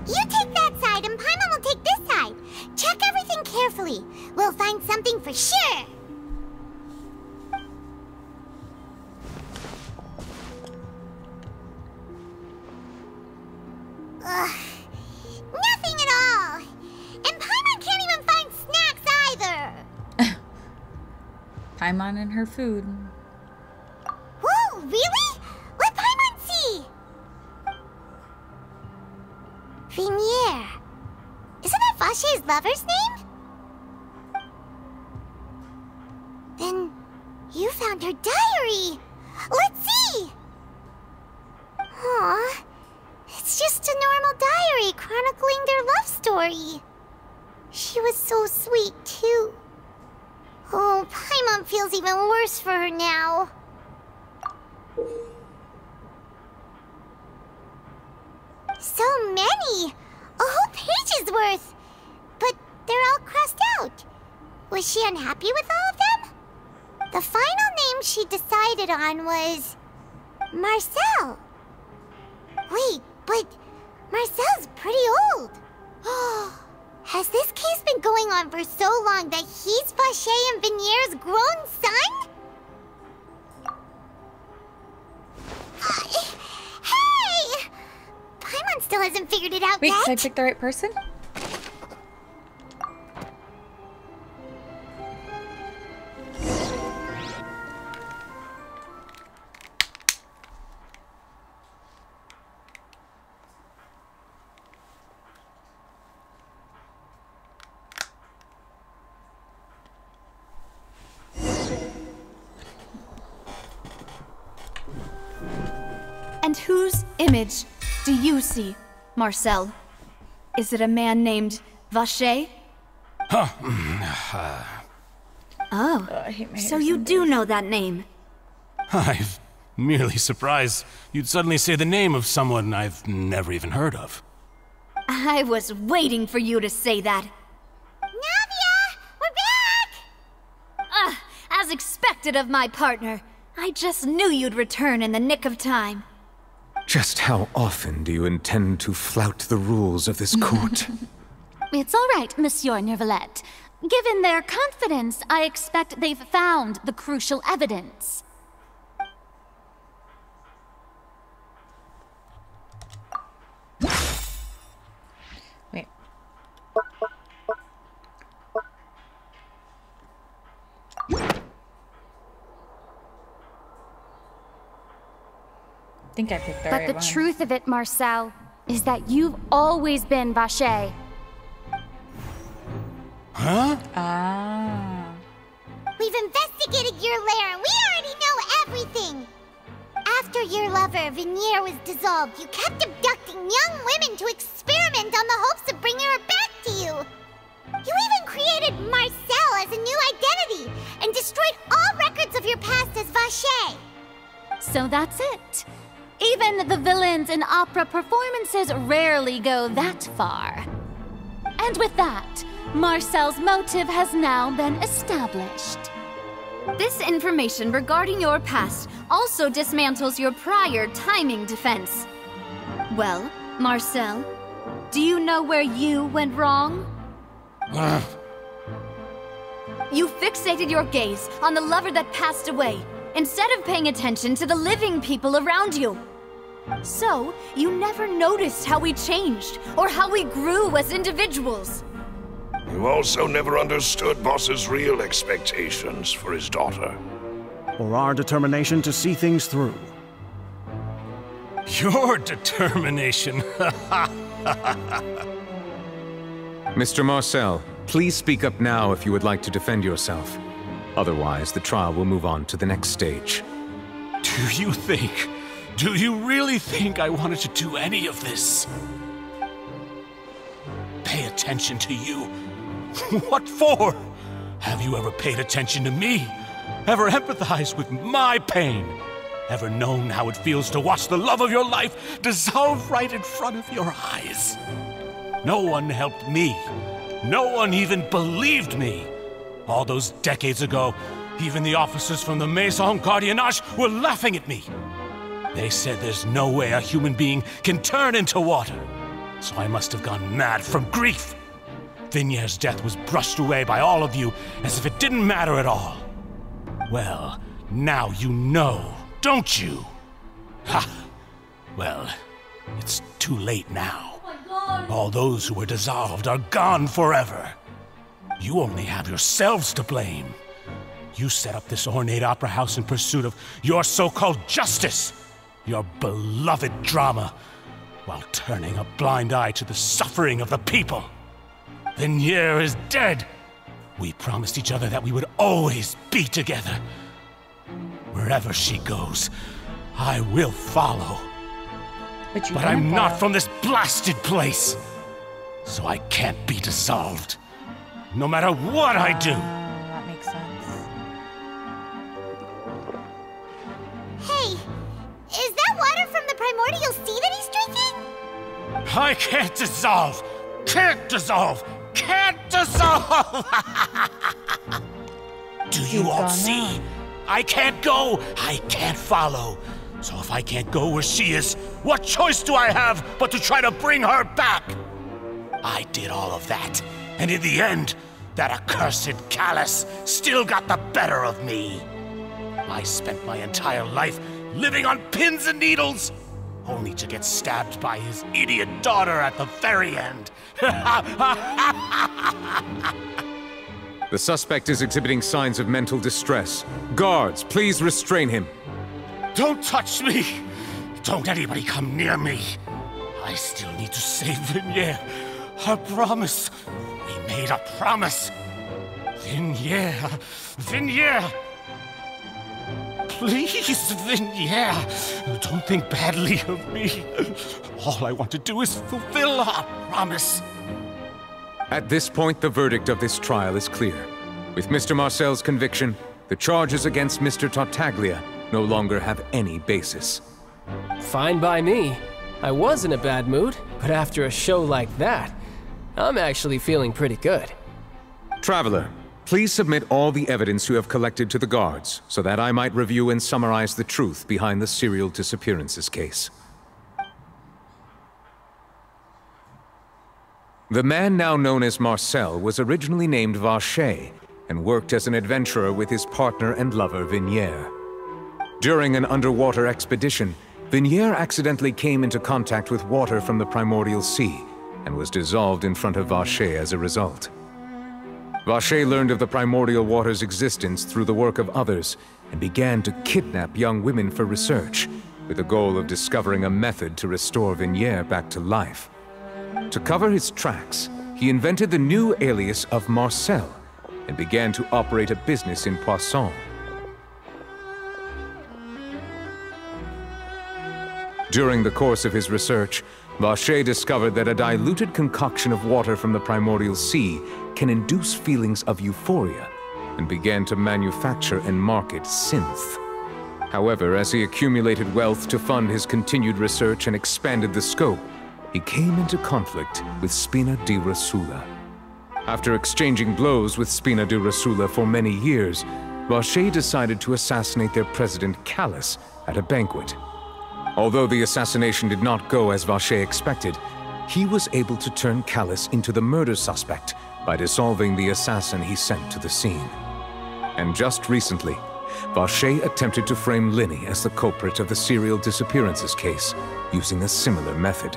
You take that side and Paimon will take this side. Check everything carefully. We'll find something for sure. Ugh. Nothing at all. And Paimon can't even find snacks either. Paimon and her food. Whoa, really? Let Paimon see. Vinier. Isn't that Vache's lover's name? Then you found her diary. Let's see. Aw, it's just a normal diary chronicling their love story. She was so sweet, too. Oh, Paimon feels even worse for her now. So many! A whole page's worth! But they're all crossed out. Was she unhappy with all of them? The final name she decided on was... Marcel. Wait, but Marcel's pretty old. Has this case been going on for so long that he's Vache and Vinier's grown son? Hey! Paimon still hasn't figured it out yet. Wait, did I pick the right person? And whose image do you see, Marcel? Is it a man named Vache? Oh, so you do know that name. I'm merely surprised you'd suddenly say the name of someone I've never even heard of. I was waiting for you to say that. Navia! We're back! As expected of my partner. I just knew you'd return in the nick of time. Just how often do you intend to flout the rules of this court? It's all right, Monsieur Nervalette. Given their confidence, I expect they've found the crucial evidence. Wait. I think I picked the right one. But the truth of it, Marcel, is that you've always been Vache. Huh? Ah. We've investigated your lair and we already know everything. After your lover, Vinier, was dissolved, you kept abducting young women to experiment on the hopes of bringing her back to you. You even created Marcel as a new identity and destroyed all records of your past as Vache. So that's it. Even the villains in opera performances rarely go that far. And with that, Marcel's motive has now been established. This information regarding your past also dismantles your prior timing defense. Well, Marcel, do you know where you went wrong? You fixated your gaze on the lover that passed away, instead of paying attention to the living people around you. So, you never noticed how we changed, or how we grew as individuals. You also never understood Boss's real expectations for his daughter. Or our determination to see things through. Your determination. Mr. Marcel, please speak up now if you would like to defend yourself. Otherwise, the trial will move on to the next stage. Do you really think I wanted to do any of this? Pay attention to you? What for? Have you ever paid attention to me? ever empathized with my pain, ever known how it feels to watch the love of your life dissolve right in front of your eyes. No one helped me. No one even believed me. All those decades ago, even the officers from the Maison Gardiennage were laughing at me. They said there's no way a human being can turn into water. So I must have gone mad from grief. Vignère's death was brushed away by all of you as if it didn't matter at all. Well, now you know, don't you? Ha! Well, it's too late now. All those who were dissolved are gone forever. You only have yourselves to blame. You set up this ornate opera house in pursuit of your so-called justice, your beloved drama, while turning a blind eye to the suffering of the people. Vignère is dead. We promised each other that we would always be together. Wherever she goes, I will follow. But I'm not from this blasted place, so I can't be dissolved, no matter what I do. That makes sense. Hey, is that water from the primordial sea that he's drinking? I can't dissolve! Can't dissolve! Can't dissolve! Do you all see? I can't go! I can't follow! So if I can't go where she is, what choice do I have but to try to bring her back? I did all of that, and in the end, that accursed Callus still got the better of me. I spent my entire life living on pins and needles, only to get stabbed by his idiot daughter at the very end. The suspect is exhibiting signs of mental distress. Guards, please restrain him. Don't touch me! Don't anybody come near me! I still need to save Vignère. I promise. We made a promise. Vignère. Vignère! Please, Vignère. Don't think badly of me. All I want to do is fulfill our promise. At this point, the verdict of this trial is clear. With Mr. Marcel's conviction, the charges against Mr. Tartaglia no longer have any basis. Fine by me. I was in a bad mood, but after a show like that, I'm actually feeling pretty good. Traveler, please submit all the evidence you have collected to the guards, so that I might review and summarize the truth behind the serial disappearances case. The man now known as Marcel was originally named Vacher, and worked as an adventurer with his partner and lover Vignère. During an underwater expedition, Vignère accidentally came into contact with water from the primordial sea, and was dissolved in front of Vacher as a result. Vacher learned of the primordial water's existence through the work of others, and began to kidnap young women for research, with the goal of discovering a method to restore Vignère back to life. To cover his tracks, he invented the new alias of Marcel, and began to operate a business in Poisson. During the course of his research, Vacher discovered that a diluted concoction of water from the primordial sea can induce feelings of euphoria, and began to manufacture and market synth. However, as he accumulated wealth to fund his continued research and expanded the scope, he came into conflict with Spina di Rosula. After exchanging blows with Spina di Rosula for many years, Vacher decided to assassinate their president Callus at a banquet. Although the assassination did not go as Vacher expected, he was able to turn Callus into the murder suspect by dissolving the assassin he sent to the scene. And just recently, Vacher attempted to frame Linny as the culprit of the serial disappearances case, using a similar method.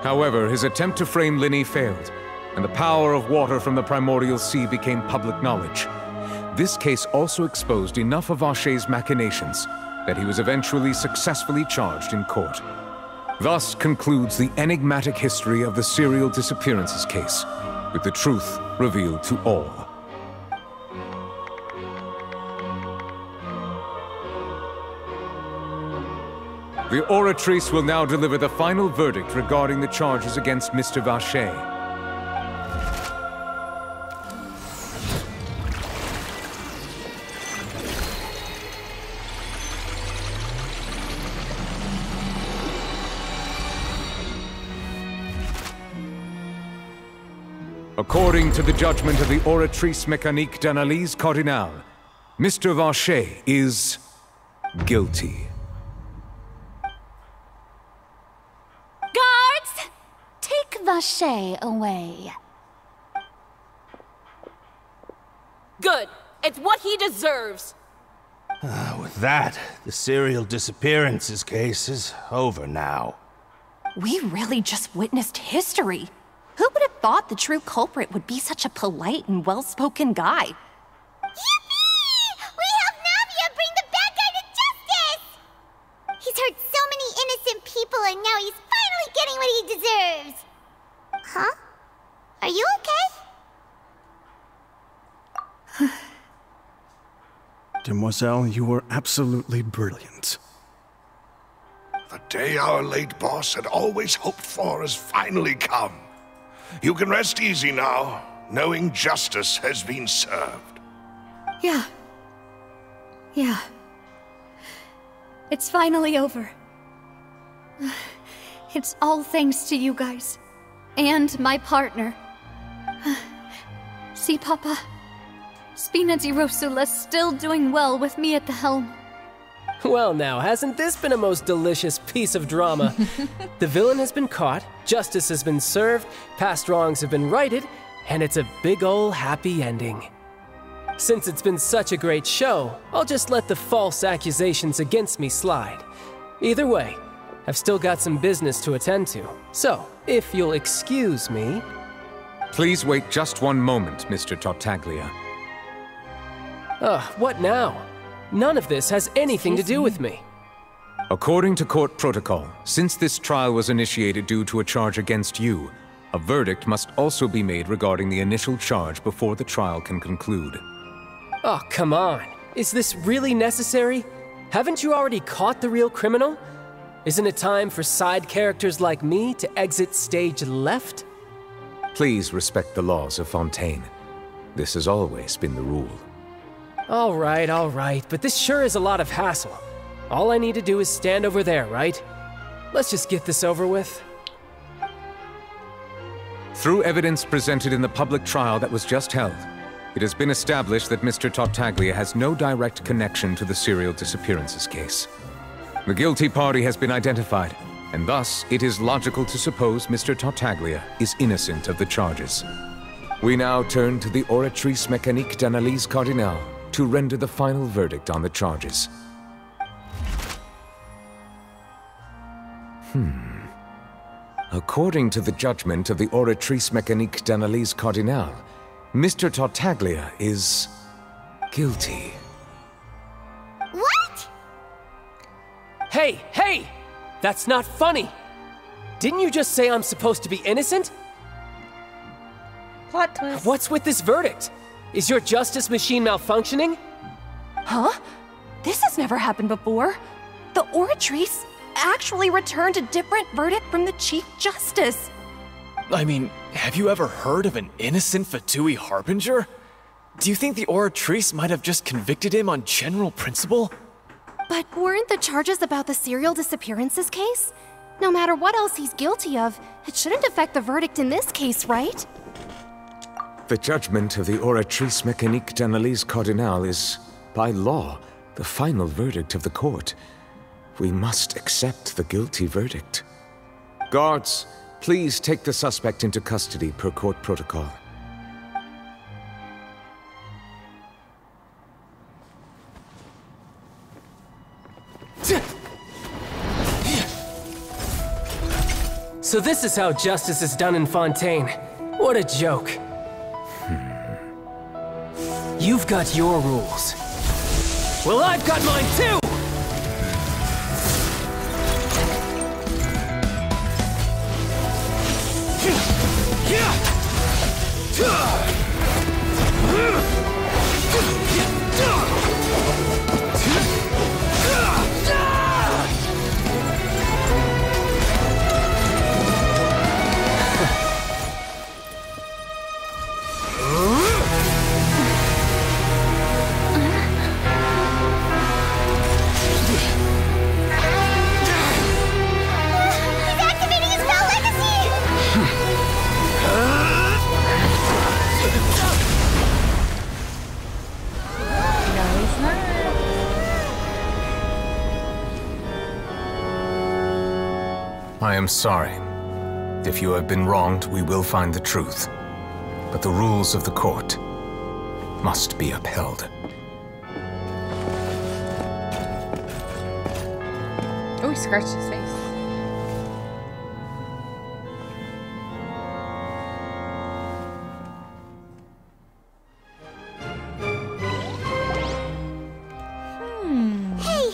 However, his attempt to frame Linny failed, and the power of water from the primordial sea became public knowledge. This case also exposed enough of Vacher's machinations that he was eventually successfully charged in court. Thus concludes the enigmatic history of the serial disappearances case, with the truth revealed to all. The oratrice will now deliver the final verdict regarding the charges against Mr. Vacher. According to the judgment of the Oratrice Mécanique d'Analyse Cardinale, Mr. Vacher is guilty. Guards! Take Vacher away. Good. It's what he deserves. With that, the serial disappearances case is over now. We really just witnessed history. Who would have thought the true culprit would be such a polite and well-spoken guy? Yippee! We helped Navia bring the bad guy to justice! He's hurt so many innocent people and now he's finally getting what he deserves. Huh? Are you okay? Demoiselle, you were absolutely brilliant. The day our late boss had always hoped for has finally come. You can rest easy now, knowing justice has been served. Yeah. Yeah. It's finally over. It's all thanks to you guys. And my partner. See, Papa? Spina di Rosula's still doing well with me at the helm. Well now, hasn't this been a most delicious piece of drama? The villain has been caught, justice has been served, past wrongs have been righted, and it's a big ol' happy ending. Since it's been such a great show, I'll just let the false accusations against me slide. Either way, I've still got some business to attend to, so if you'll excuse me... Please wait just one moment, Mr. Tartaglia. What now? None of this has anything to do with me. According to court protocol, since this trial was initiated due to a charge against you, a verdict must also be made regarding the initial charge before the trial can conclude. Oh, come on. Is this really necessary? Haven't you already caught the real criminal? Isn't it time for side characters like me to exit stage left? Please respect the laws of Fontaine. This has always been the rule. All right, but this sure is a lot of hassle. All I need to do is stand over there, right? Let's just get this over with. Through evidence presented in the public trial that was just held, it has been established that Mr. Tartaglia has no direct connection to the serial disappearances case. The guilty party has been identified, and thus it is logical to suppose Mr. Tartaglia is innocent of the charges. We now turn to the Oratrice Mécanique d'Analyse Cardinale to render the final verdict on the charges. According to the judgment of the Oratrice Mécanique d'Analyse Cardinale, Mr. Tartaglia is guilty. What? Hey! That's not funny! Didn't you just say I'm supposed to be innocent? Plot twist. What's with this verdict? Is your justice machine malfunctioning? Huh? This has never happened before. The Oratrice actually returned a different verdict from the Chief Justice. I mean, have you ever heard of an innocent Fatui Harbinger? Do you think the Oratrice might have just convicted him on general principle? But weren't the charges about the serial disappearances case? No matter what else he's guilty of, it shouldn't affect the verdict in this case, right? The judgment of the Oratrice Mécanique d'Analyse Cardinale is, by law, the final verdict of the court. We must accept the guilty verdict. Guards, please take the suspect into custody per court protocol. So this is how justice is done in Fontaine. What a joke. You've got your rules. Well, I've got mine too! I am sorry. If you have been wronged, we will find the truth. But the rules of the court must be upheld. Oh, he scratched his face. Hey,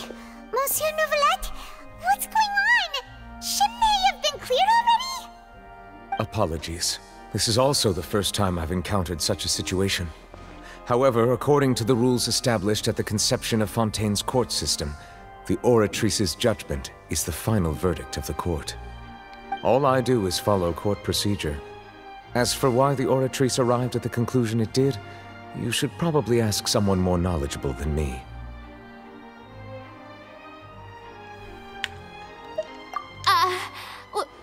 Monsieur Nouvelette, what's going on? Shouldn't they have been cleared already? Apologies. This is also the first time I've encountered such a situation. However, according to the rules established at the conception of Fontaine's court system, the Oratrice's judgment is the final verdict of the court. All I do is follow court procedure. As for why the Oratrice arrived at the conclusion it did, you should probably ask someone more knowledgeable than me.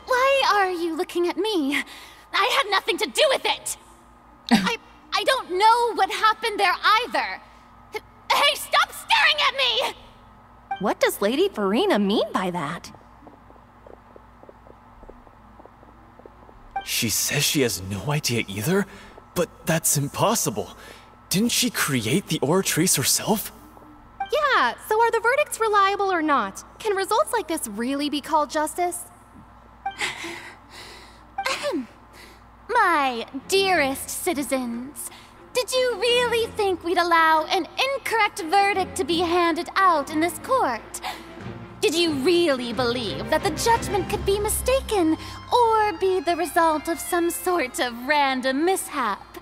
Why are you looking at me? I had nothing to do with it! I don't know what happened there either! Hey, stop staring at me! What does Lady Farina mean by that? She says she has no idea either? But that's impossible. Didn't she create the Oratrice herself? Yeah, so are the verdicts reliable or not? Can results like this really be called justice? My dearest citizens, did you really think we'd allow an incorrect verdict to be handed out in this court? Did you really believe that the judgment could be mistaken or be the result of some sort of random mishap?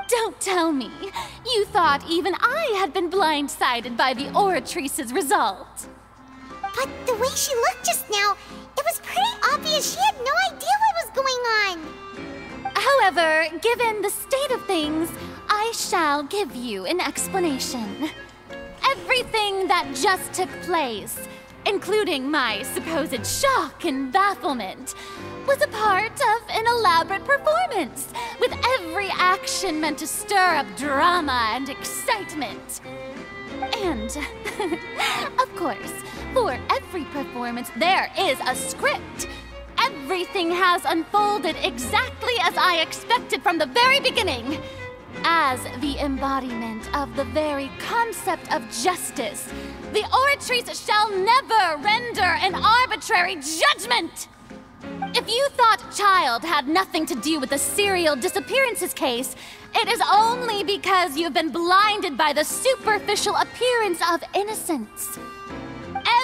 Don't tell me you thought even I had been blindsided by the Oratrice's result. But the way she looked just now, it was pretty obvious she had no idea what was going on. However, given the state of things, I shall give you an explanation. Everything that just took place, including my supposed shock and bafflement, was a part of an elaborate performance, with every action meant to stir up drama and excitement. And, of course, for every performance there is a script. Everything has unfolded exactly as I expected from the very beginning. As the embodiment of the very concept of justice, the Oratrice shall never render an arbitrary judgment! If you thought Child had nothing to do with the serial disappearances case, it is only because you've been blinded by the superficial appearance of innocence.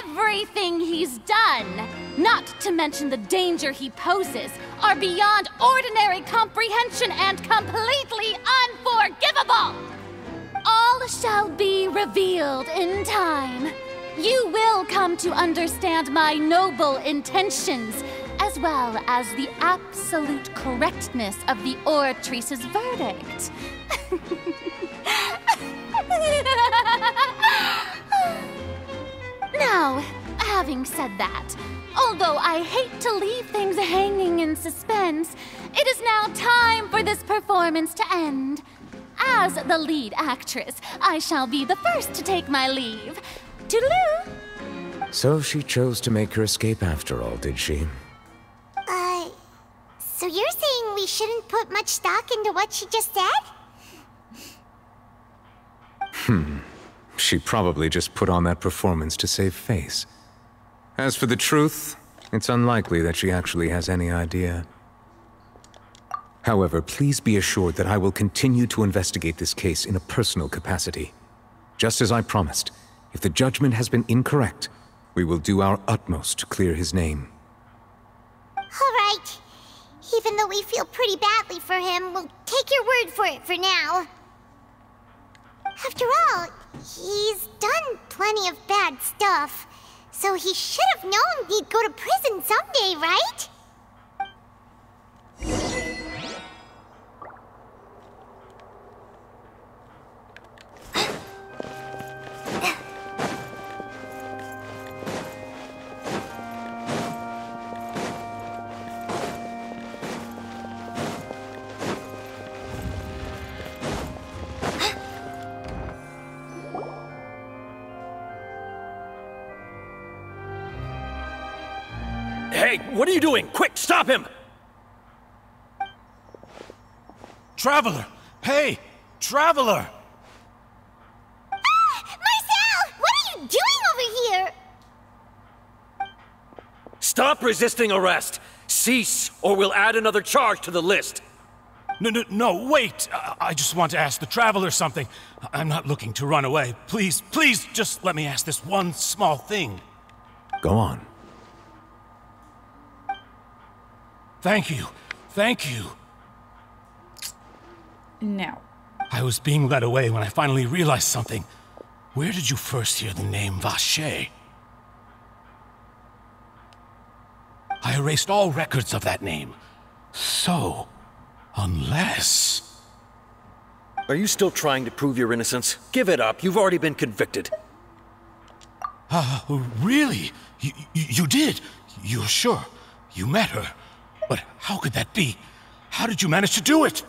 Everything he's done, not to mention the danger he poses, are beyond ordinary comprehension and completely unforgivable! All shall be revealed in time. You will come to understand my noble intentions, as well as the absolute correctness of the Oratrice's verdict. Now, having said that, although I hate to leave things hanging in suspense, it is now time for this performance to end. As the lead actress, I shall be the first to take my leave. Toodaloo! So she chose to make her escape after all, did she? So you're saying we shouldn't put much stock into what she just said? She probably just put on that performance to save face. As for the truth, it's unlikely that she actually has any idea. However, please be assured that I will continue to investigate this case in a personal capacity. Just as I promised, if the judgment has been incorrect, we will do our utmost to clear his name. All right. Even though we feel pretty badly for him, we'll take your word for it for now. After all, he's done plenty of bad stuff, so he should have known he'd go to prison someday, right? Hey, what are you doing? Quick, stop him! Traveler! Hey! Traveler! Marcel! What are you doing over here? Stop resisting arrest! Cease, or we'll add another charge to the list! No, wait! I just want to ask the Traveler something. I'm not looking to run away. Please, just let me ask this one small thing. Go on. Thank you. Now. I was being led away when I finally realized something. Where did you first hear the name Vache? I erased all records of that name. So, unless... Are you still trying to prove your innocence? Give it up. You've already been convicted. Really? You did? You're sure? You met her? But how could that be? How did you manage to do it?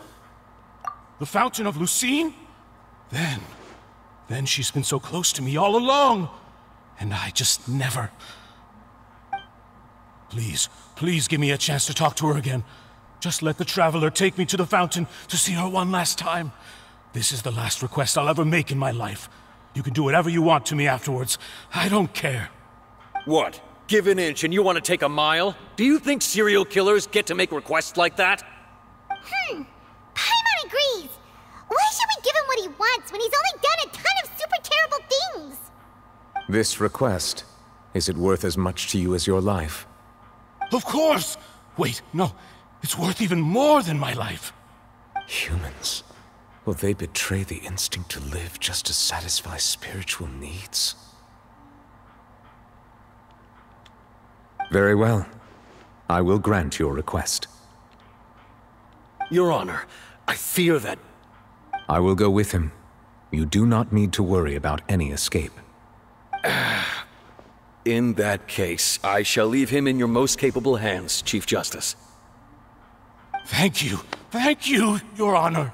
The Fountain of Lucine? Then she's been so close to me all along. And I just never... Please give me a chance to talk to her again. Just let the Traveler take me to the fountain to see her one last time. This is the last request I'll ever make in my life. You can do whatever you want to me afterwards. I don't care. What? Give an inch and you want to take a mile? Do you think serial killers get to make requests like that? Paimon agrees. Why should we give him what he wants when he's only done a ton of super terrible things? This request, is it worth as much to you as your life? Of course! Wait, no. It's worth even more than my life. Humans. Will they betray the instinct to live just to satisfy spiritual needs? Very well. I will grant your request. Your Honor, I fear that... I will go with him. You do not need to worry about any escape. In that case, I shall leave him in your most capable hands, Chief Justice. Thank you, Your Honor.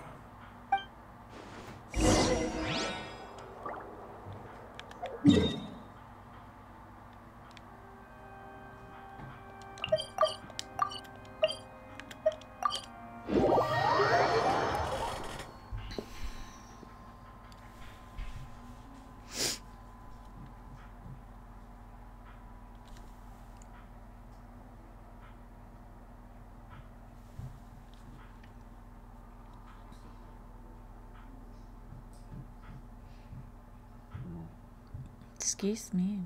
Excuse me.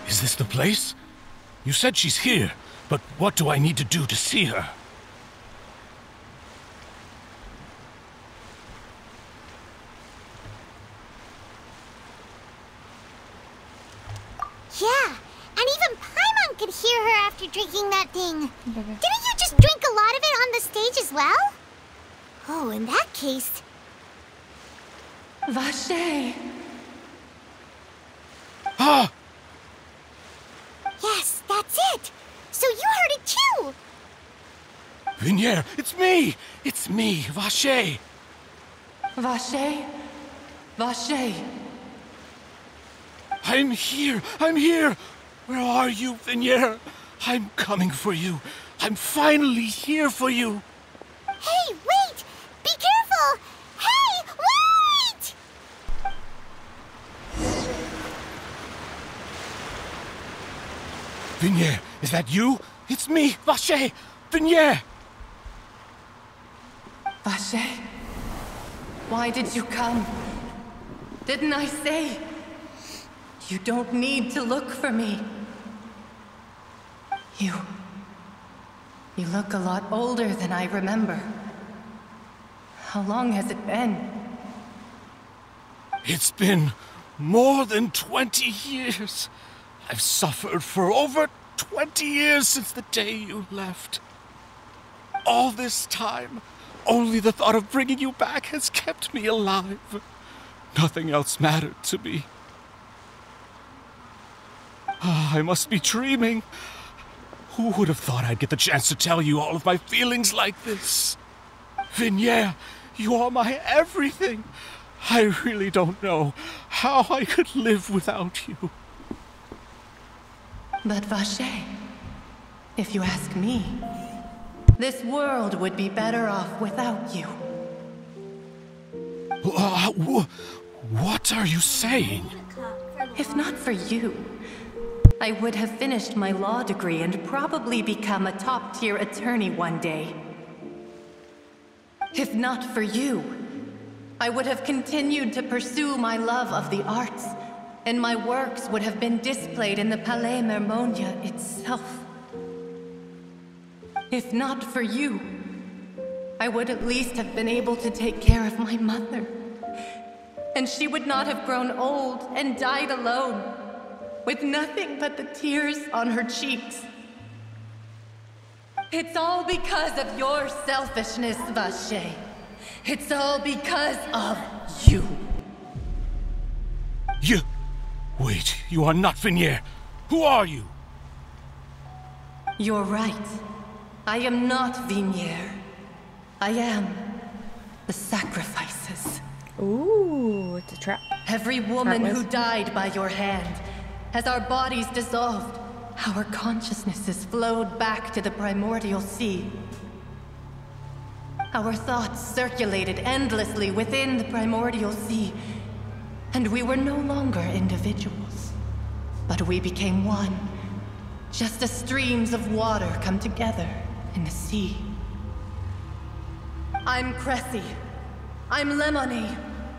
Is this the place? You said she's here, but what do I need to do to see her? Yeah, and even Paimon could hear her after drinking that thing. Didn't you just drink a lot of it on the stage as well? Oh, in that case... Vache! Ah! Yes, that's it! So you heard it too! Vignier, it's me! It's me, Vache! Vache? Vache! I'm here! Where are you, Vignier? I'm coming for you. I'm finally here for you. Hey, wait! Be careful! Hey, wait! Vignier, is that you? It's me, Vache! Vignier! Vache? Why did you come? Didn't I say? You don't need to look for me. You look a lot older than I remember. How long has it been? It's been more than 20 years. I've suffered for over 20 years since the day you left. All this time, only the thought of bringing you back has kept me alive. Nothing else mattered to me. I must be dreaming. Who would have thought I'd get the chance to tell you all of my feelings like this? Vignere, you are my everything. I really don't know how I could live without you. But Vache, if you ask me, this world would be better off without you. What are you saying? If not for you, I would have finished my law degree and probably become a top-tier attorney one day. If not for you, I would have continued to pursue my love of the arts, and my works would have been displayed in the Palais Mermonia itself. If not for you, I would at least have been able to take care of my mother. And she would not have grown old and died alone, with nothing but the tears on her cheeks. It's all because of your selfishness, Vache. It's all because of you. You... Wait, you are not Vignere. Who are you? You're right. I am not Vignere. I am the sacrifices. Ooh, it's a trap. Every woman who died by your hand, as our bodies dissolved, our consciousnesses flowed back to the primordial sea. Our thoughts circulated endlessly within the primordial sea, and we were no longer individuals, but we became one, just as streams of water come together in the sea. I'm Cressy. I'm Lemony.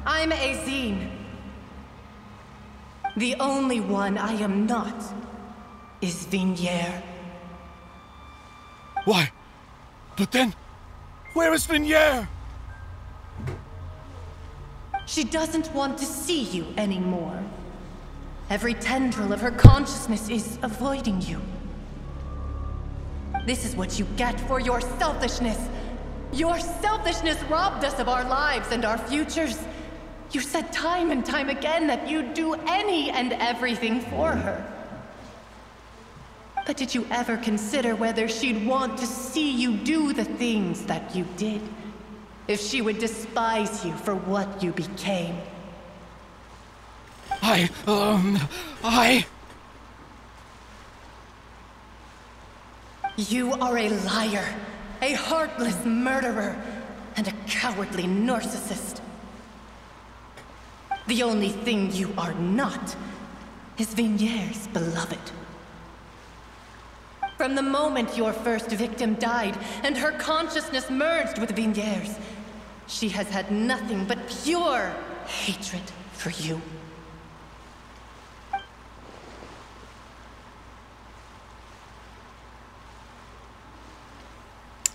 I'm Azine. The only one I am not is Vignere. Why? But then, where is Vignere? She doesn't want to see you anymore. Every tendril of her consciousness is avoiding you. This is what you get for your selfishness. Your selfishness robbed us of our lives and our futures. You said time and time again that you'd do any and everything for her. But did you ever consider whether she'd want to see you do the things that you did? If she would despise you for what you became? You are a liar, a heartless murderer, and a cowardly narcissist. The only thing you are not is Vignere's beloved. From the moment your first victim died and her consciousness merged with Vignere's, she has had nothing but pure hatred for you.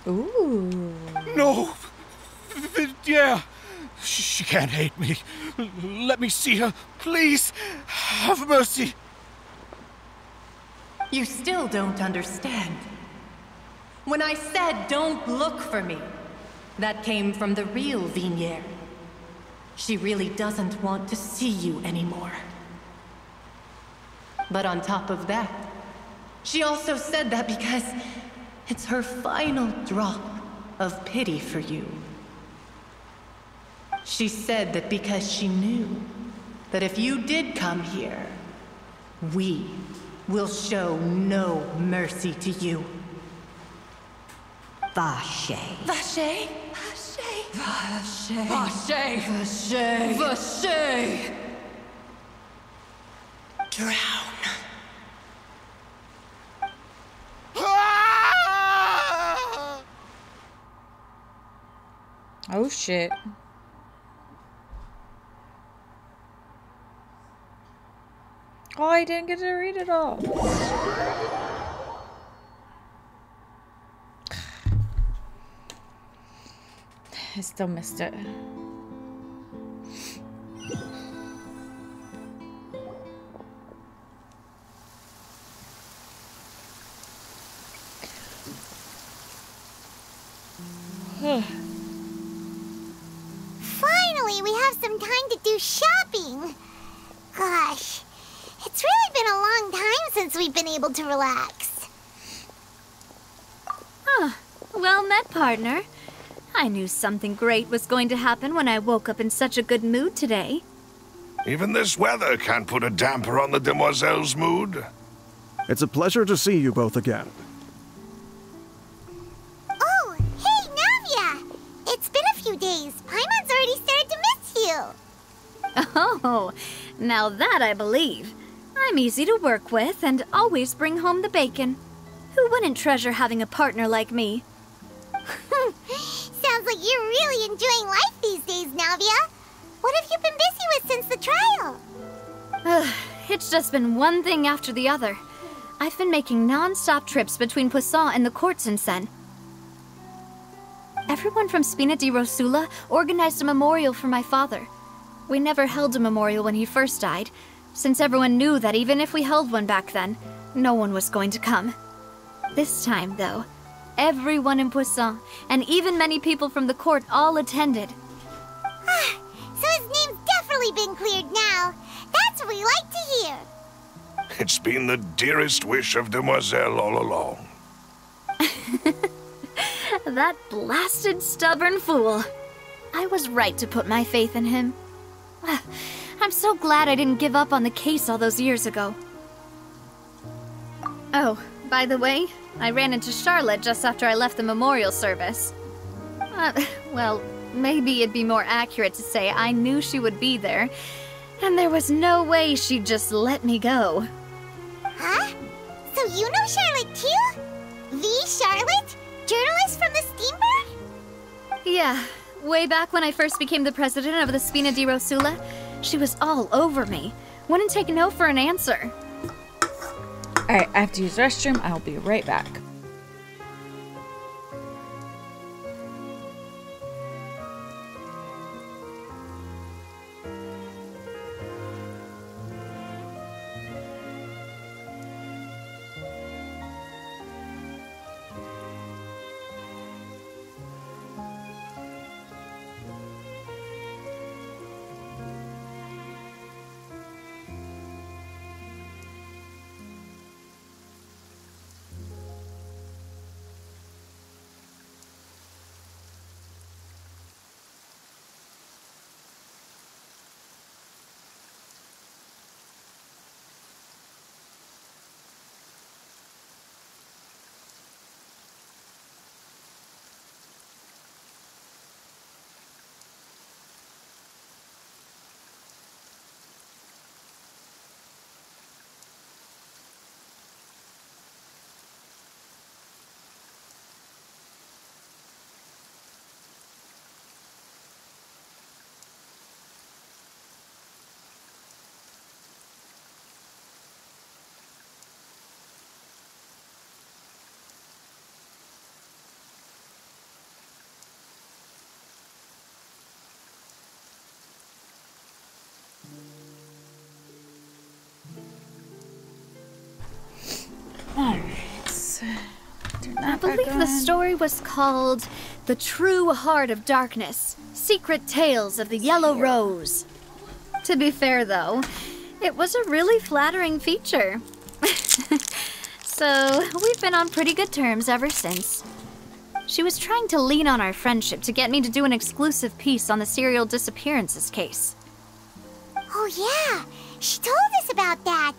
Ooh. No! Vignere! She can't hate me. Let me see her, please. Have mercy. You still don't understand. When I said don't look for me, that came from the real Vignere. She really doesn't want to see you anymore. But on top of that, she also said that because it's her final drop of pity for you. She said that because she knew that if you did come here, we will show no mercy to you. Vache. Vache? Vache? Vache. Vache. Vache. Vache. Drown. Oh shit. Oh, I didn't get to read it all. I still missed it. Finally, we have some time to do shopping. Gosh, it's really been a long time since we've been able to relax. Huh. Well met, partner. I knew something great was going to happen when I woke up in such a good mood today. Even this weather can't put a damper on the demoiselle's mood. It's a pleasure to see you both again. Oh, hey, Navia! It's been a few days. Paimon's already started to miss you. Oh, now that I believe. I'm easy to work with and always bring home the bacon. Who wouldn't treasure having a partner like me? Sounds like you're really enjoying life these days, Navia. What have you been busy with since the trial? It's just been one thing after the other. I've been making non-stop trips between Poisson and the court since then. Everyone from Spina di Rosula organized a memorial for my father. We never held a memorial when he first died, since everyone knew that even if we held one back then, no one was going to come. This time, though, everyone in Poisson, and even many people from the court, all attended. So his name's definitely been cleared now. That's what we like to hear. It's been the dearest wish of Demoiselle all along. That blasted stubborn fool. I was right to put my faith in him. I'm so glad I didn't give up on the case all those years ago. Oh, by the way, I ran into Charlotte just after I left the memorial service. Well, maybe it'd be more accurate to say I knew she would be there, and there was no way she'd just let me go. Huh? So you know Charlotte too? The Charlotte? Journalist from the Steambird? Yeah, way back when I first became the president of the Spina di Rosula, she was all over me. Wouldn't take no for an answer. Alright, I have to use the restroom. I'll be right back. I believe the story was called The True Heart of Darkness, Secret Tales of the Yellow Rose. To be fair, though, it was a really flattering feature. So, we've been on pretty good terms ever since. She was trying to lean on our friendship to get me to do an exclusive piece on the serial disappearances case. Oh yeah, she told us about that.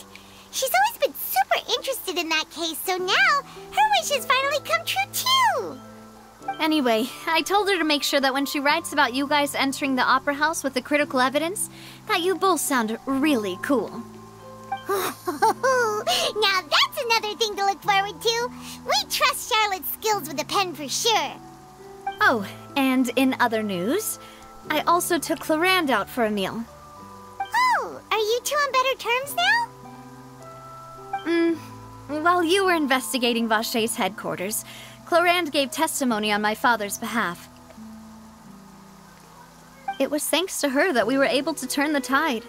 She's always been super interested in that case, so now her wish has finally come true too. Anyway, I told her to make sure that when she writes about you guys entering the opera house with the critical evidence, that you both sound really cool. Now that's another thing to look forward to. We trust Charlotte's skills with a pen for sure. Oh, and in other news, I also took Clarand out for a meal. Oh, are you two on better terms now? While you were investigating Vaché's headquarters, Clarand gave testimony on my father's behalf. It was thanks to her that we were able to turn the tide.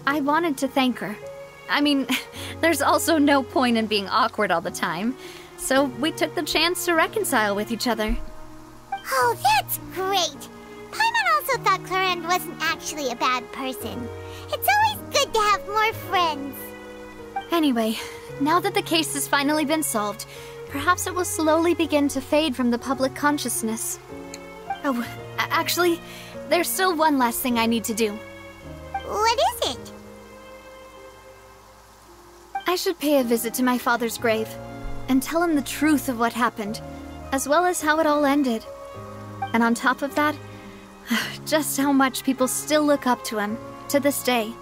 I wanted to thank her. I mean, there's also no point in being awkward all the time, so we took the chance to reconcile with each other. Oh, that's great. Paimon also thought Clorinde wasn't actually a bad person. It's always good to have more friends. Anyway, now that the case has finally been solved, perhaps it will slowly begin to fade from the public consciousness. Oh, actually, there's still one last thing I need to do. What is it? I should pay a visit to my father's grave and tell him the truth of what happened, as well as how it all ended. And on top of that, just how much people still look up to him to this day.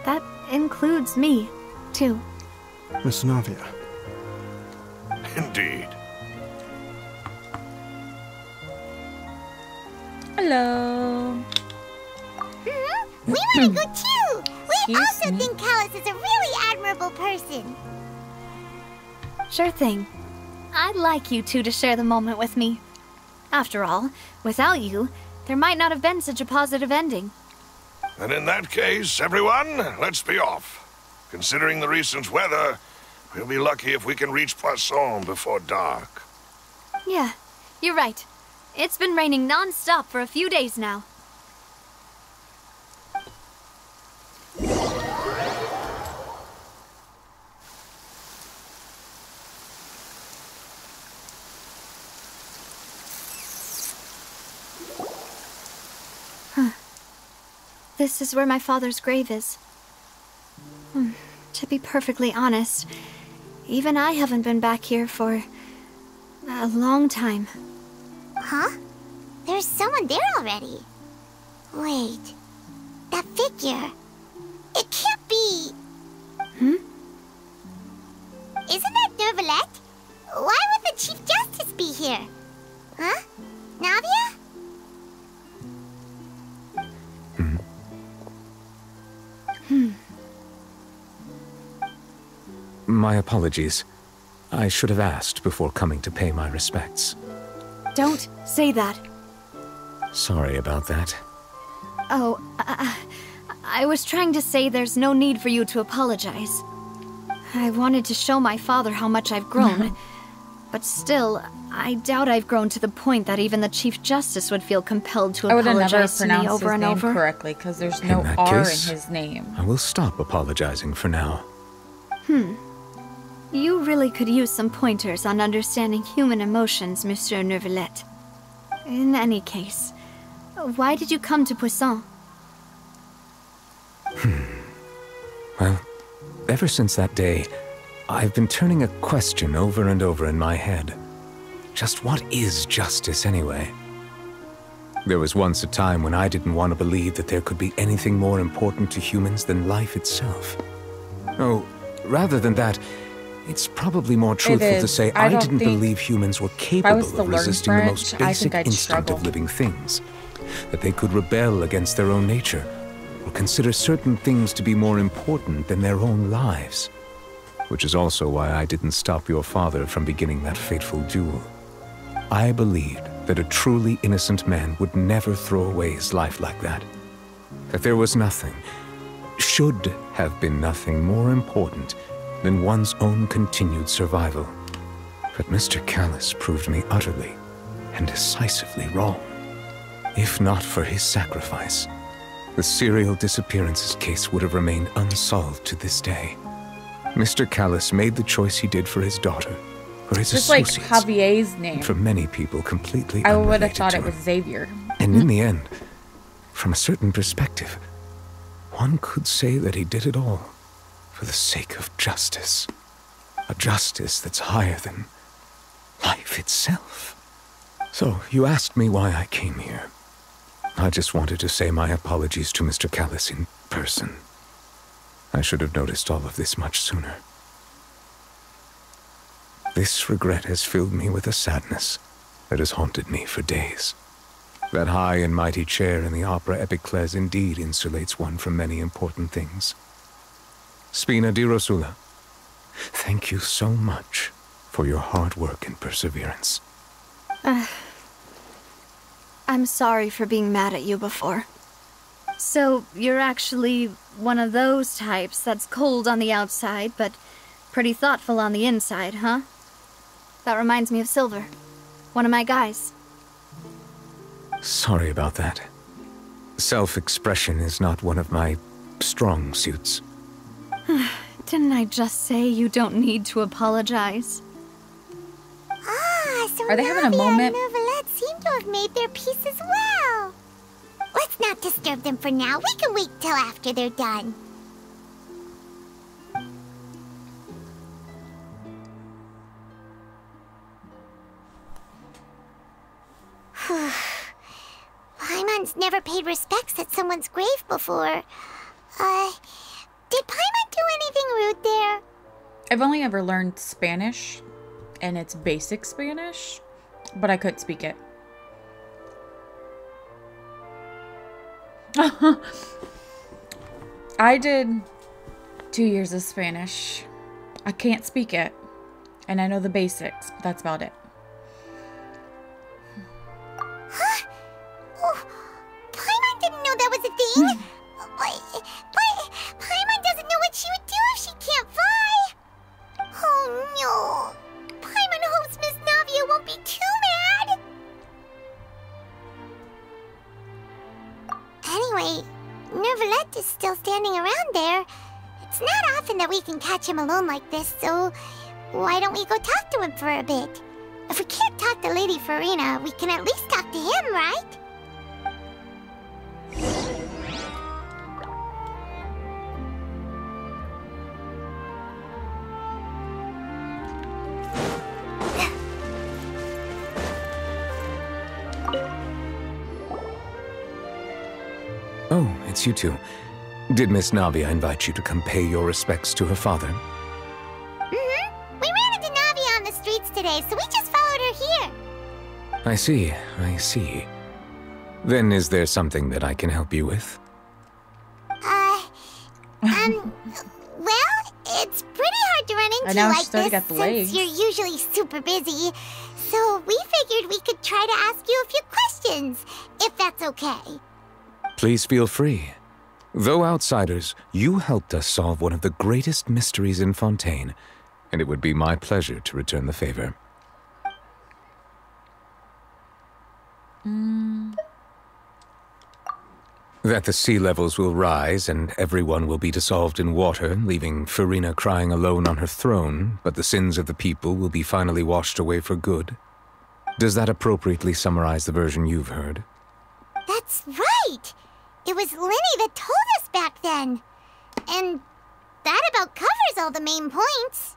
That includes me, too. Miss Navia. Indeed. Hello. We want to go too! We also think Callus is a really admirable person. Sure thing. I'd like you two to share the moment with me. After all, without you, there might not have been such a positive ending. And in that case, everyone, let's be off. Considering the recent weather, we'll be lucky if we can reach Poisson before dark. Yeah, you're right. It's been raining non-stop for a few days now. This is where my father's grave is. To be perfectly honest, even I haven't been back here for a long time. Huh? There's someone there already. Wait. That figure. It can't be... Isn't that Neuvillette? Why would the Chief Justice be here? Huh? Navia? My apologies. I should have asked before coming to pay my respects. Don't say that. Sorry about that. Oh, I was trying to say there's no need for you to apologize. I wanted to show my father how much I've grown. But still, I doubt I've grown to the point that even the Chief Justice would feel compelled to I would have never apologize to me pronounced over his and name over. correctly because there's no In that R in case, his name. I will stop apologizing for now. You really could use some pointers on understanding human emotions, Monsieur Neuvillette. In any case, why did you come to Poisson? Well, ever since that day, I've been turning a question over and over in my head. Just what is justice anyway? There was once a time when I didn't want to believe that there could be anything more important to humans than life itself. Oh, rather than that, it's probably more truthful to say I didn't believe humans were capable of resisting the most basic instinct of living things. That they could rebel against their own nature, or consider certain things to be more important than their own lives. Which is also why I didn't stop your father from beginning that fateful duel. I believed that a truly innocent man would never throw away his life like that. That there was nothing, should have been nothing more important than one's own continued survival. But Mr. Callus proved me utterly and decisively wrong. If not for his sacrifice, the serial disappearances case would have remained unsolved to this day. Mr. Callus made the choice he did for his daughter, for his Just like associates, Javier's name. and for many people completely I would have unrelated thought to it was him. Xavier. And in the end, from a certain perspective, one could say that he did it all for the sake of justice. A justice that's higher than life itself. So, you asked me why I came here. I just wanted to say my apologies to Mr. Callus in person. I should have noticed all of this much sooner. This regret has filled me with a sadness that has haunted me for days. That high and mighty chair in the Opera Epiclese indeed insulates one from many important things. Spina di Rosula, thank you so much for your hard work and perseverance. I'm sorry for being mad at you before. So, you're actually one of those types that's cold on the outside, but pretty thoughtful on the inside, huh? That reminds me of Silver. One of my guys. Sorry about that. Self-expression is not one of my strong suits. Didn't I just say you don't need to apologize? Ah, so Are they having a Navia moment? and Novelette seem to have made their peace as well. Let's not disturb them for now. We can wait till after they're done. Paimon's never paid respects at someone's grave before. Did Paimon do anything rude there? I've only ever learned Spanish, and it's basic Spanish, but I couldn't speak it. I did 2 years of Spanish. I can't speak it, and I know the basics, but that's about it. Huh? Oh, Paimon didn't know that was a thing. But Paimon doesn't know what she would do if she can't fly. Oh no. Paimon hopes Miss Navia won't be too mad. Anyway, Neuvillette is still standing around there. It's not often that we can catch him alone like this, so why don't we go talk to him for a bit? If we can't talk to Lady Farina, we can at least talk to him, right? Oh, it's you two. Did Miss Navia invite you to come pay your respects to her father? Mm-hmm. We ran into Navia on the streets today, so we just followed her here. I see, I see. Then is there something that I can help you with? Well, it's pretty hard to run into like this since you're usually super busy. So we figured we could try to ask you a few questions, if that's okay. Please feel free. Though outsiders, you helped us solve one of the greatest mysteries in Fontaine, and it would be my pleasure to return the favor. That the sea levels will rise and everyone will be dissolved in water, leaving Farina crying alone on her throne, but the sins of the people will be finally washed away for good. Does that appropriately summarize the version you've heard? That's right! It was Linny that told us back then. And that about covers all the main points.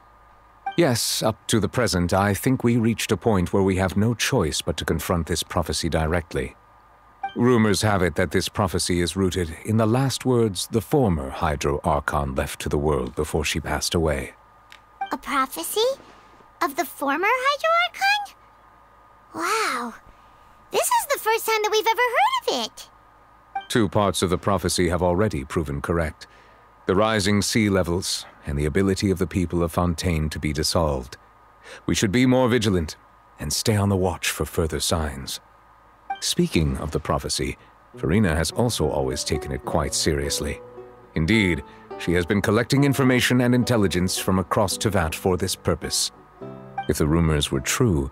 Yes, up to the present, I think we reached a point where we have no choice but to confront this prophecy directly. Rumors have it that this prophecy is rooted in the last words the former Hydro Archon left to the world before she passed away. A prophecy? Of the former Hydro Archon? Wow. This is the first time that we've ever heard of it. 2 parts of the prophecy have already proven correct. The rising sea levels and the ability of the people of Fontaine to be dissolved. We should be more vigilant and stay on the watch for further signs. Speaking of the prophecy, Farina has also always taken it quite seriously. Indeed, she has been collecting information and intelligence from across Tevat for this purpose. If the rumors were true,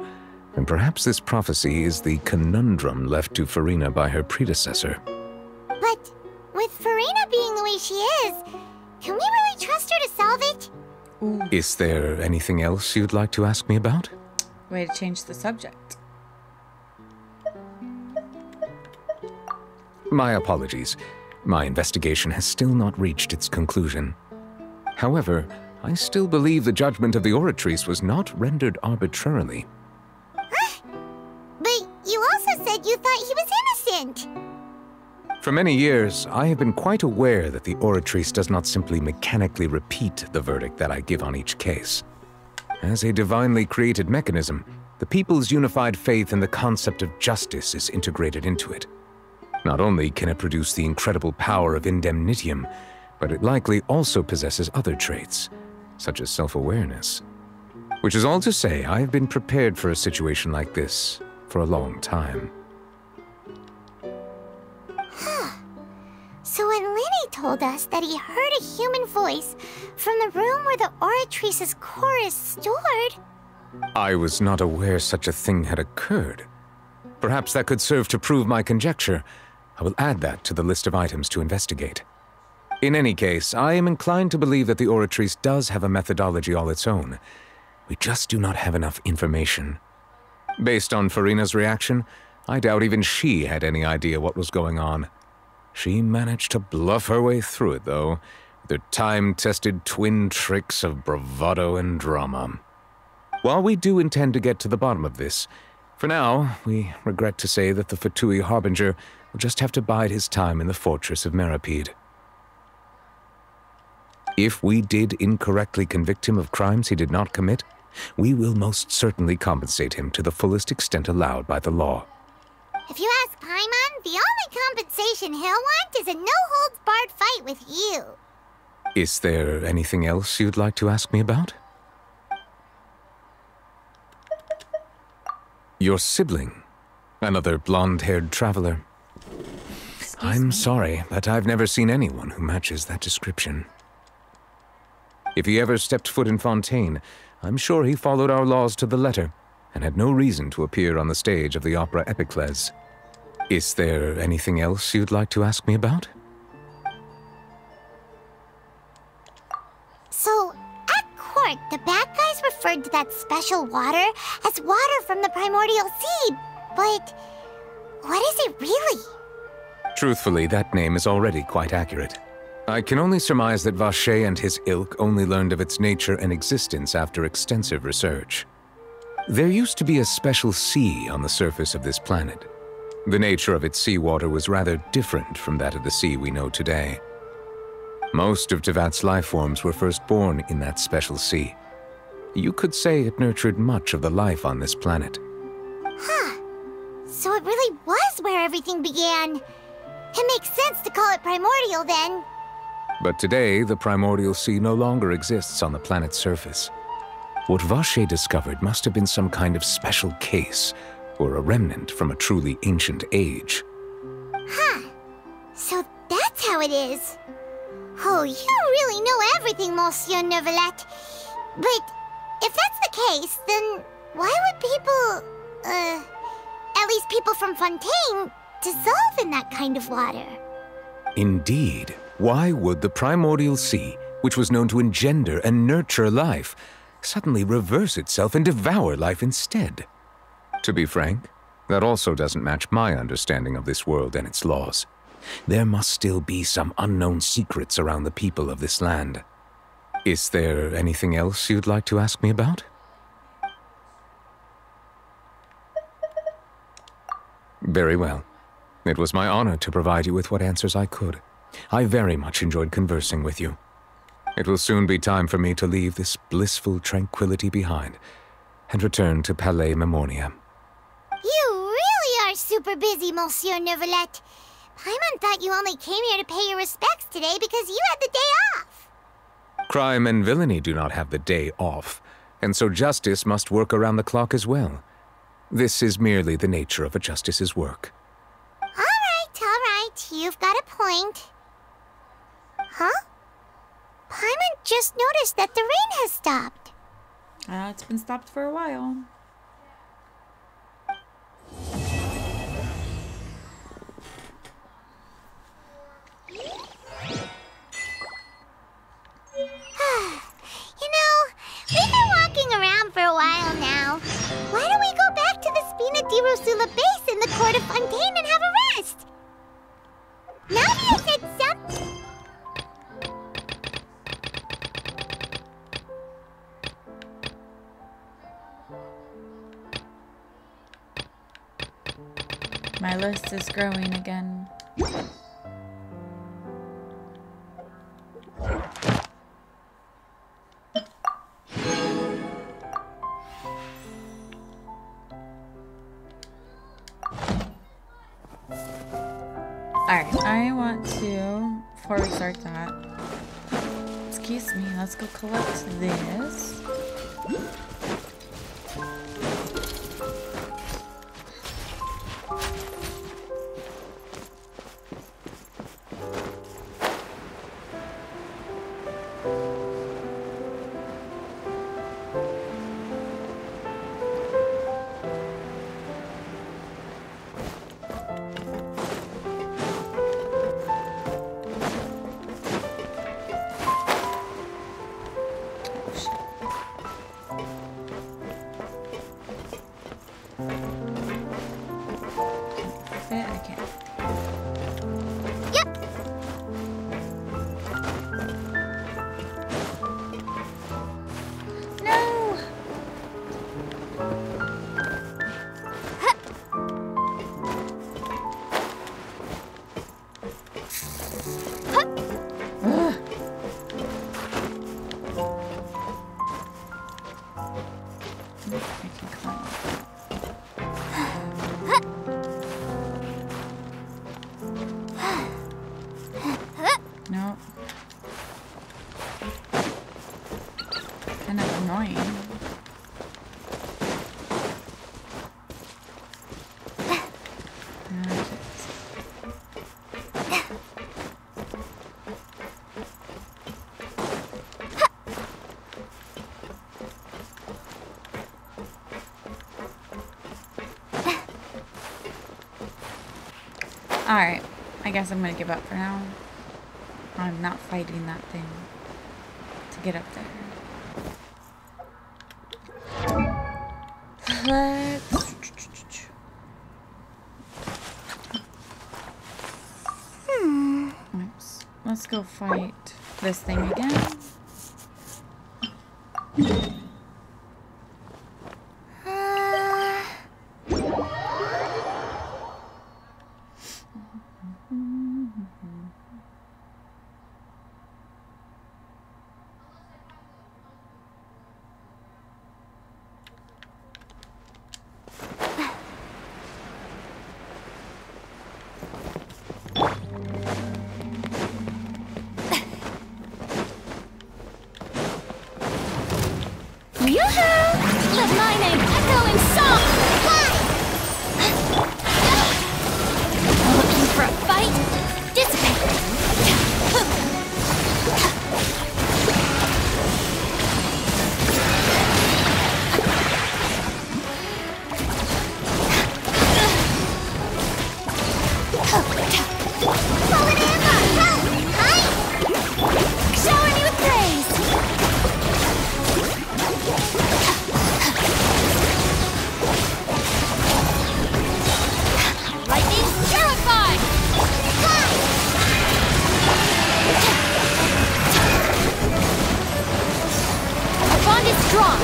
then perhaps this prophecy is the conundrum left to Farina by her predecessor. But with Farina being the way she is, can we really trust her to solve it? Is there anything else you'd like to ask me about? Way to change the subject. My apologies. My investigation has still not reached its conclusion. However, I still believe the judgment of the Oratrice was not rendered arbitrarily. Huh? But you also said you thought he was innocent. For many years, I have been quite aware that the Oratrice does not simply mechanically repeat the verdict that I give on each case. As a divinely created mechanism, the people's unified faith in the concept of justice is integrated into it. Not only can it produce the incredible power of indemnitium, but it likely also possesses other traits, such as self-awareness. Which is all to say, I have been prepared for a situation like this for a long time. Huh. So when Linny told us that he heard a human voice from the room where the Oratrice's core is stored, I was not aware such a thing had occurred. Perhaps that could serve to prove my conjecture. I will add that to the list of items to investigate. In any case, I am inclined to believe that the Oratrice does have a methodology all its own. We just do not have enough information. Based on Farina's reaction, I doubt even she had any idea what was going on. She managed to bluff her way through it, though, with her time-tested twin tricks of bravado and drama. While we do intend to get to the bottom of this, for now, we regret to say that the Fatui Harbinger will just have to bide his time in the fortress of Meripede. If we did incorrectly convict him of crimes he did not commit, we will most certainly compensate him to the fullest extent allowed by the law. If you ask Paimon, the only compensation he'll want is a no-holds-barred fight with you. Is there anything else you'd like to ask me about? Your sibling, another blonde-haired traveler. I'm sorry, but I've never seen anyone who matches that description. If he ever stepped foot in Fontaine, I'm sure he followed our laws to the letter, and had no reason to appear on the stage of the opera Epiclese. Is there anything else you'd like to ask me about? So, at court, the bad guys referred to that special water as water from the primordial sea, but what is it really? Truthfully, that name is already quite accurate. I can only surmise that Vacher and his ilk only learned of its nature and existence after extensive research. There used to be a special sea on the surface of this planet. The nature of its seawater was rather different from that of the sea we know today. Most of Tevat's life forms were first born in that special sea. You could say it nurtured much of the life on this planet. Huh. So it really was where everything began. It makes sense to call it primordial then. But today, the primordial sea no longer exists on the planet's surface. What Vacher discovered must have been some kind of special case, or a remnant from a truly ancient age. Huh. So that's how it is. Oh, you really know everything, Monsieur Neuvillette. But if that's the case, then why would people, at least people from Fontaine, dissolve in that kind of water? Indeed. Why would the primordial sea, which was known to engender and nurture life, suddenly reverse itself and devour life instead? To be frank, that also doesn't match my understanding of this world and its laws. There must still be some unknown secrets around the people of this land. Is there anything else you'd like to ask me about? Very well. It was my honor to provide you with what answers I could. I very much enjoyed conversing with you. It will soon be time for me to leave this blissful tranquility behind and return to Palais Memoria. You really are super busy, Monsieur Neuvillette. Paimon thought you only came here to pay your respects today because you had the day off. Crime and villainy do not have the day off, and so justice must work around the clock as well. This is merely the nature of a justice's work. All right, you've got a point. Huh? Paimon just noticed that the rain has stopped. It's been stopped for a while. You know, we've been walking around for a while now. Why don't we go back to the Spina di Rosula base in the court of Fontaine and have a rest? Navia said something. My list is growing again. Alright, I want to, before we start that, excuse me, let's go collect this. I can climb. Nope. Kind of annoying. Alright, I guess I'm gonna give up for now. I'm not fighting that thing to get up there. Let's go fight this thing again. Yoo-hoo! Let my name echo in song! Looking for a fight? Dissipate! Shower me with praise! Lightning terrified! Our bond is strong!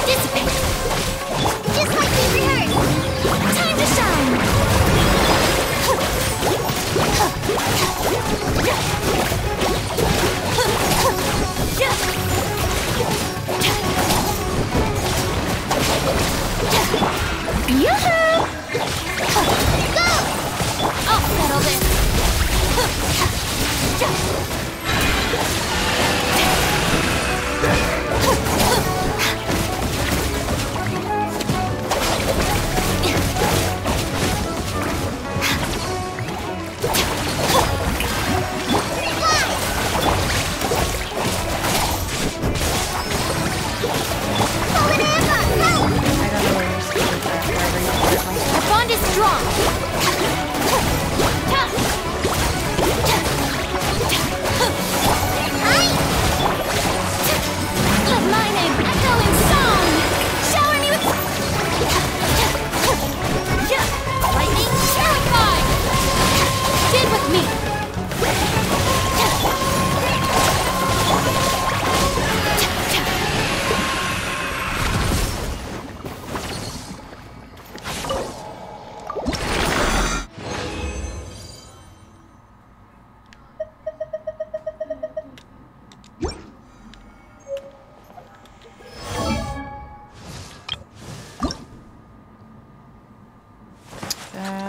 Dissipate! Just like we rehearsed! Time to shine! Yoo-hoo! Go! I'll settle this! Our bond is strong! Let my name echo in song! Shower me with... Lightning terrified! Stand with me!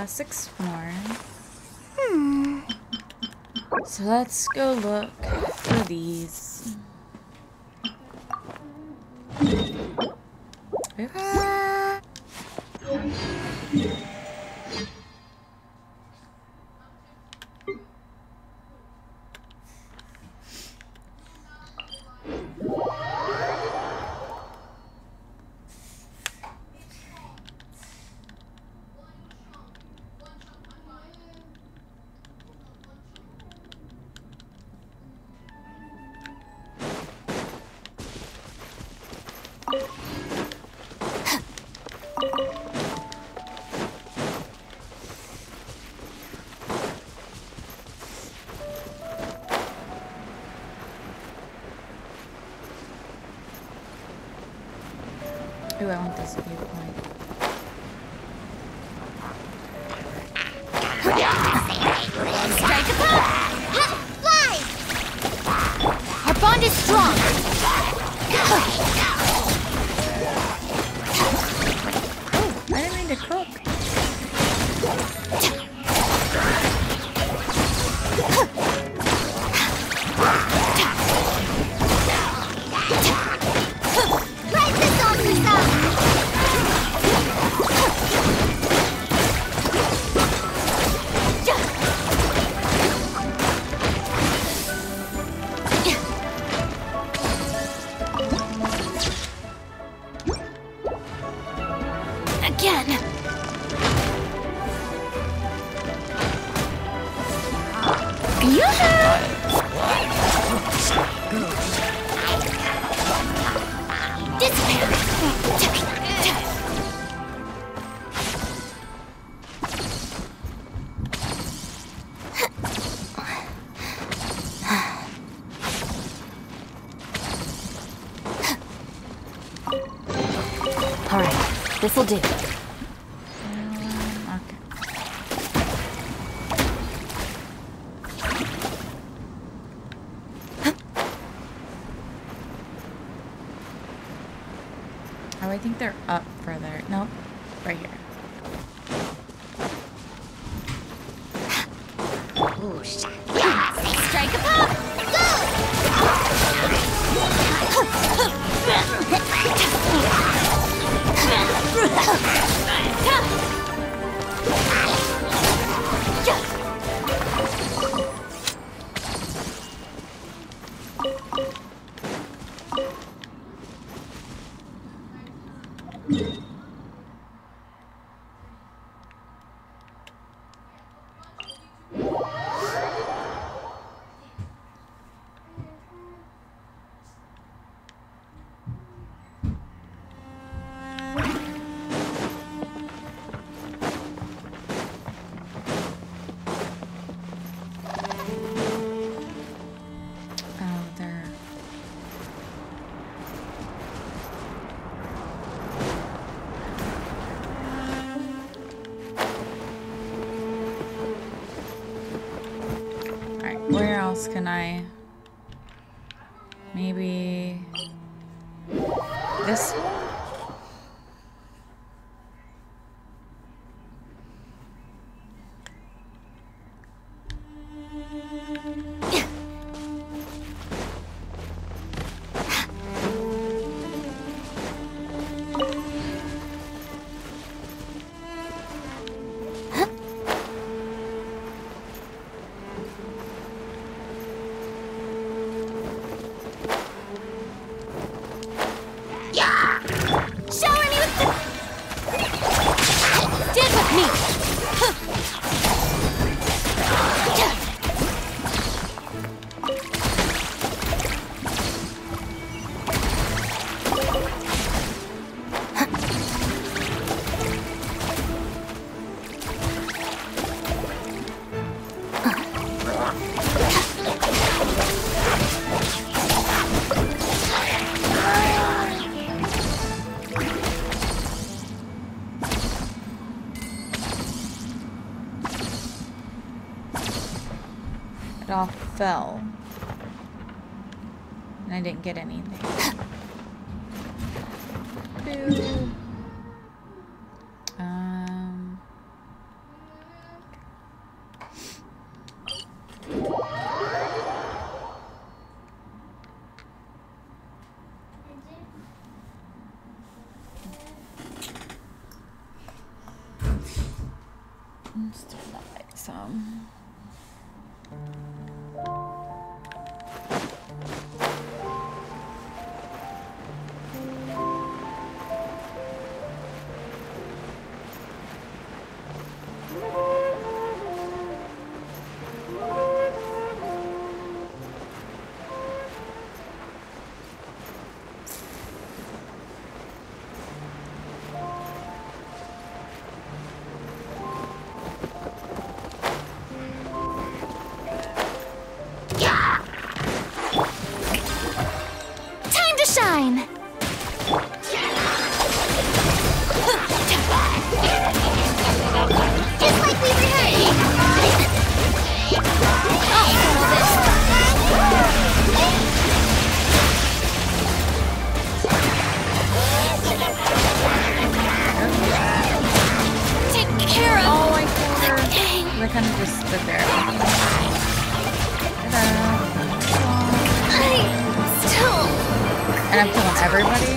Six more. So let's go look for these. Oops. Ooh, I want this viewpoint. Strike a pop! Fly! Our bond is strong! I didn't mean to cook. Light this officer! Again! Alright, this'll do. Oh, I think they're up further. Nope, right here. Strike a pop! Where else can I? Maybe this one? It all fell. And I didn't get anything. Boo. Let's do that like some. kind of just stood there. And I'm killing everybody?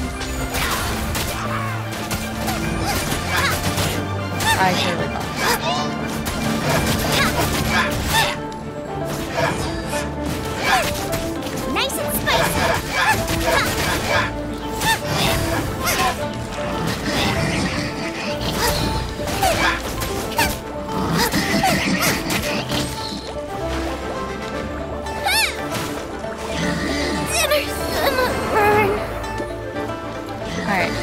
I surely thought. Nice and spicy. Dinner's gonna burn. Alright,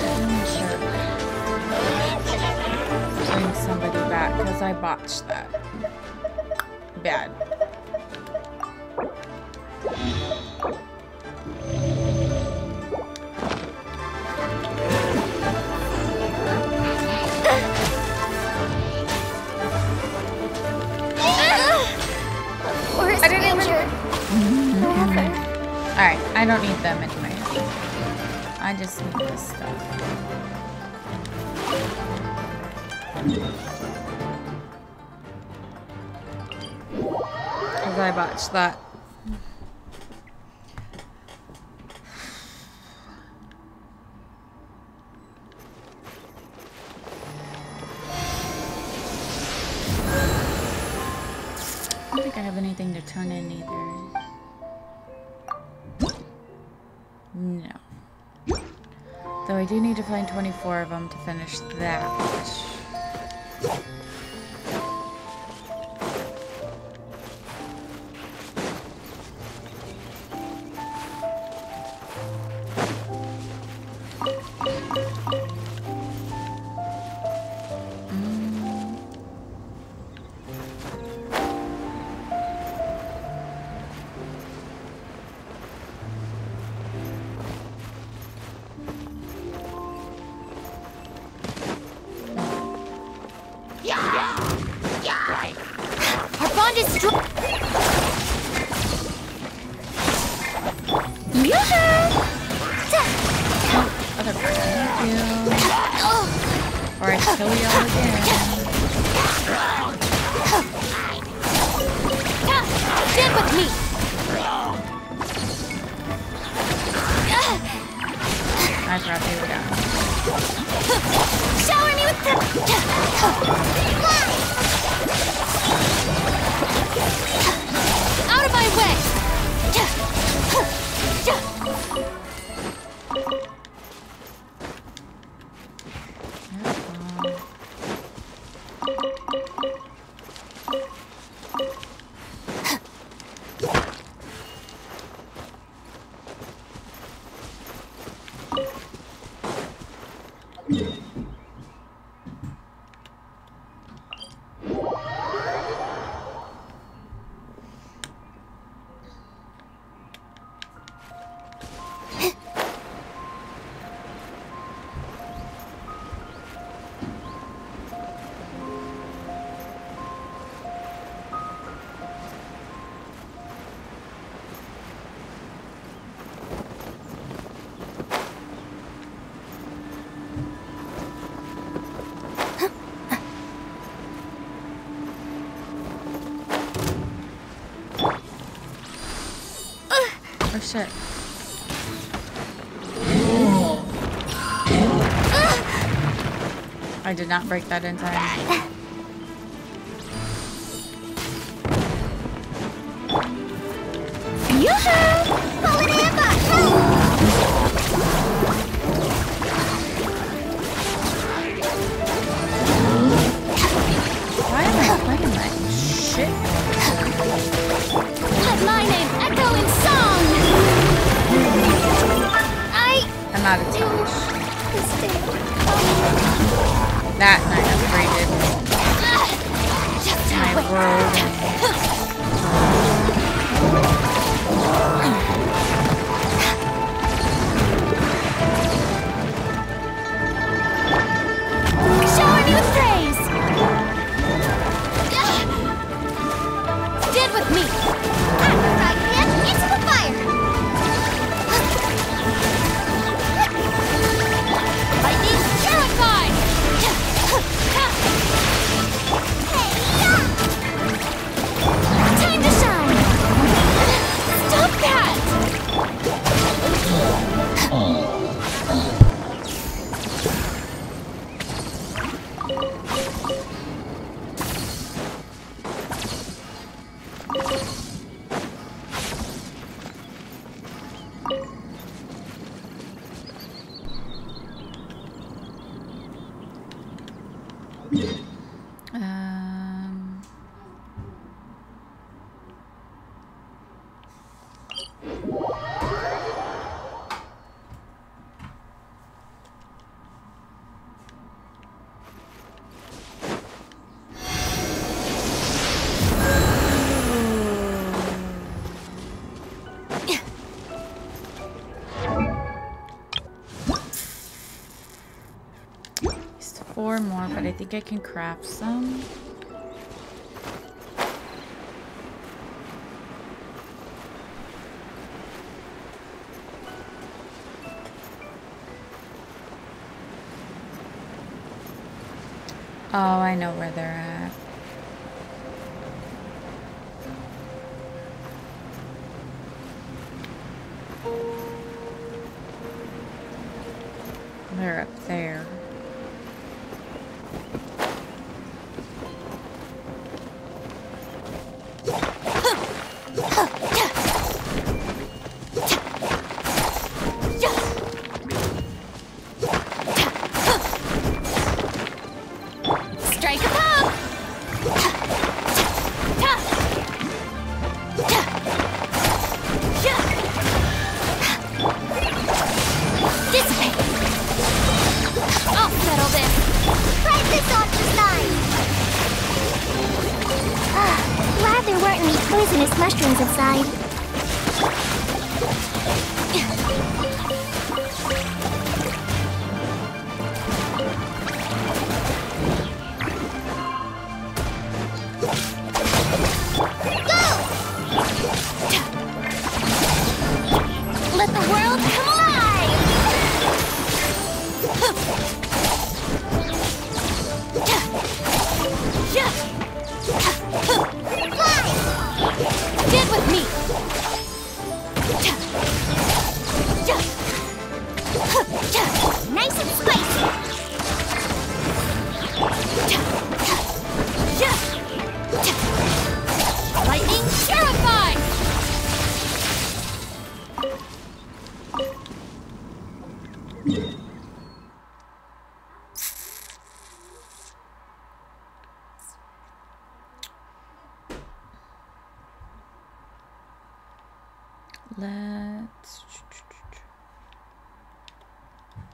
bring somebody back because I botched that. Bad. I didn't even... Alright, I don't need them anyway. I just need this stuff. Because I botched that. I don't think I have anything to turn in either. No. Though I do need to find 24 of them to finish that. Our bond is strong. Other person, thank you. Or I kill y'all again. Stand with me. I brought you down. Shower me with the... Out of my way! Oh shit. I did not break that in time. Why am I playing that shit? Let my name echo in song! I'm out of touch. That night upgraded my robe. Shower me with praise! Stand with me! Right hand into the fire! Lightning purified! 4 more, but I think I can craft some. Oh, I know where they're at. They're up there. Strike a pop! Dissipate! I'll settle this! Try this off the side! Glad there weren't any poisonous mushrooms inside. Let the world come alive! Get with me! Nice and spicy! Lightning terrified!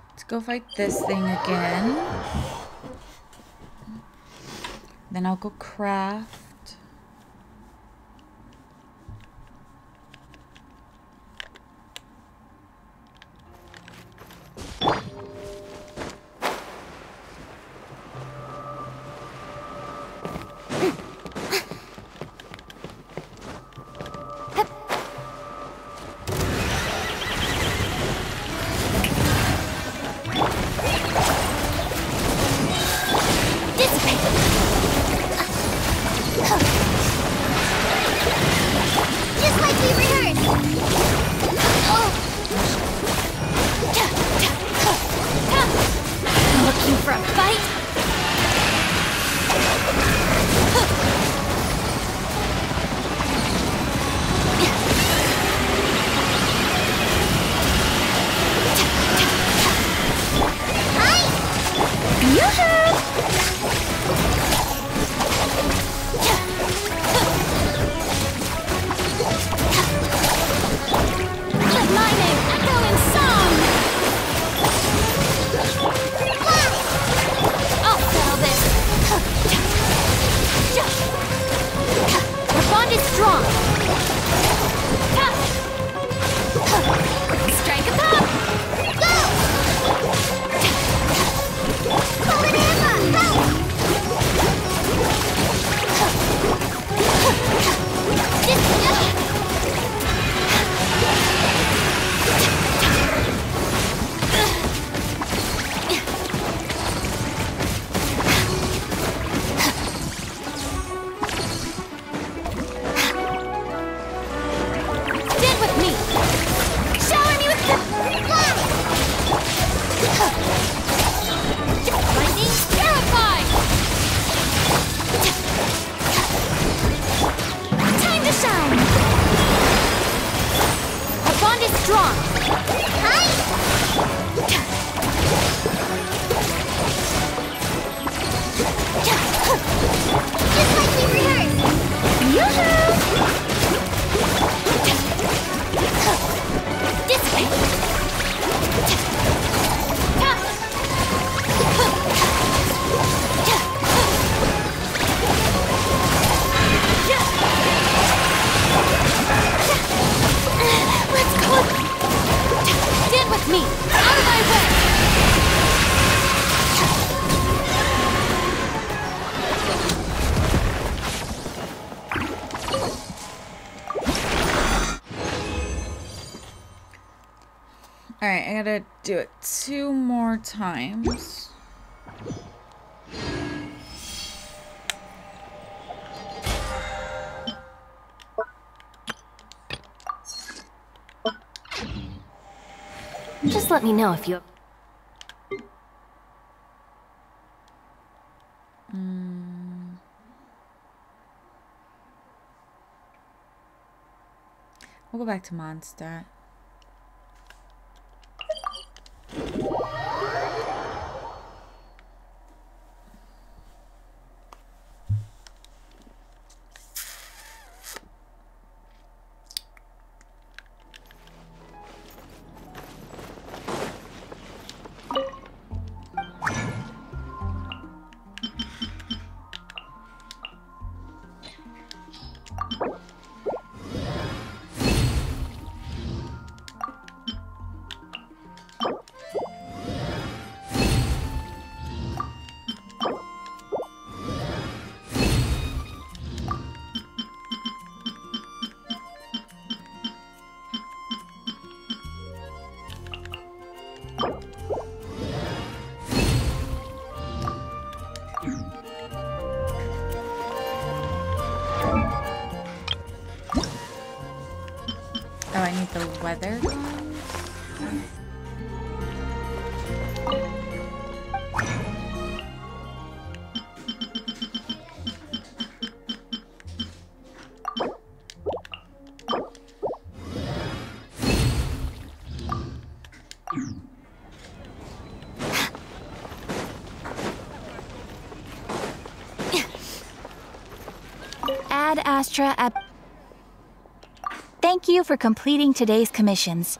Let's go fight this thing again. Then I'll go craft. Just like we rehearsed! Looking for a fight? Let my name echo in song! I'll settle this! Our bond is strong! Strike a pop! Go! Call it Emma! Help! gotta do it 2 more times. Just let me know if you... We'll go back to Mondstadt. Oh, I need the weather ones. Ad Astra at... Thank you for completing today's commissions.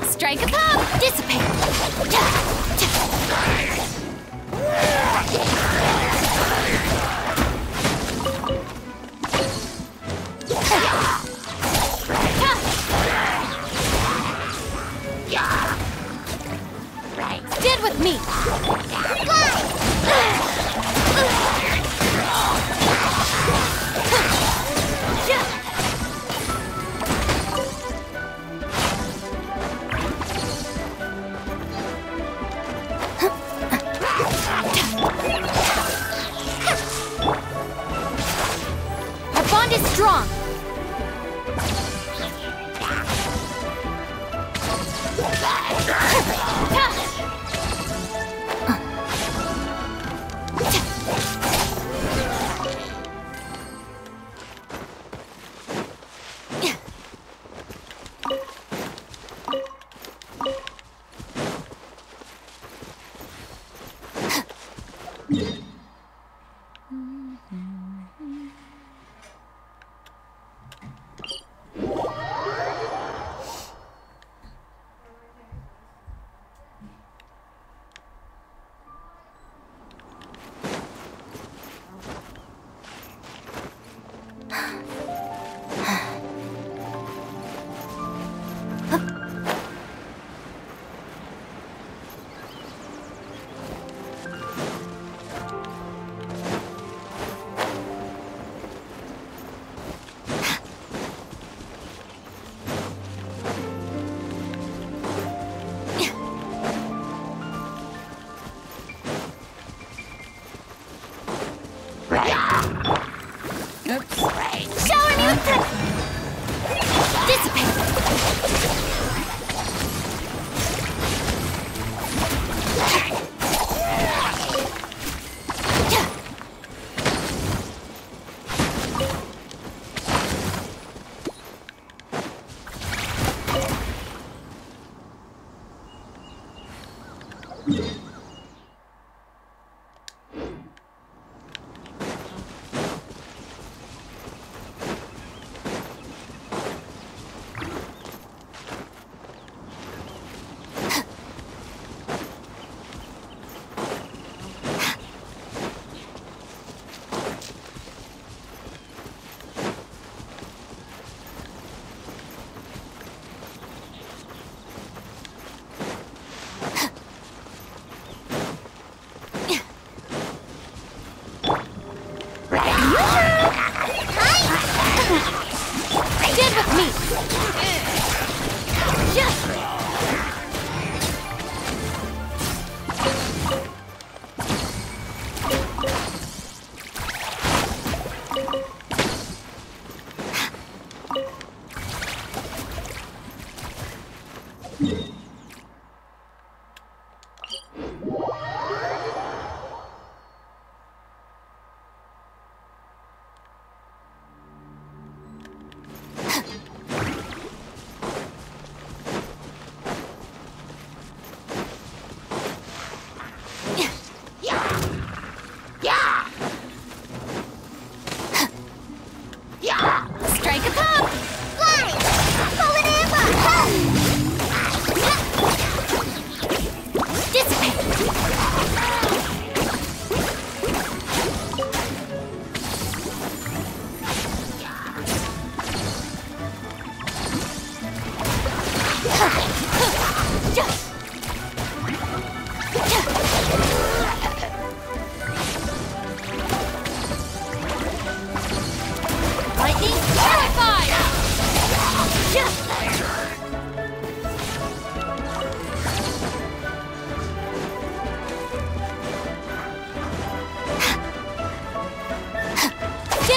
Strike a pop! Dissipate! Stand with me! Our bond is strong.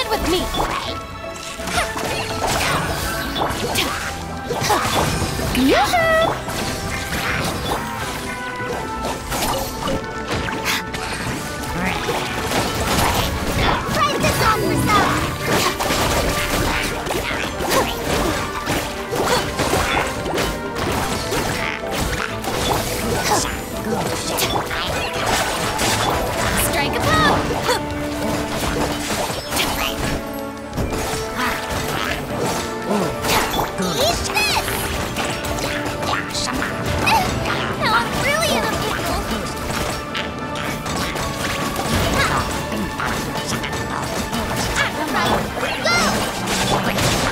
Stand with me! Yoo-hoo! Try this on for some! Strike a pop! Eat this! Now I'm really in a pickle!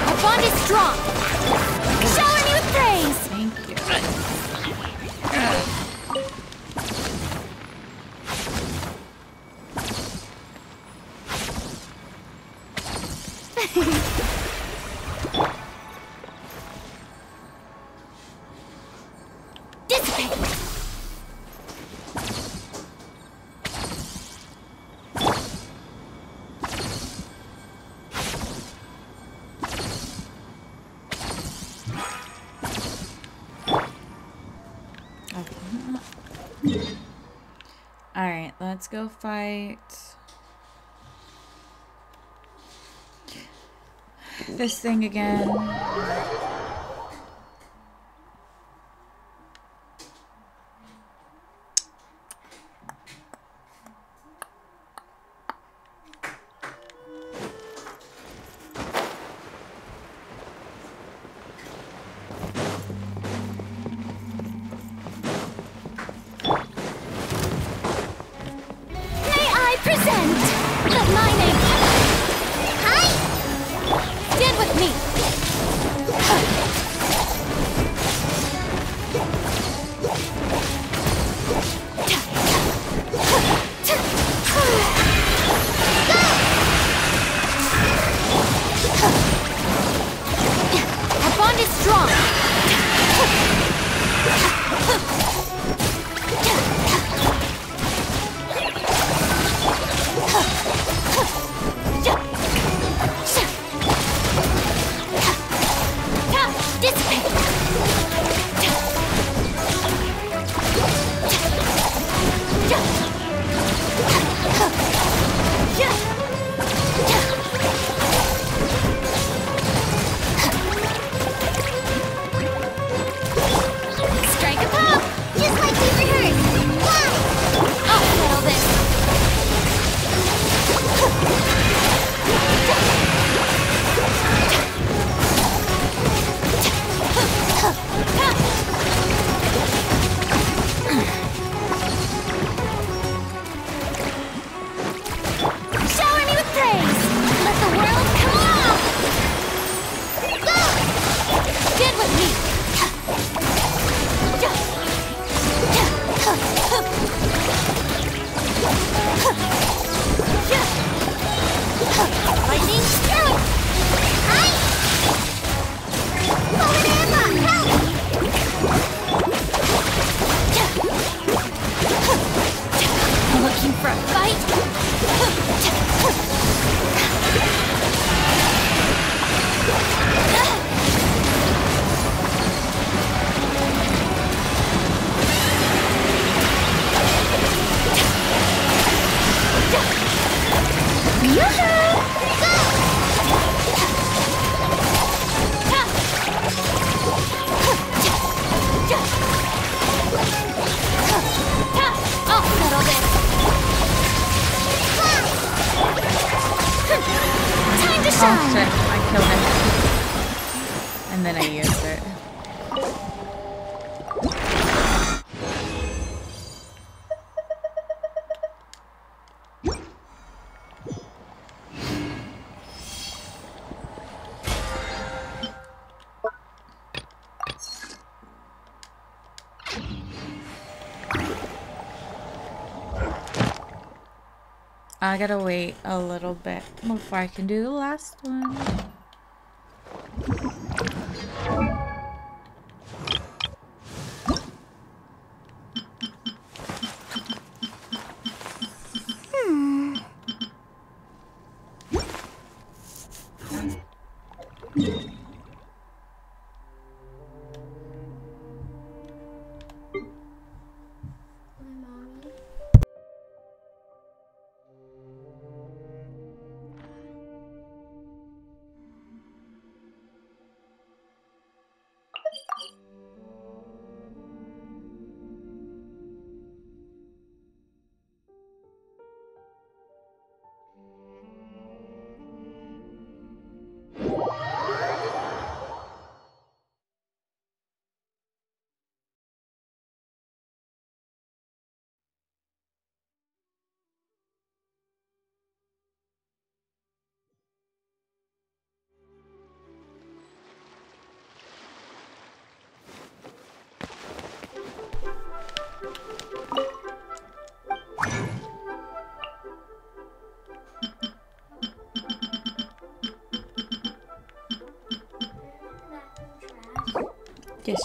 Our bond is strong! Shower me with praise! Thank you. Dissipate! Alright, let's go fight this thing again. May I present my name? Hi! Stand with me! Our bond is strong! Strike a pop! Just like we rehearsed! Wow! I'll settle this! Shower me with praise! Let the world come along! Go! Stand with me! Lightning stroke! Hi! Looking for a fight? I'll settle this. Time to Oh shine. shit, I killed it. And then I used it. I gotta wait a little bit before I can do the last one.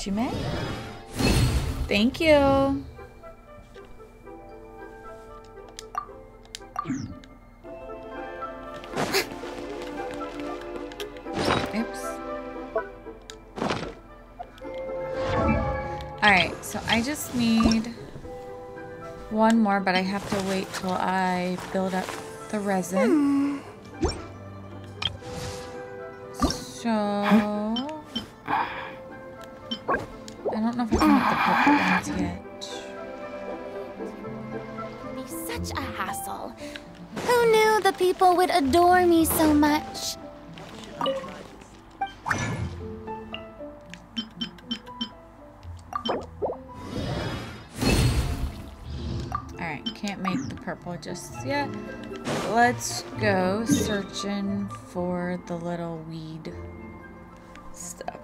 Yes, you may. Thank you. Oops. Alright, so I just need one more, but I have to wait till I build up the resin. So I don't know if I can make the purple ones yet. It'd be such a hassle. Who knew the people would adore me so much? Alright, can't make the purple just yet. Let's go searching for the little weed stuff.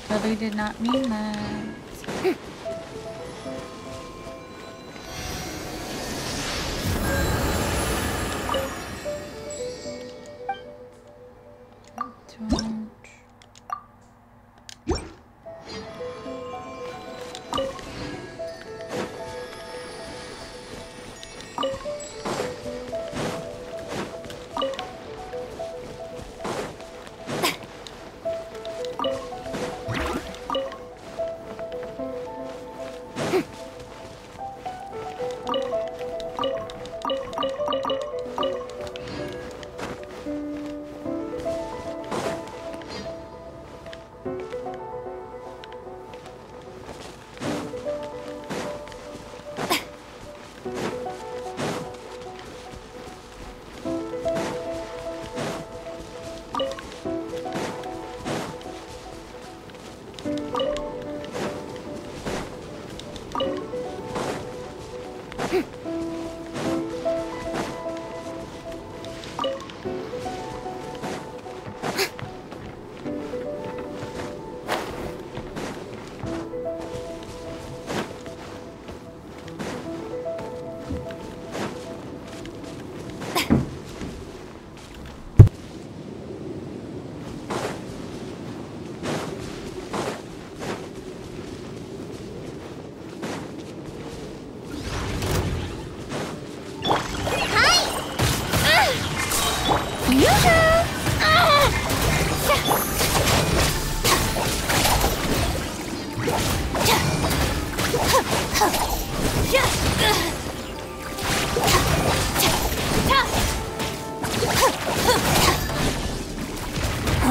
Totally did not mean that.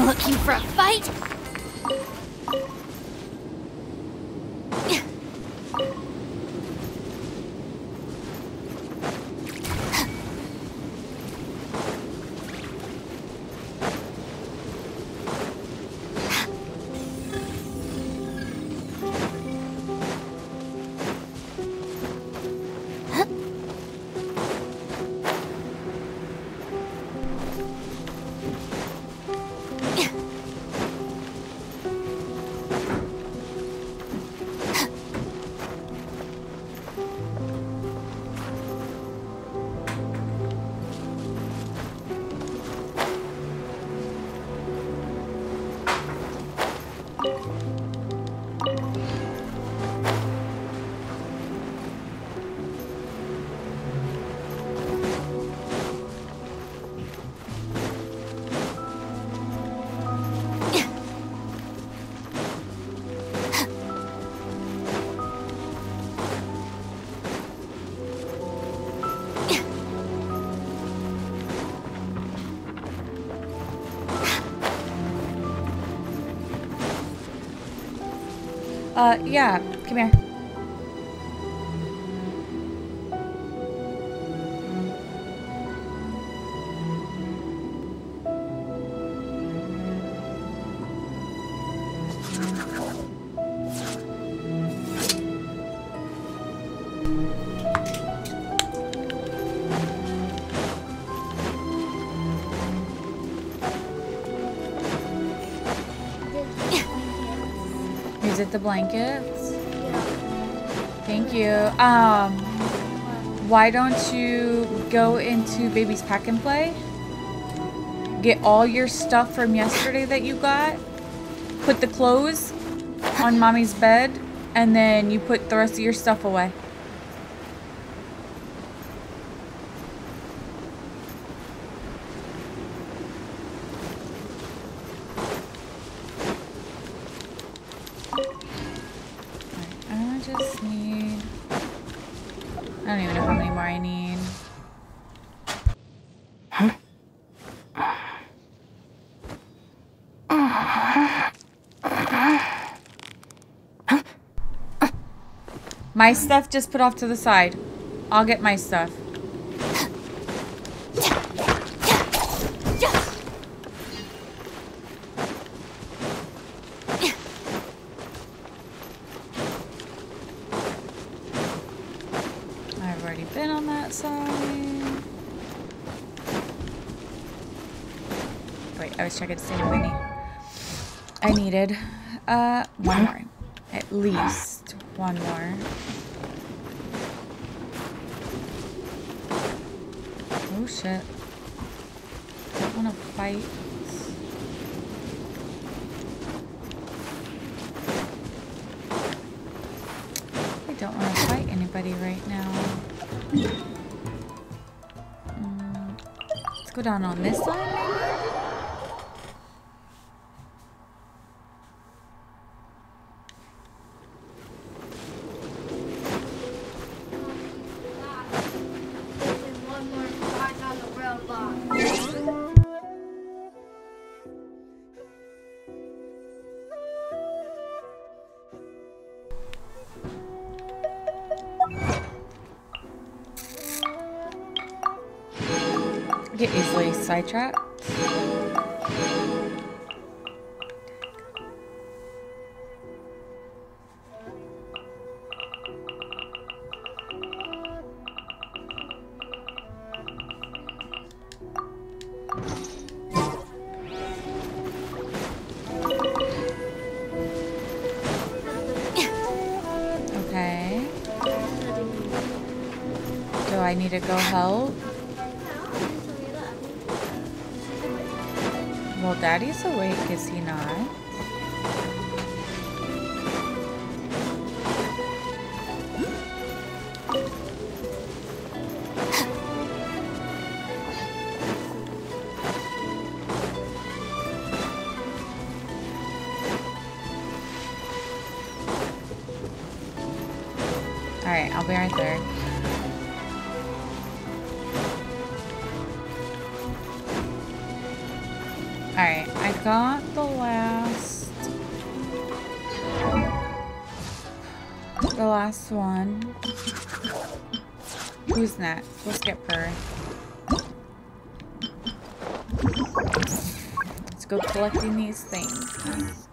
Looking for a fight? Yeah, come here. Is it the blankets? Thank you. Why don't you go into Baby's Pack and Play? Get all your stuff from yesterday that you got. Put the clothes on Mommy's bed, and then you put the rest of your stuff away. I don't even know how many more I need. My stuff just put off to the side. I'll get my stuff. I've already been on that side. Wait, I was checking to see how many I needed. One more. At least one more. Oh shit. Don't want to fight. I don't want to fight anybody right now. Let's go down on this side maybe? Get easily sidetracked. Okay. Do I need to go help? Well, Daddy's awake, is he not? Alright, I'll be right there. Alright, I got the last one. Who's next? We'll skip her. Let's go collecting these things.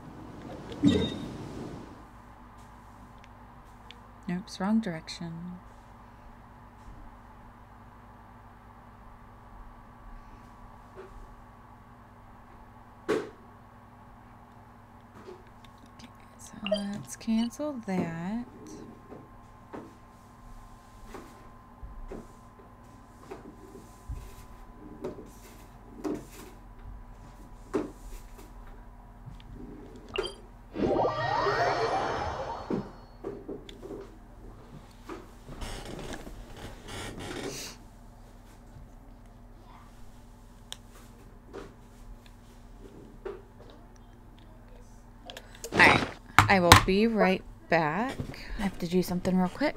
Nope, wrong direction. Let's cancel that. I will be right back. I have to do something real quick.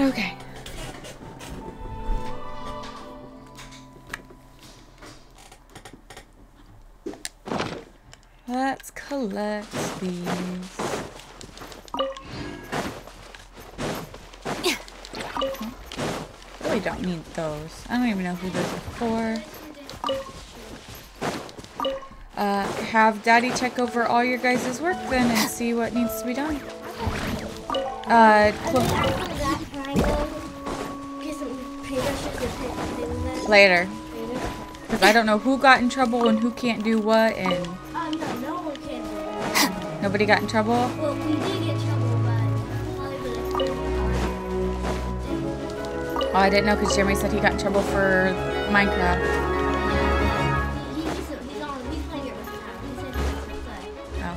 Okay. Let's collect these. Really don't need those. I don't even know who those are for. Have Daddy check over all your guys' work then and see what needs to be done. Later. Because I don't know who got in trouble and who can't do what, and... no one can do it. Nobody got in trouble? Well, we did get trouble, Oh, I didn't know because Jeremy said he got in trouble for Minecraft. he's playing it right now. He said he wants to play. Oh.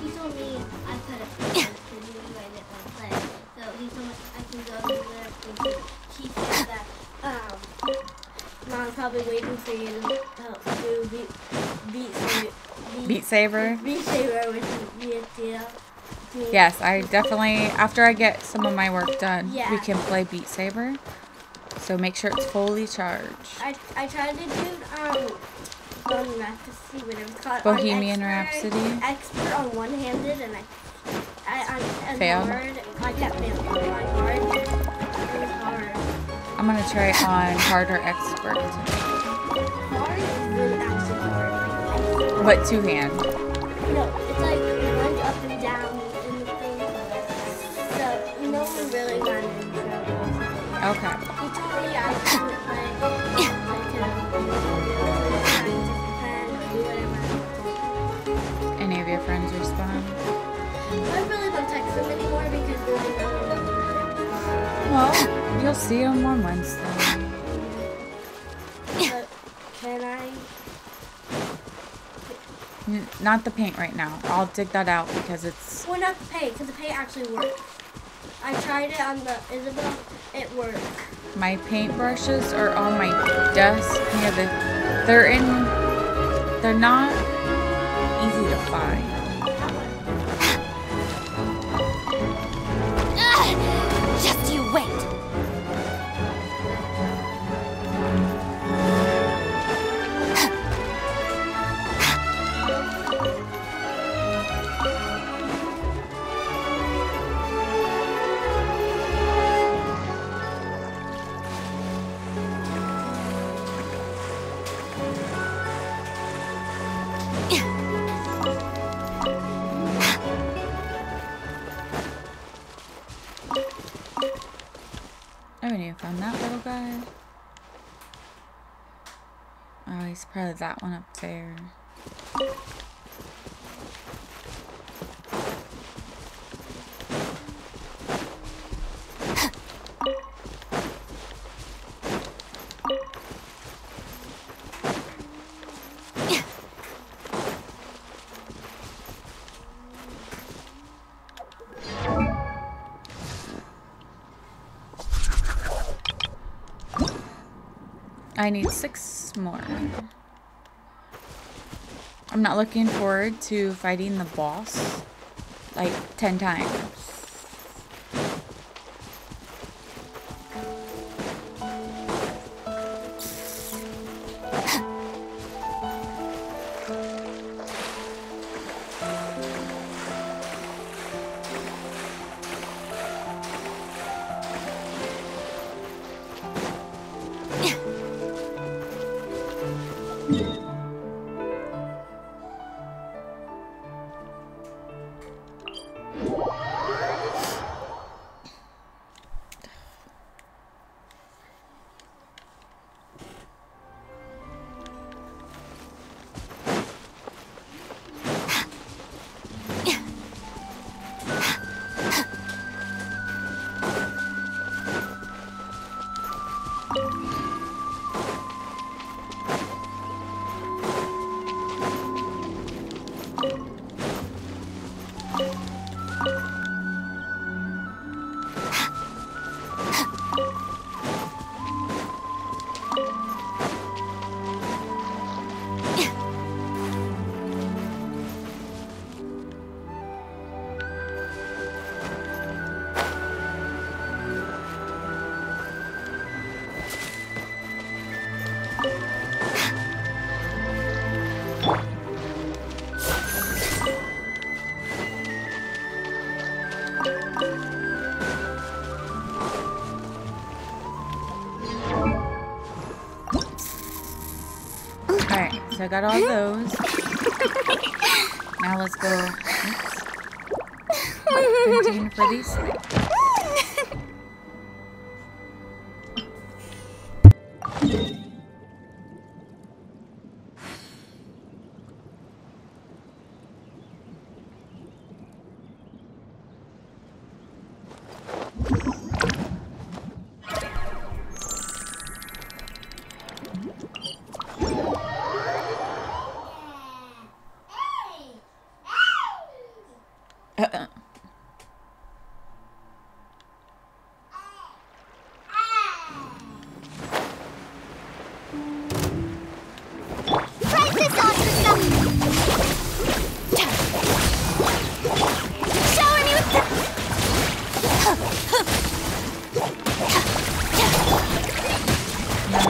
He told me I could have played because he knew I didn't want to play. So he told me I can go there and he said that Mom's probably waiting for you to help do Beat Saber? Beat Saber with the Yes, I definitely, after I get some of my work done, Yeah. we can play Beat Saber. So make sure it's fully charged. I tried to do Bohemian Rhapsody, whatever it's called. Bohemian on Rhapsody. Expert on one-handed, and I Failed? hard. I kept failing on hard. It was hard. I'm gonna try on hard or expert. Hard is really actually hard. What, two-hand? No, it's like it runs up and down in the thing. So no one really got in trouble. Okay. He told me I couldn't play. I could Any of your friends respond? I really don't text them anymore because really none of them Well, you'll see them on Wednesday. But can I? Not the paint right now. I'll dig that out because it's... Well, not the paint, because the paint actually works. I tried it on the Isabel. It worked. My paint brushes are on my desk near the... They're not easy to find. Just you wait. I haven't even found that little guy. Oh, he's probably that one up there. I need 6 more. I'm not looking forward to fighting the boss like 10 times. got all those. Now let's go. Oops. Continue for these things.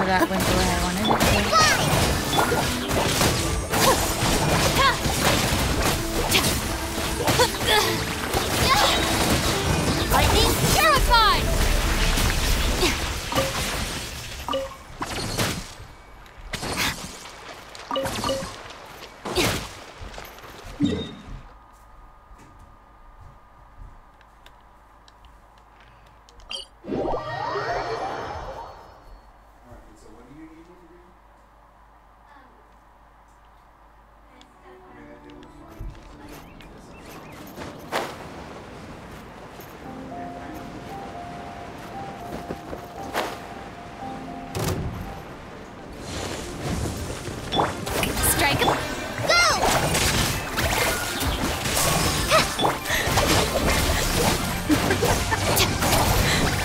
That went the way I wanted it to. Lightning purified!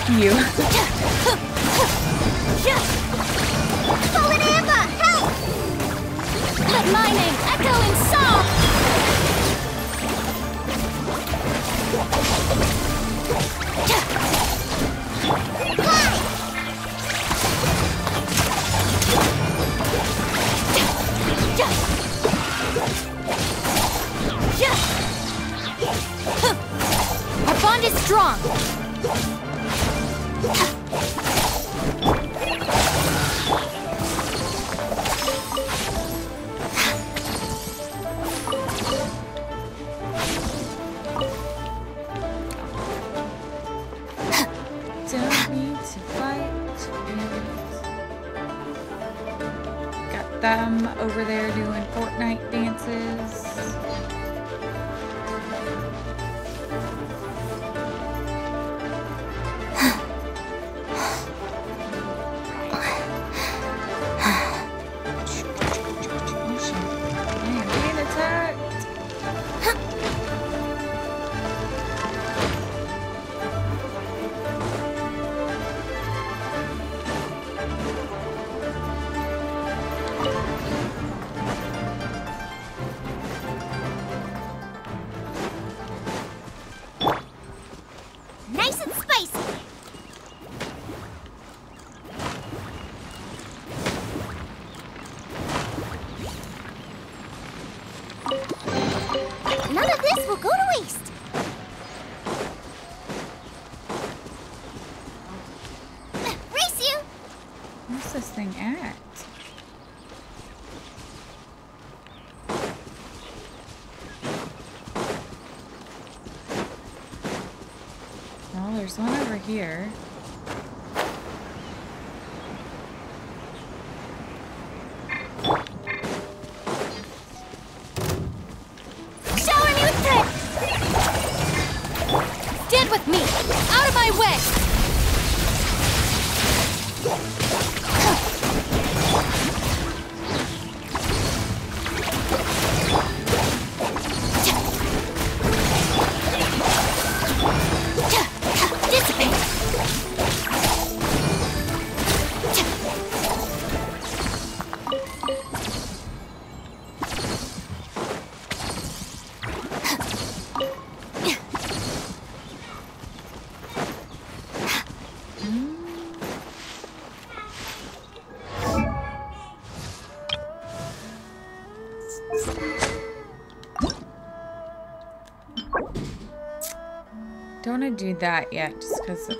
You. Fallen Amber, help! Let my name echo in song! Our bond is strong! Don't need to fight. Got them over there doing Fortnite dances. Nice and spicy. None of this will go to waste. Race you! What's this thing at? Well, there's one over here. Shower me with prayer! Stand with me! Out of my way! Don't want to do that yet, just because of...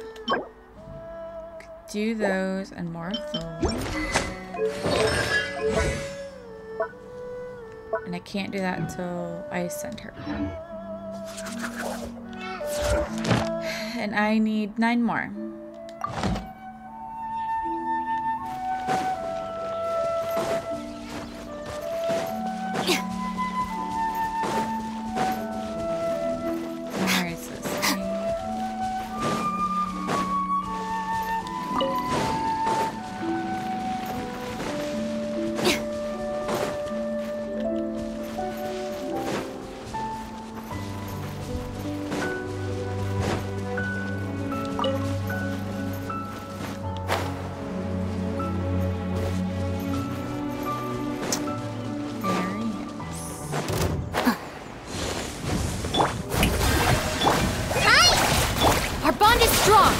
Do those and more of those. And I can't do that until I send her. And I need 9 more. Where is this thing? Our bond is strong!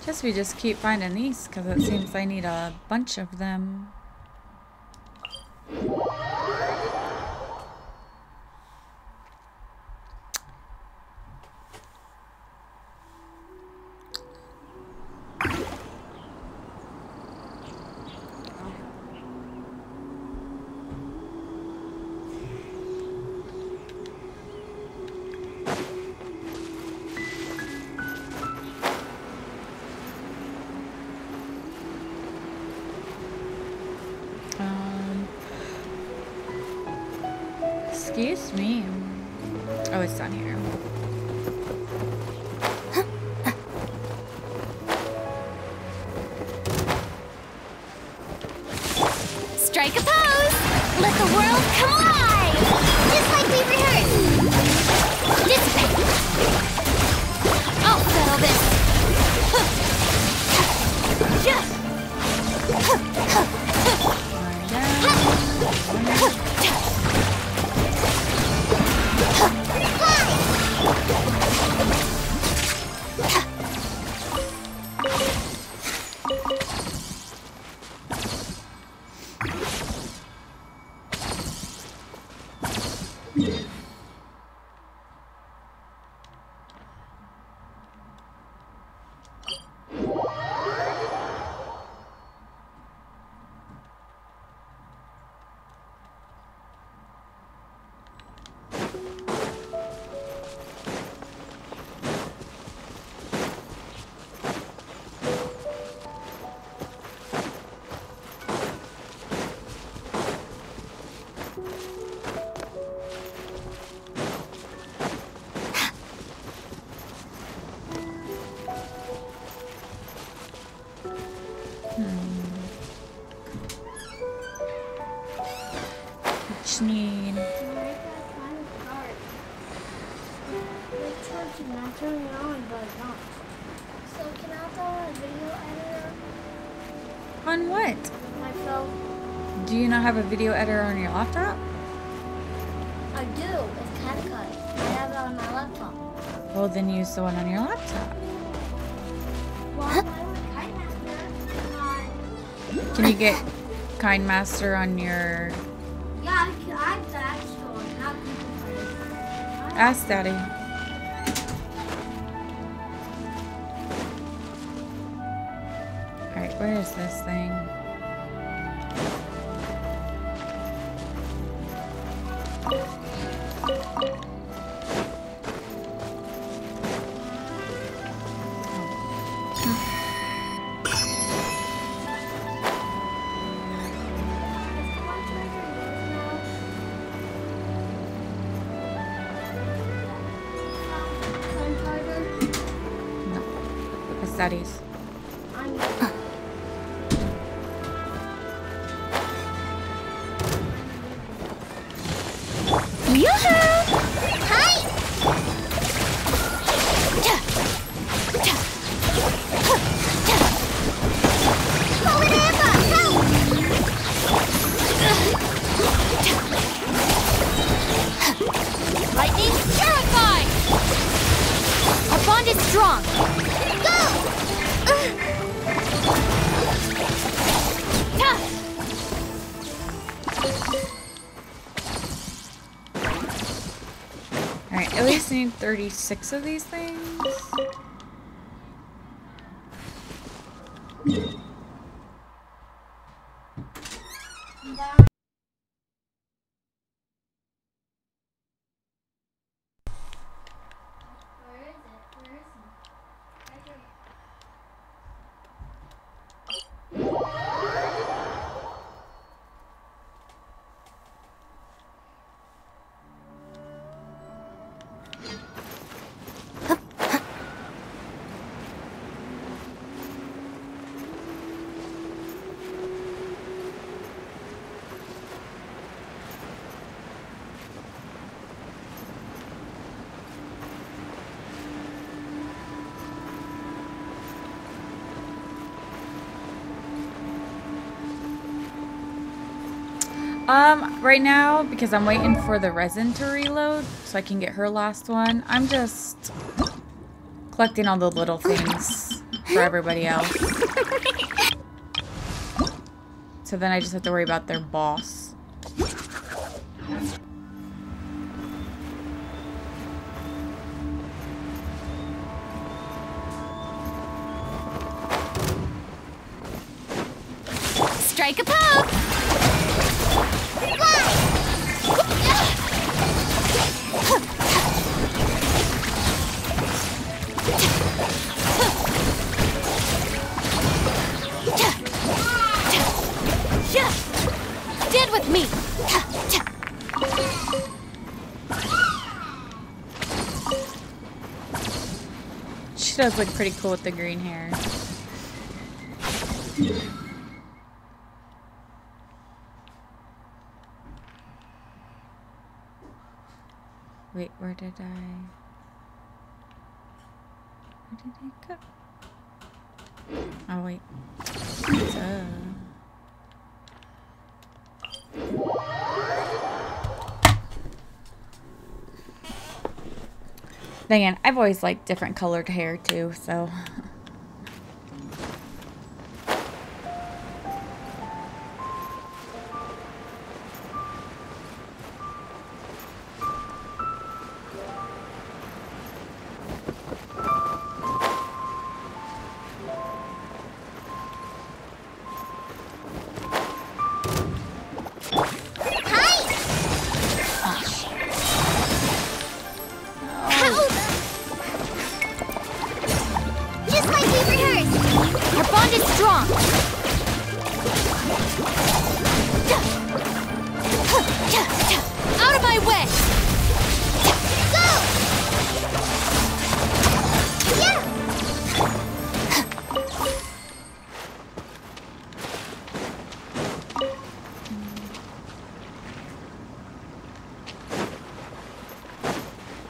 Guess we just keep finding these because it seems I need a bunch of them. Excuse me. Oh, it's down here. Strike a pose! Let the world come alive! Just like we rehearsed! Dissipate! I'll settle this! Which need... So can I throw a video editor? On what? My phone. Do you not have a video editor on your laptop? I do. It's CapCut. I have it on my laptop. Well, then use the one on your laptop. Well, I would KineMaster on. Can you get KineMaster on your... Yeah, I've asked on how people play. Ask Daddy. Alright, where is this thing? Daddy's. Lightning, terrify! Our bond is strong! Alright, at least need 36 of these things. Right now, because I'm waiting for the resin to reload so I can get her last one, I'm just collecting all the little things for everybody else. So then I just have to worry about their boss. Strike a pose! Stand with me! She does look pretty cool with the green hair. Wait, where did I go? Oh, wait. Then again, I've always liked different colored hair too, so.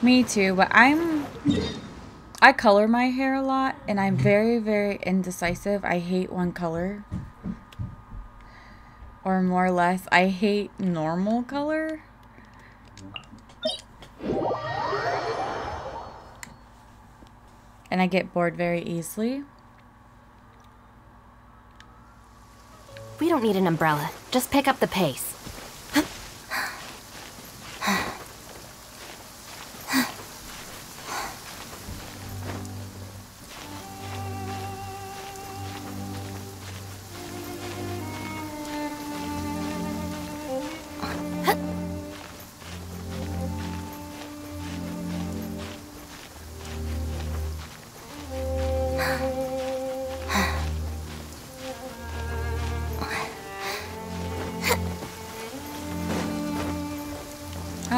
Me too, but I color my hair a lot, and I'm very, very indecisive. I hate one color. Or more or less, I hate normal color. And I get bored very easily. We don't need an umbrella. Just pick up the pace.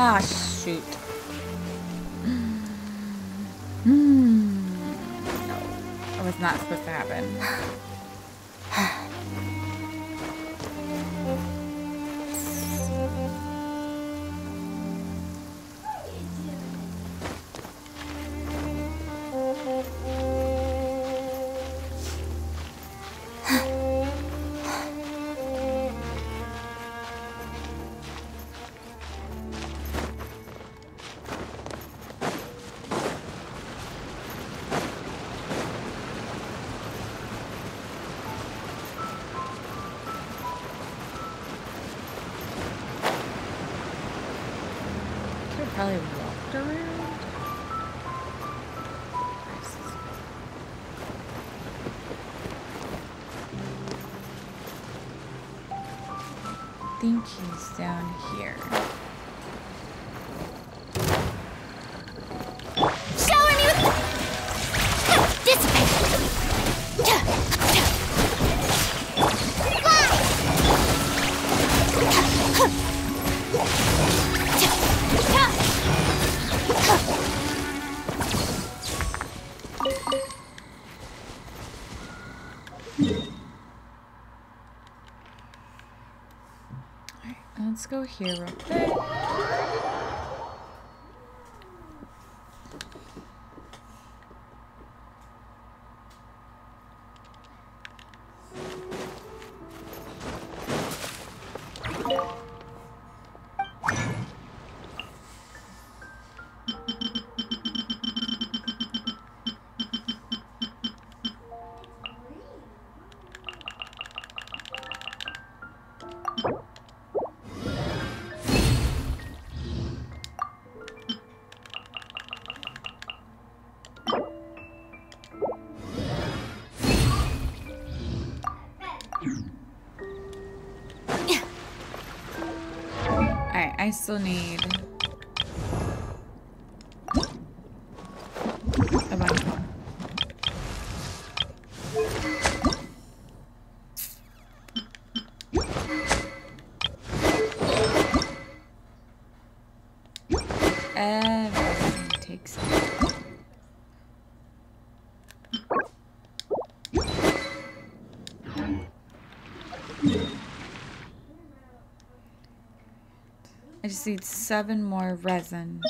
Ah, shoot. No, that was not supposed to happen. Probably walk walked around. I think he's down here. Shower me with dissipate. Let's go here real quick. I still need a bunch more. Everything takes it. I just need 7 more resin.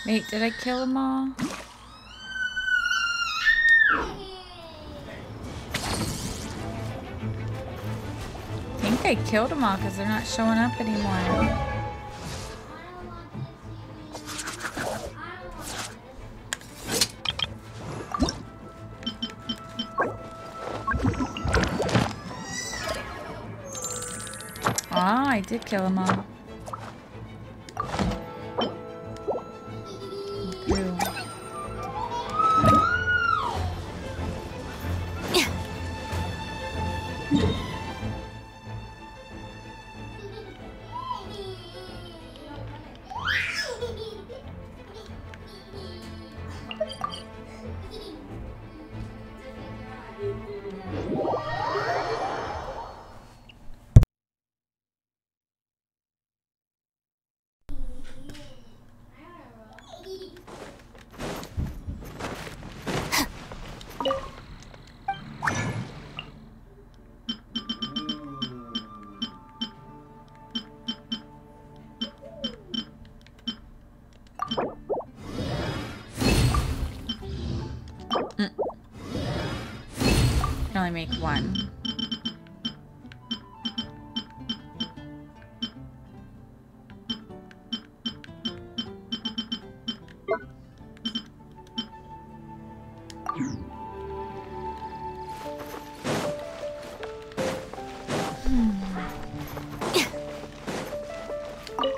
Wait, did I kill them all? I think I killed them all because they're not showing up anymore. Oh, I did kill them all. only make one.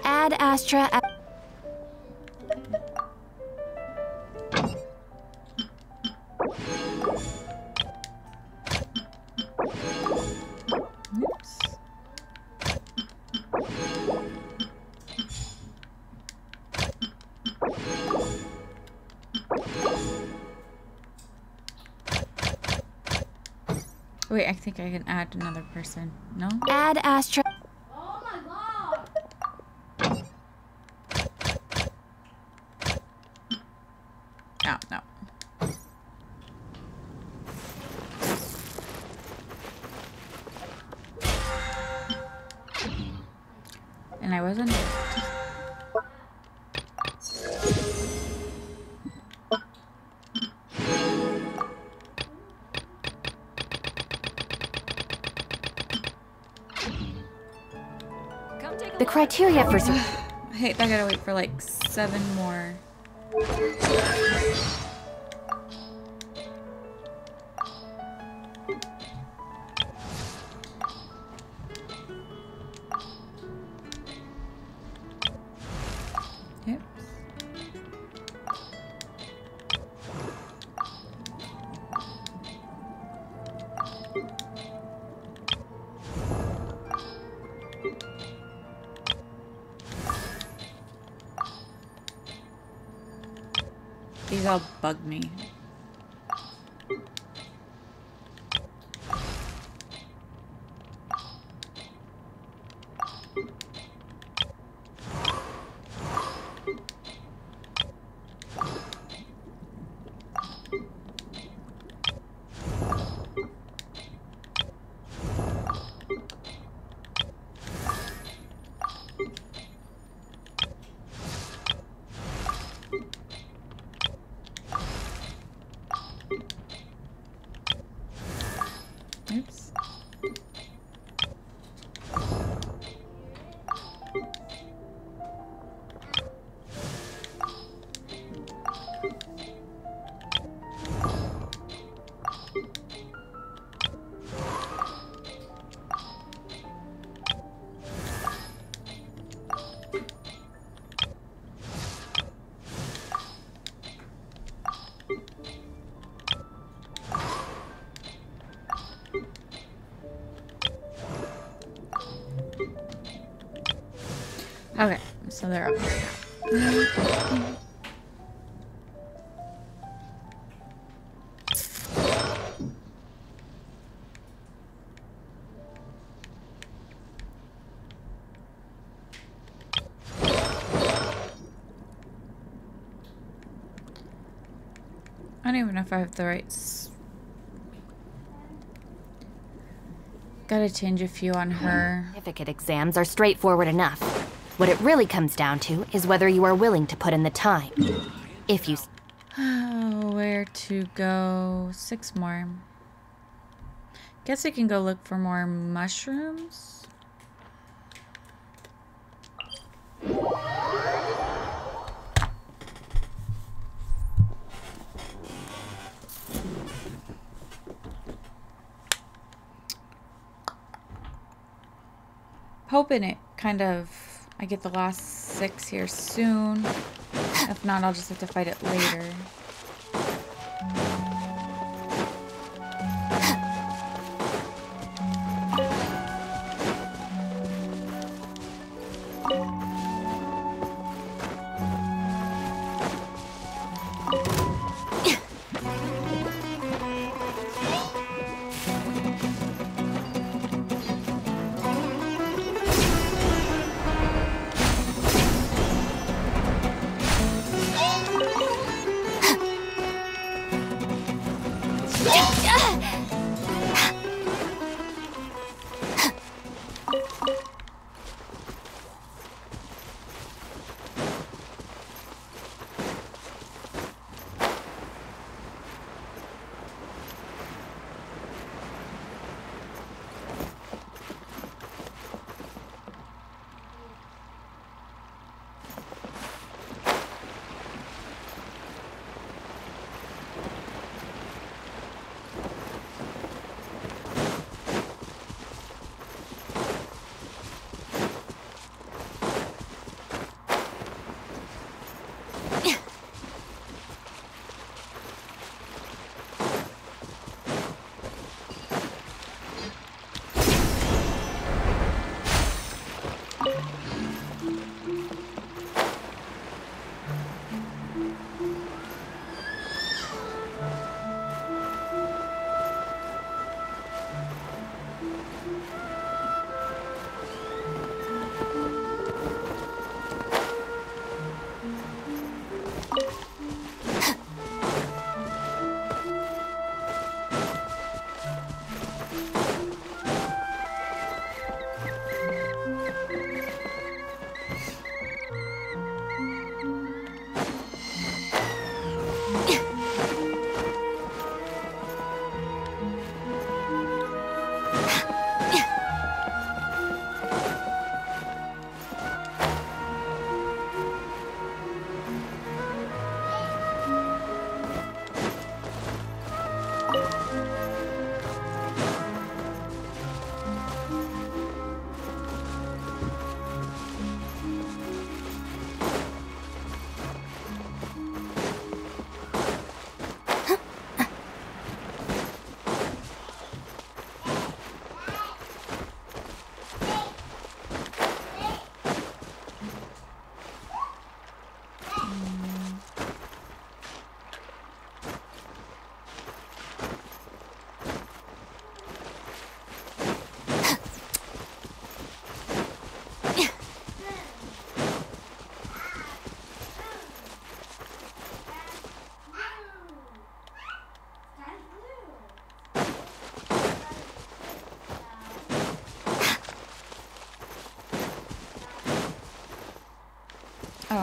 Add Astra. Oops. Wait, I think I can add another person. No? Add Astra. Oh my god! Oh, no. And I wasn't. The criteria for Hey, I gotta wait for like 7 more. Yep. These all bug me. Oops. Okay, so they're up there now. I don't even know if I have the right. Gotta change a few on her. Certificate exams are straightforward enough. What it really comes down to is whether you are willing to put in the time. If you... Oh, where to go? 6 more. Guess I can go look for more mushrooms. Hoping it kind of... I get the last 6 here soon. If not, I'll just have to fight it later.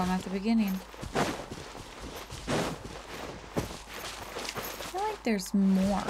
I'm at the beginning. I feel like there's more.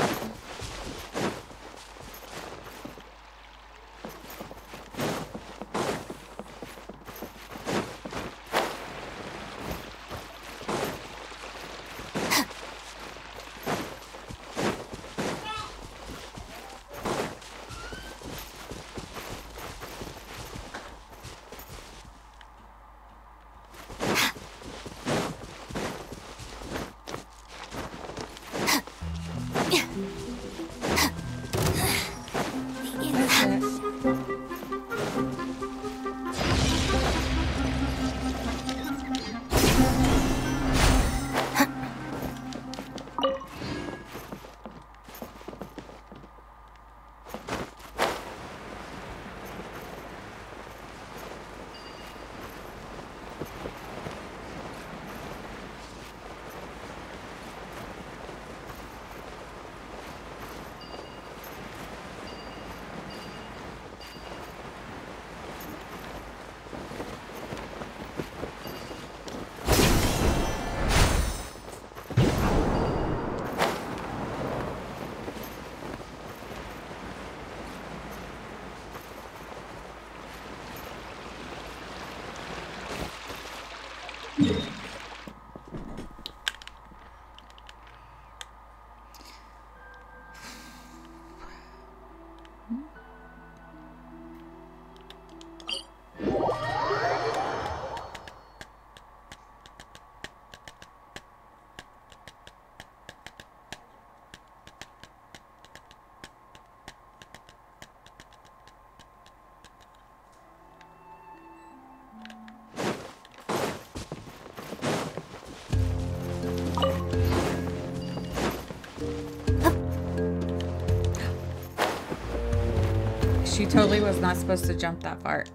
She totally was not supposed to jump that far.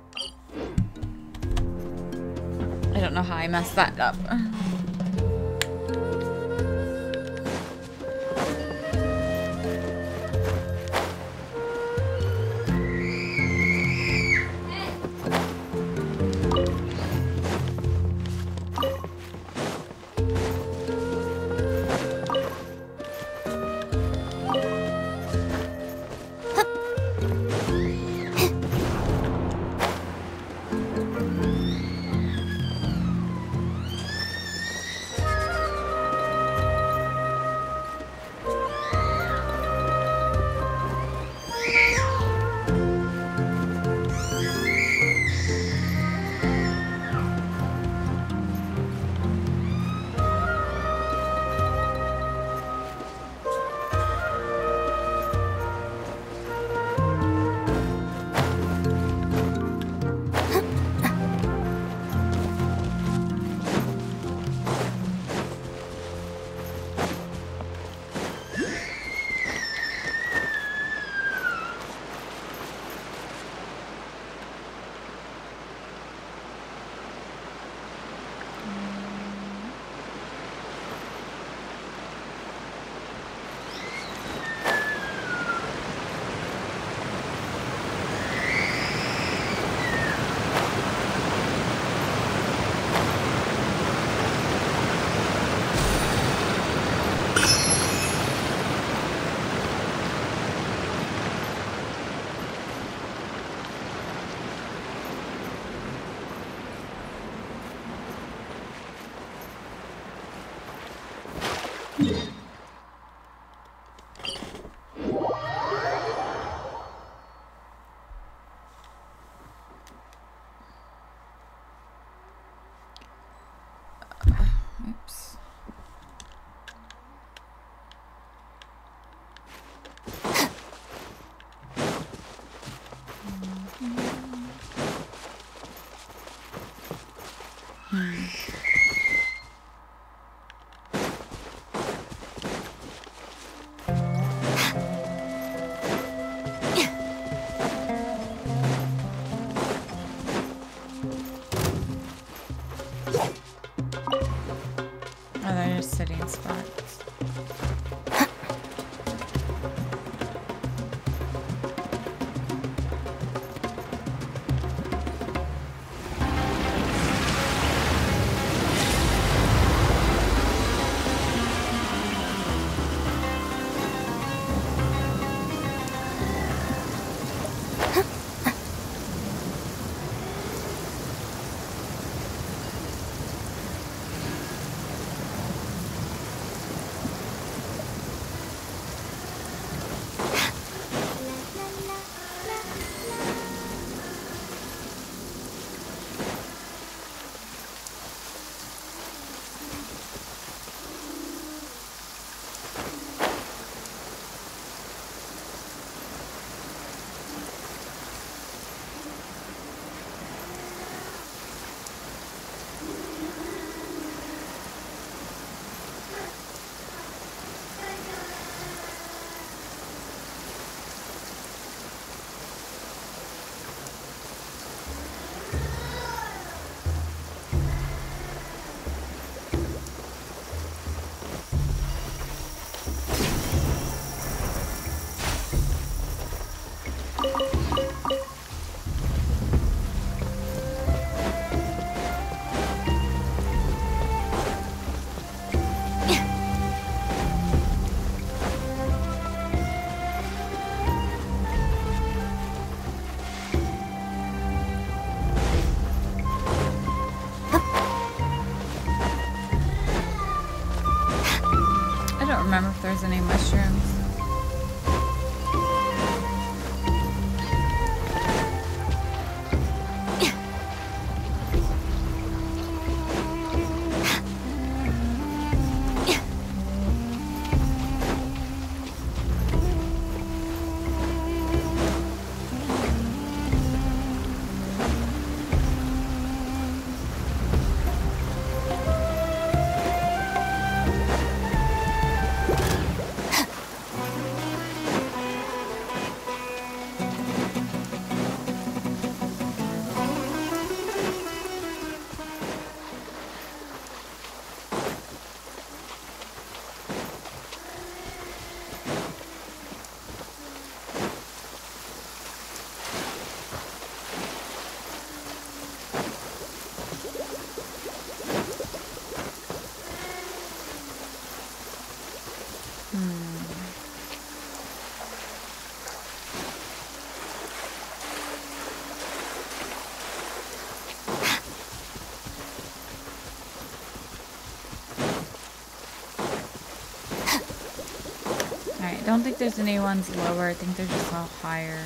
I don't know how I messed that up. don't remember if there's any mushrooms. I don't think there's any ones lower. I think they're just all higher.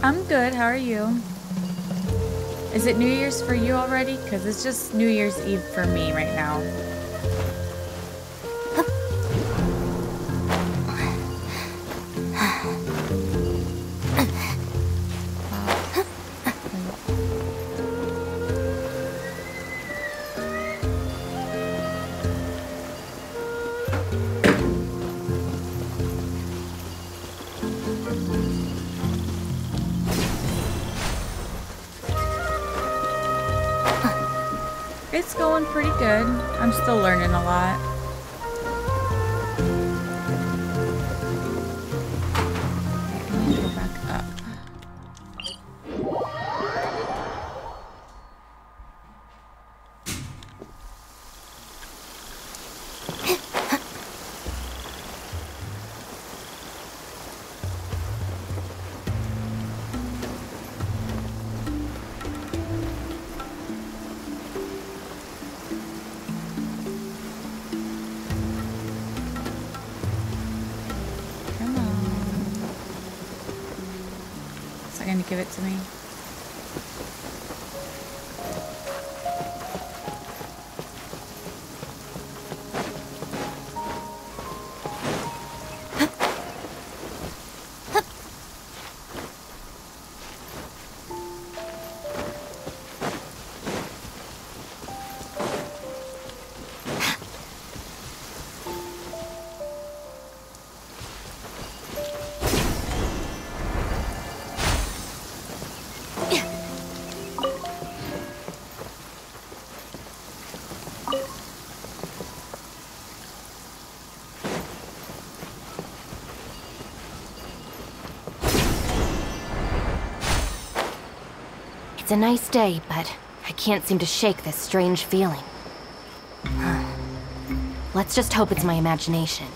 I'm good. How are you? Is it New Year's for you already? Because it's just New Year's Eve for me right now. It's going pretty good. I'm still learning a lot. Okay, I need to go back up. Give it to me. It's a nice day, but I can't seem to shake this strange feeling. Let's just hope it's my imagination.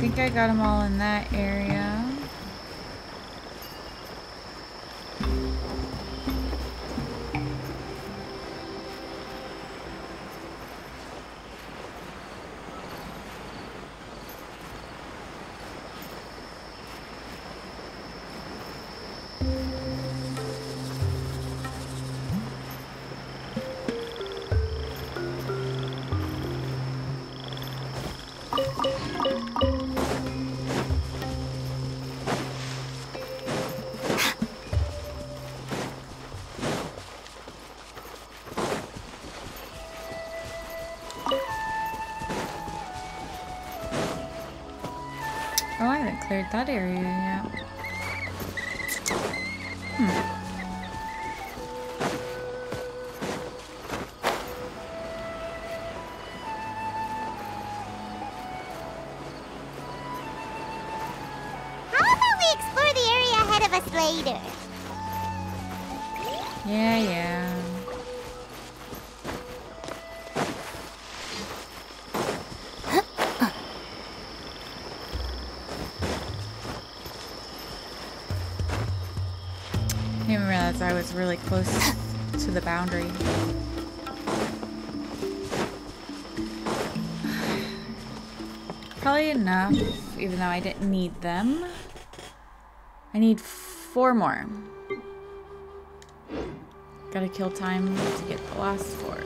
think I got them all in that area. Oh, I haven't cleared that area yet. How about we explore the area ahead of us later? Yeah. I didn't realize I was really close to the boundary. Probably enough, even though I didn't need them. I need 4 more. Gotta kill time to get the last 4.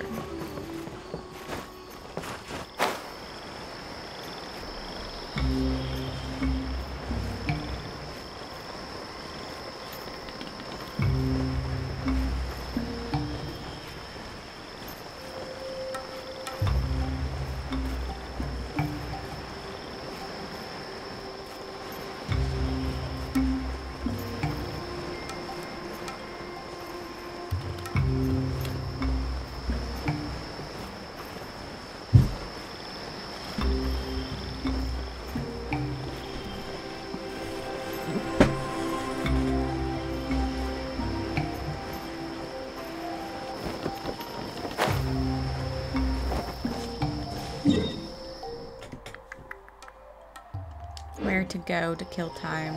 Where to go to kill time.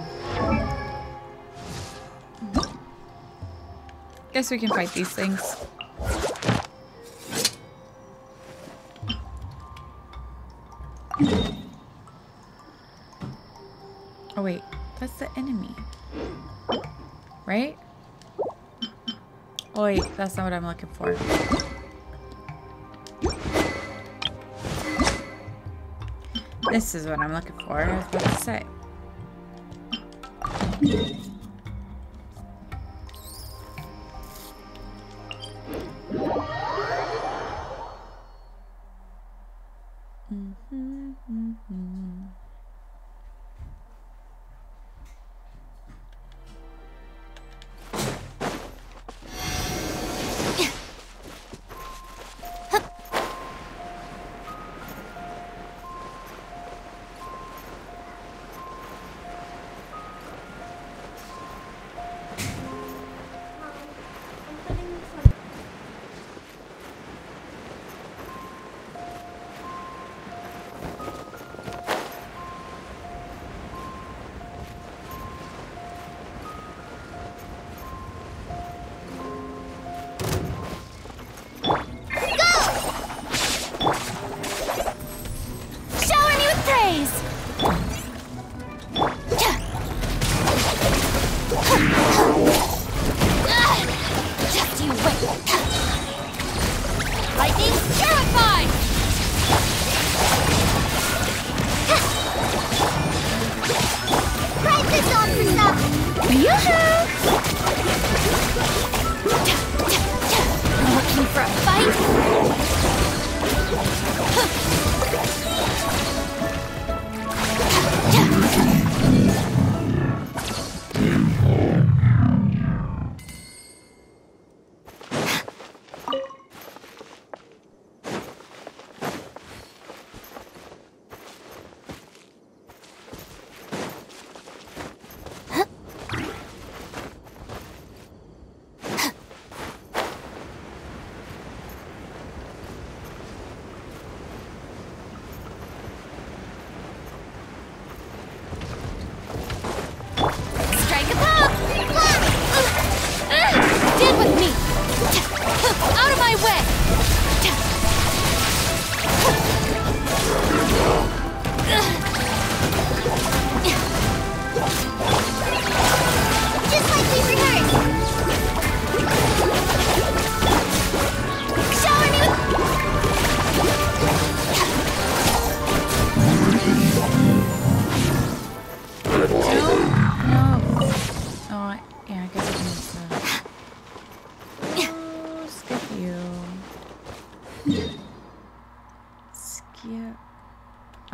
Guess we can fight these things. Oh wait, that's the enemy. Right? Oh wait, that's not what I'm looking for. This is what I'm looking for, I was about to say.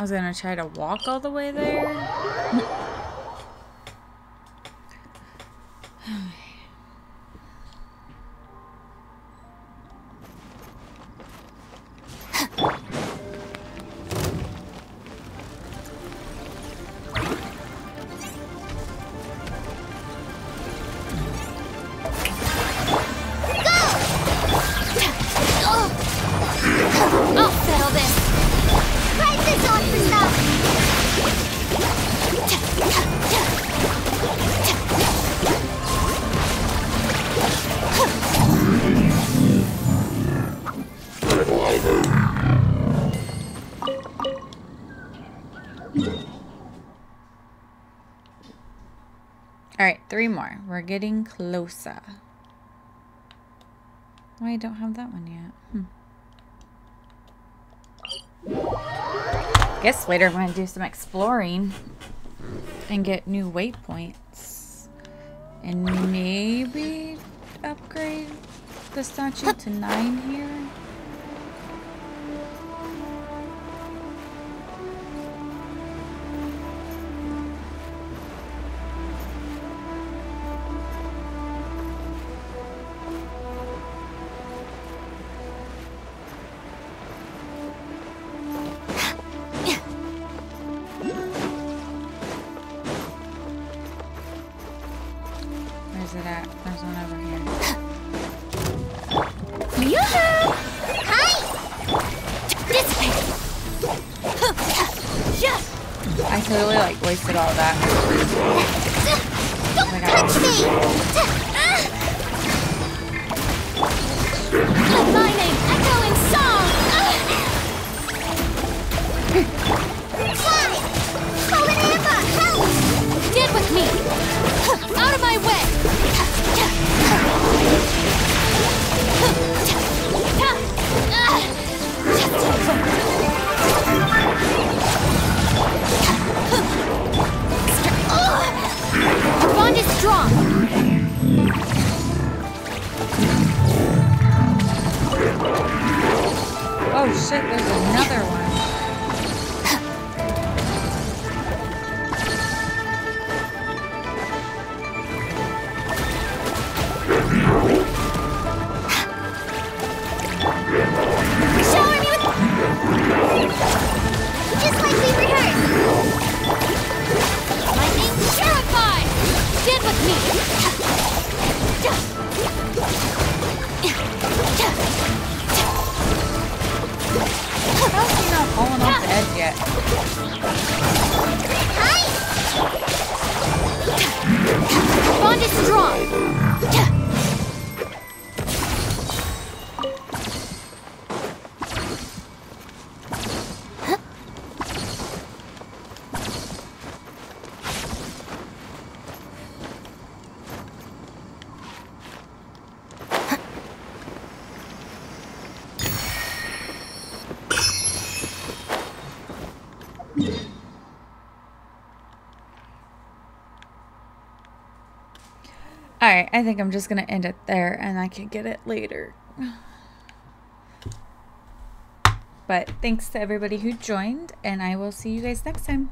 was gonna try to walk all the way there. I'll settle this. Right this on for stuff. Alright, 3 more. We're getting closer. Oh, I don't have that one yet. Guess later I'm gonna do some exploring and get new waypoints. And maybe upgrade the statue to 9 here. Where's it at? There's one over here. Yoo-hoo! Hi! Dissipate! I totally like wasted all that. Don't touch me! Let my name echo in song! Fly! Fallen Amber, help! Get with me! Out of my way! Our bond is strong! Oh shit, there's another one. Shower me with... Just like we rehearsed! Lightning Purify! Get with me! How's he not falling off the edge yet? Bond is strong! Alright, I think I'm just gonna end it there and I can get it later. But thanks to everybody who joined, and I will see you guys next time.